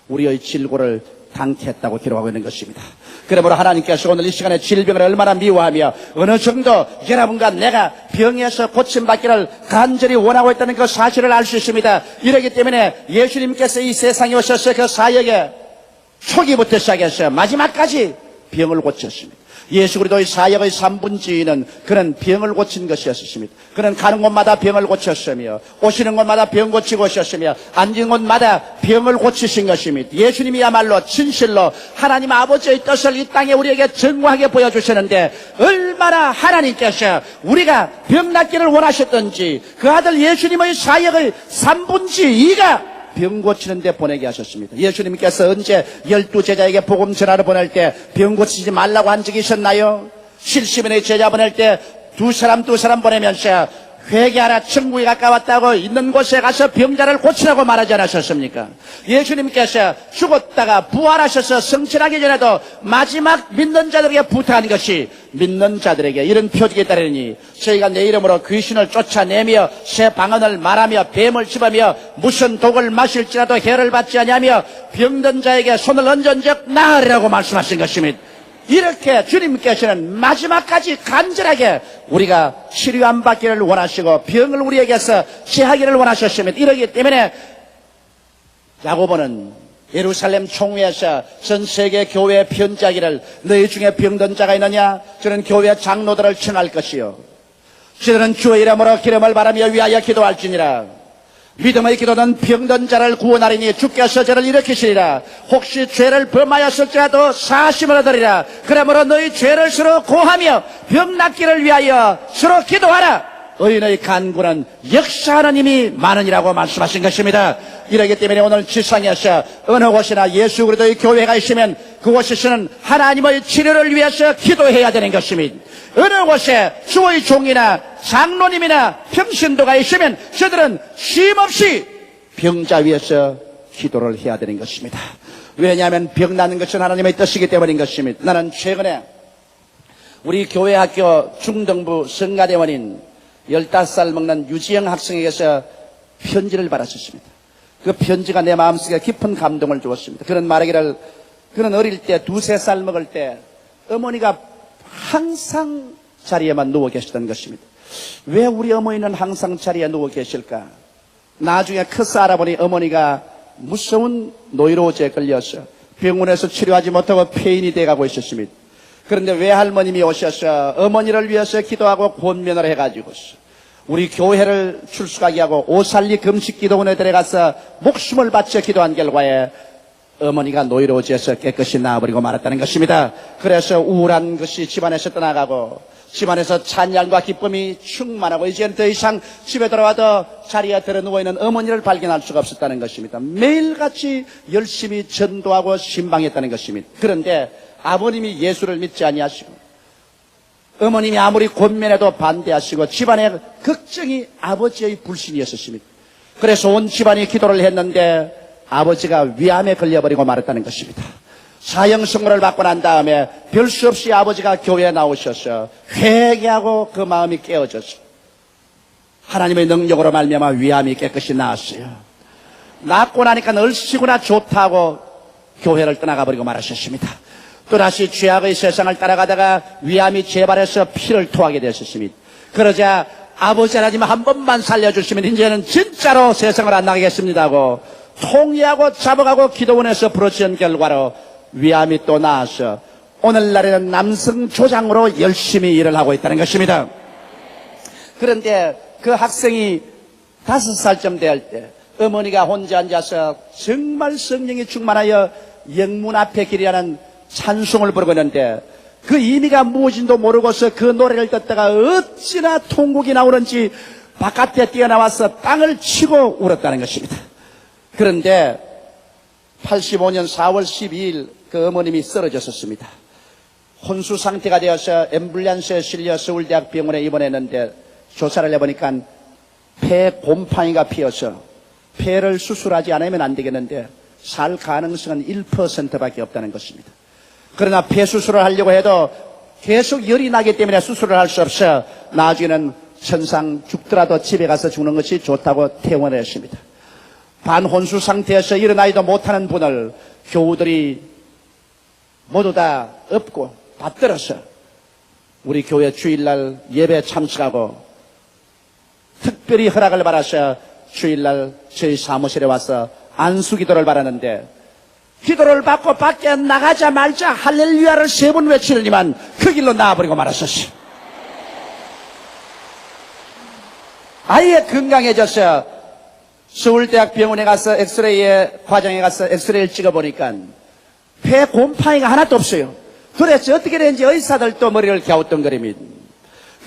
우리의 질고를 당했다고 기록하고 있는 것입니다. 그러므로 하나님께서 오늘 이 시간에 질병을 얼마나 미워하며 어느 정도 여러분과 내가 병에서 고침받기를 간절히 원하고 있다는 그 사실을 알 수 있습니다. 이러기 때문에 예수님께서 이 세상에 오셔서 그 사역에 초기부터 시작해서 마지막까지 병을 고쳤습니다. 예수 그리스도의 사역의 3분지는 그는 병을 고친 것이었습니다. 그는 가는 곳마다 병을 고쳤으며 오시는 곳마다 병 고치고 오셨으며 앉은 곳마다 병을 고치신 것입니다. 예수님이야말로 진실로 하나님 아버지의 뜻을 이 땅에 우리에게 정확하게 보여주시는데 얼마나 하나님께서 우리가 병 낫기를 원하셨던지 그 아들 예수님의 사역의 3분지 2가 병 고치는 데 보내게 하셨습니다. 예수님께서 언제 12제자에게 복음 전하러 보낼 때 병 고치지 말라고 한 적이 있었나요? 70인의 제자 보낼 때 두 사람 보내면서 회개하라 천국이 가까웠다고 있는 곳에 가서 병자를 고치라고 말하지 않으셨습니까? 예수님께서 죽었다가 부활하셔서 성천하기 전에도 마지막 믿는 자들에게 부탁한 것이 믿는 자들에게 이런 표적이 따르니 저희가 내 이름으로 귀신을 쫓아내며 새 방언을 말하며 뱀을 집으며 무슨 독을 마실지라도 해를 받지 아니하며 병든 자에게 손을 얹은즉 나으리라고 말씀하신 것입니다. 이렇게 주님께서는 마지막까지 간절하게 우리가 치료 안 받기를 원하시고 병을 우리에게서 제하기를 원하셨습니다. 이러기 때문에 야고보는 예루살렘 총회에서 전 세계 교회에 편지하기를 너희 중에 병든 자가 있느냐? 저는 교회 장로들을 청할 것이요 저들은 주의 이름으로 기름을 바라며 위하여 기도할지니라. 믿음의 기도는 병든 자를 구원하리니 주께서 저를 일으키시리라. 혹시 죄를 범하였을지라도 사심을 얻으리라. 그러므로 너희 죄를 서로 고하며 병 낫기를 위하여 서로 기도하라. 의인의 간구는 역사하는 힘이 많으니라고 말씀하신 것입니다. 이러기 때문에 오늘 지상에서 어느 곳이나 예수 그리스도의 교회가 있으면 그곳에서는 하나님의 치료를 위해서 기도해야 되는 것입니다. 어느 곳에 주의 종이나 장로님이나 평신도가 있으면 저들은 쉼없이 병자 위해서 기도를 해야 되는 것입니다. 왜냐하면 병 나는 것은 하나님의 뜻이기 때문인 것입니다. 나는 최근에 우리 교회 학교 중등부 성가대원인 15살 먹는 유지영 학생에게서 편지를 받았었습니다. 그 편지가 내 마음속에 깊은 감동을 주었습니다. 그는 말하기를 그는 어릴 때 2-3살 먹을 때 어머니가 항상 자리에만 누워 계시던 것입니다. 왜 우리 어머니는 항상 자리에 누워 계실까? 나중에 커서 알아보니 어머니가 무서운 노이로제에 걸려서 병원에서 치료하지 못하고 폐인이 돼가고 있었습니다. 그런데 외할머님이 오셔서 어머니를 위해서 기도하고 권면을 해가지고 우리 교회를 출석하게 하고 오살리 금식기도원에 들어가서 목숨을 바쳐 기도한 결과에 어머니가 노이로제에서 깨끗이 나아버리고 말았다는 것입니다. 그래서 우울한 것이 집안에서 떠나가고 집안에서 찬양과 기쁨이 충만하고 이제는 더 이상 집에 돌아와도 자리에 들어 누워있는 어머니를 발견할 수가 없었다는 것입니다. 매일같이 열심히 전도하고 신방했다는 것입니다. 그런데 아버님이 예수를 믿지 아니하시고 어머님이 아무리 권면해도 반대하시고 집안의 걱정이 아버지의 불신이었습니다. 그래서 온 집안이 기도를 했는데 아버지가 위암에 걸려버리고 말았다는 것입니다. 사형선고를 받고 난 다음에 별 수 없이 아버지가 교회에 나오셔서 회개하고 그 마음이 깨어져서 하나님의 능력으로 말미암아 위암이 깨끗이 나았어요. 낫고 나니까 얼씨구나 좋다고 교회를 떠나가 버리고 말하셨습니다. 또다시 죄악의 세상을 따라가다가 위암이 재발해서 피를 토하게 되었습니다. 그러자 아버지 하나님 한 번만 살려주시면 이제는 진짜로 세상을 안 나가겠습니다고 통회하고 잡아가고 기도원에서 부르짖은 결과로 위암이 또 나아서 오늘날에는 남성 조장으로 열심히 일을 하고 있다는 것입니다. 그런데 그 학생이 5살쯤 될 때 어머니가 혼자 앉아서 정말 성령이 충만하여 영문 앞에 길이라는 찬송을 부르고 있는데 그 의미가 무엇인지도 모르고서 그 노래를 듣다가 어찌나 통곡이 나오는지 바깥에 뛰어나와서 땅을 치고 울었다는 것입니다. 그런데 85년 4월 12일 그 어머님이 쓰러졌었습니다. 혼수 상태가 되어서 앰뷸런스에 실려 서울대학 병원에 입원했는데 조사를 해보니까 폐 곰팡이가 피어서 폐를 수술하지 않으면 안 되겠는데 살 가능성은 1%밖에 없다는 것입니다. 그러나 폐 수술을 하려고 해도 계속 열이 나기 때문에 수술을 할 수 없어 나중에는 천상 죽더라도 집에 가서 죽는 것이 좋다고 퇴원을 했습니다. 반혼수 상태에서 일어나지도 못하는 분을 교우들이 모두 다 업고 받들어서 우리 교회 주일날 예배 참석하고 특별히 허락을 받아서 주일날 저희 사무실에 와서 안수기도를 받았는데 기도를 받고 밖에 나가자마자 할렐루야를 3번 외치더니만 그 길로 나와버리고 말았었어요. 아예 건강해져서 서울대학 병원에 가서 엑스레이에 과정에 가서 엑스레이를 찍어보니까 폐 곰팡이가 하나도 없어요. 그래서 어떻게 되는지 의사들도 머리를 갸우뚱거립니다.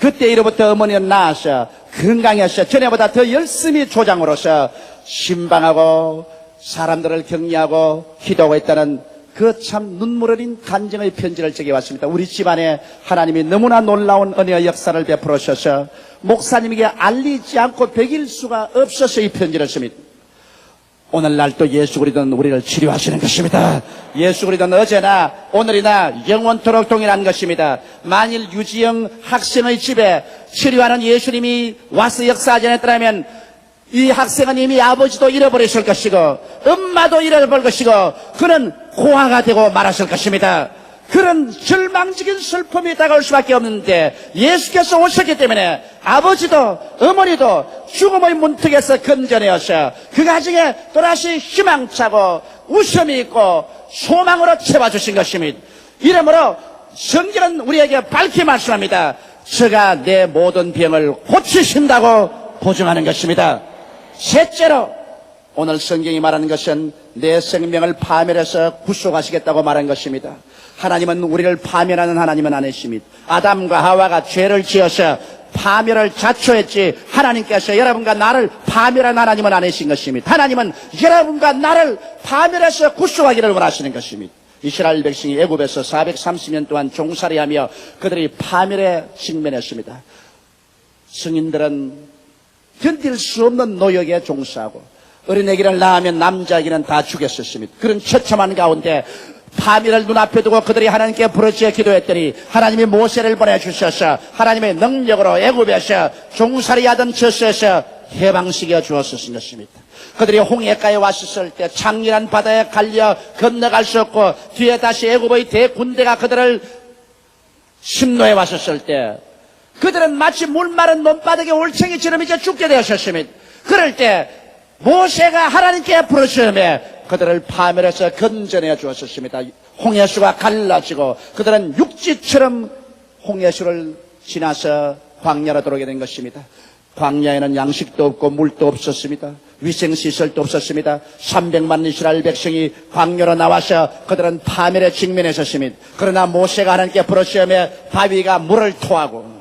그때 이로부터 어머니는 나아서 건강해서 전에보다 더 열심히 조장으로서 신방하고 사람들을 격려하고 기도하고 있다는 그 참 눈물 어린 간증의 편지를 제게 왔습니다. 우리 집안에 하나님이 너무나 놀라운 은혜의 역사를 베풀으셔서 목사님에게 알리지 않고 베길 수가 없어서 이 편지를 씁니다. 오늘날 또 예수 그리스도는 우리를 치료하시는 것입니다. 예수 그리스도는 어제나 오늘이나 영원토록 동일한 것입니다. 만일 유지영 학생의 집에 치료하는 예수님이 와서 역사하지 않았더라면 이 학생은 이미 아버지도 잃어버렸을 것이고 엄마도 잃어버릴 것이고 그는 고아가 되고 말았을 것입니다. 그런 절망적인 슬픔이 다가올 수밖에 없는데 예수께서 오셨기 때문에 아버지도 어머니도 죽음의 문턱에서 건져내어서 그 가정에 또다시 희망차고 웃음이 있고 소망으로 채워주신 것입니다. 이러므로 성경은 우리에게 밝히 말씀합니다. 저가 내 모든 병을 고치신다고 보증하는 것입니다. 셋째로 오늘 성경이 말하는 것은 내 생명을 파멸해서 구속하시겠다고 말한 것입니다. 하나님은 우리를 파멸하는 하나님은 아니십니다. 아담과 하와가 죄를 지어서 파멸을 자초했지 하나님께서 여러분과 나를 파멸한 하나님은 아니신 것입니다. 하나님은 여러분과 나를 파멸해서 구속하기를 원하시는 것입니다. 이스라엘 백성이 애굽에서 430년 동안 종살이하며 그들이 파멸에 직면했습니다. 성인들은 견딜 수 없는 노역에 종사하고 어린애기를 낳으면 남자아기는 다 죽였었습니다. 그런 처참한 가운데 파멸을 눈앞에 두고 그들이 하나님께 부르짖어 기도했더니 하나님이 모세를 보내주셔서 하나님의 능력으로 애굽에서 종살이하던 저수에서 해방시켜 주었었던 것입니다. 그들이 홍해가에 왔었을 때 장렬한 바다에 갈려 건너갈 수 없고 뒤에 다시 애굽의 대군대가 그들을 심노해 왔었을 때 그들은 마치 물 마른 논바닥에 올챙이처럼 이제 죽게 되었습니다. 그럴 때 모세가 하나님께 부르짖으며 그들을 파멸해서 건져내 주었습니다. 홍해수가 갈라지고 그들은 육지처럼 홍해수를 지나서 광야로 들어오게 된 것입니다. 광야에는 양식도 없고 물도 없었습니다. 위생시설도 없었습니다. 300만 이스라엘 백성이 광야로 나와서 그들은 파멸에 직면했었습니다. 그러나 모세가 하나님께 부르짖으며 바위가 물을 토하고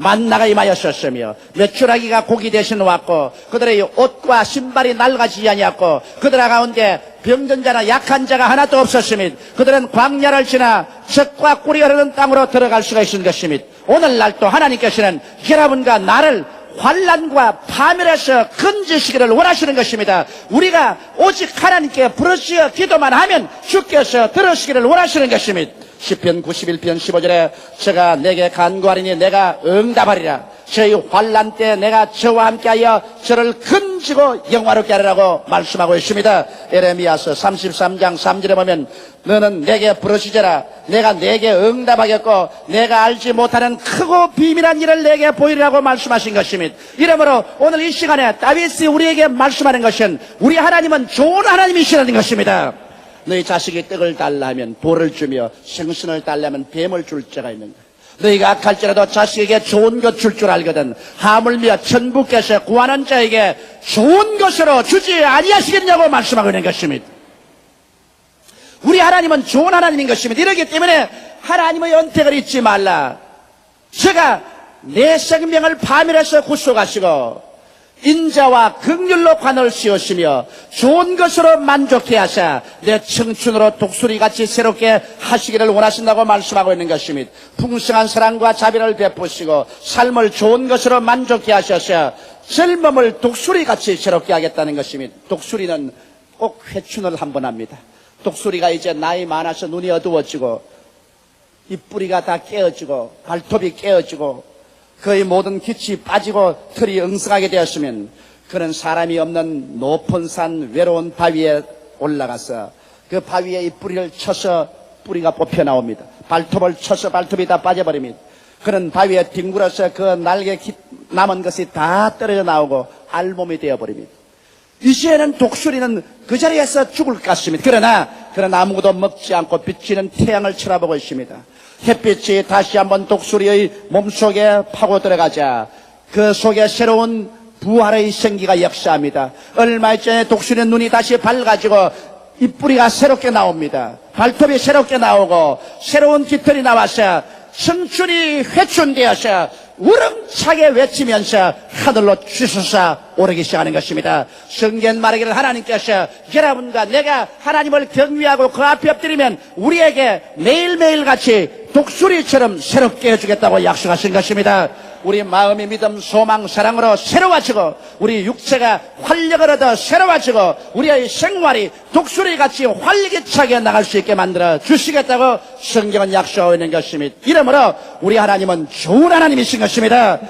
만나가 임하였었으며 메추라기가 고기 대신 왔고 그들의 옷과 신발이 낡아지지 아니었고 그들 가운데 병든 자나 약한 자가 하나도 없었으며 그들은 광야를 지나 젖과 꿀이 흐르는 땅으로 들어갈 수가 있는 것이며 오늘날 또 하나님께서는 여러분과 나를 환난과 파멸에서 건지시기를 원하시는 것입니다. 우리가 오직 하나님께 부르짖어 기도만 하면 주께서 들으시기를 원하시는 것입니다. 시편 91편 15절에 저가 내게 간구하리니 내가 응답하리라. 저희 환난 때 내가 저와 함께하여 저를 건지고 영화롭게 하리라고 말씀하고 있습니다. 에레미야서 33장 3절에 보면 너는 내게 부르짖어라. 내가 내게 응답하겠고 내가 알지 못하는 크고 비밀한 일을 내게 보이리라고 말씀하신 것입니다. 이러므로 오늘 이 시간에 다윗이 우리에게 말씀하는 것은 우리 하나님은 좋은 하나님이시라는 것입니다. 너희 자식이 떡을 달라 하면 돌을 주며 생선을 달라 하면 뱀을 줄 자가 있는가. 너희가 악할지라도 자식에게 좋은 것 줄 줄 알거든 하물며 천부께서 구하는 자에게 좋은 것으로 주지 아니하시겠냐고 말씀하고 있는 것입니다. 우리 하나님은 좋은 하나님인 것입니다. 이렇기 때문에 하나님의 언택을 잊지 말라. 제가 내 생명을 파멸해서 구속하시고 인자와 긍휼로 관을 씌우시며 좋은 것으로 만족해 하사 내 청춘으로 독수리같이 새롭게 하시기를 원하신다고 말씀하고 있는 것입니다. 풍성한 사랑과 자비를 베푸시고 삶을 좋은 것으로 만족해 하셔서 젊음을 독수리같이 새롭게 하겠다는 것입니다. 독수리는 꼭 회춘을 한번 합니다. 독수리가 이제 나이 많아서 눈이 어두워지고 이 뿌리가 다 깨어지고 발톱이 깨어지고 그의 모든 빛이 빠지고 털이 응성하게 되었으면 그는 사람이 없는 높은 산 외로운 바위에 올라가서 그 바위에 이 뿌리를 쳐서 뿌리가 뽑혀 나옵니다. 발톱을 쳐서 발톱이 다 빠져버립니다. 그는 바위에 뒹굴어서 그 날개 남은 것이 다 떨어져 나오고 알몸이 되어버립니다. 이제는 독수리는 그 자리에서 죽을 것 같습니다. 그러나 아무것도 먹지 않고 비치는 태양을 쳐다보고 있습니다. 햇빛이 다시 한번 독수리의 몸속에 파고 들어가자 그 속에 새로운 부활의 생기가 역사합니다. 얼마 전에 독수리의 눈이 다시 밝아지고 이 뿌리가 새롭게 나옵니다. 발톱이 새롭게 나오고 새로운 깃털이 나와서 청춘이 회춘되어서 우렁차게 외치면서 하늘로 치솟아 오르기 시작하는 것입니다. 성경 말하기를 하나님께서 여러분과 내가 하나님을 경외하고 그 앞에 엎드리면 우리에게 매일매일 같이 독수리처럼 새롭게 해주겠다고 약속하신 것입니다. 우리 마음이 믿음, 소망, 사랑으로 새로워지고 우리 육체가 활력을 얻어 새로워지고 우리의 생활이 독수리같이 활기차게 나갈 수 있게 만들어 주시겠다고 성경은 약속하고 있는 것입니다. 이러므로 우리 하나님은 좋은 하나님이신 것입니다.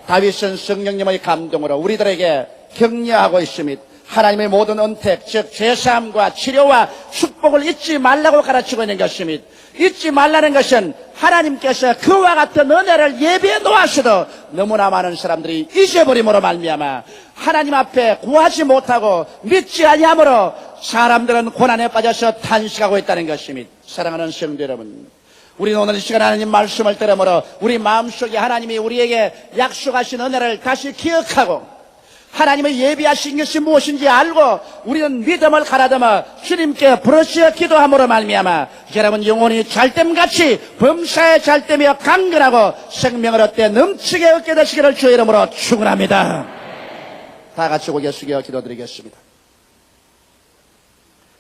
다윗은 성령님의 감동으로 우리들에게 격려하고 있습니다. 하나님의 모든 은택, 즉 죄사함과 치료와 축복을 잊지 말라고 가르치고 있는 것입니다. 잊지 말라는 것은 하나님께서 그와 같은 은혜를 예비해 놓았어도 너무나 많은 사람들이 잊어버림으로 말미암아 하나님 앞에 구하지 못하고 믿지 아니함으로 사람들은 고난에 빠져서 탄식하고 있다는 것입니다. 사랑하는 성도 여러분, 우리는 오늘 이 시간 하나님 말씀을 들으므로 우리 마음속에 하나님이 우리에게 약속하신 은혜를 다시 기억하고 하나님의 예비하신 것이 무엇인지 알고 우리는 믿음을 가라듬어 주님께 부르짖어 기도함으로 말미암아 여러분 영혼이 잘됨같이 범사에 잘되며 강건하고 생명을 얻되 넘치게 얻게 되시기를 주의 이름으로 축원합니다. 다 같이 고개 숙여 기도드리겠습니다.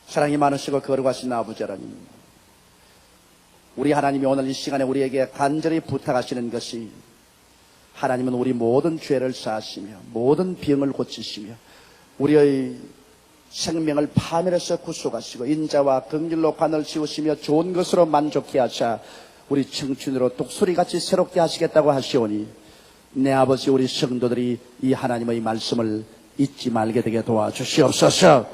사랑이 많으시고 거룩하신 아버지 하나님, 우리 하나님이 오늘 이 시간에 우리에게 간절히 부탁하시는 것이 하나님은 우리 모든 죄를 사하시며 모든 병을 고치시며 우리의 생명을 파멸해서 구속하시고 인자와 긍휼로 관을 씌우시며 좋은 것으로 만족해 하사 우리 청춘으로 독수리같이 새롭게 하시겠다고 하시오니 내 아버지 우리 성도들이 이 하나님의 말씀을 잊지 말게 되게 도와주시옵소서.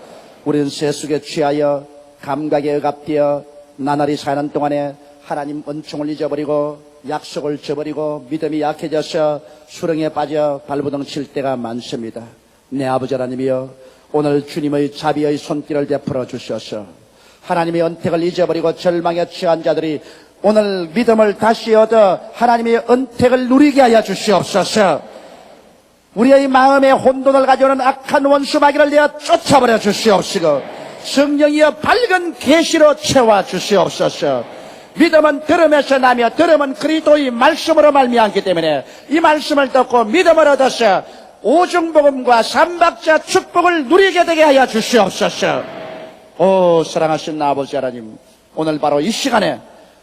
우리는 세속에 취하여 감각에 억압되어 나날이 사는 동안에 하나님 은총을 잊어버리고 약속을 저버리고 믿음이 약해져서 수렁에 빠져 발부둥 칠 때가 많습니다. 내 아버지 하나님이여, 오늘 주님의 자비의 손길을 베풀어 주셔서 하나님의 언택을 잊어버리고 절망에 취한 자들이 오늘 믿음을 다시 얻어 하나님의 언택을 누리게 하여 주시옵소서. 우리의 마음에 혼돈을 가져오는 악한 원수 마귀를 내어 쫓아버려 주시옵시고 성령이여 밝은 계시로 채워 주시옵소서. 믿음은 들음에서 나며 들음은 그리스도의 말씀으로 말미암기 때문에 이 말씀을 듣고 믿음을 얻어서 오중복음과 삼박자 축복을 누리게 되게 하여 주시옵소서. 오 사랑하신 아버지 하나님, 오늘 바로 이 시간에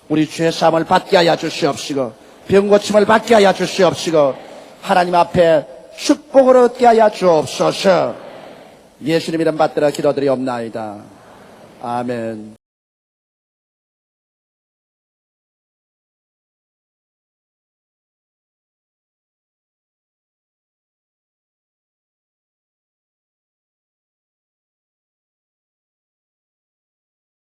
우리 죄사함을 받게 하여 주시옵시고 병고침을 받게 하여 주시옵시고 하나님 앞에 축복을 얻게 하여 주옵소서. 예수님 이름 받들어 기도드리옵나이다. 아멘.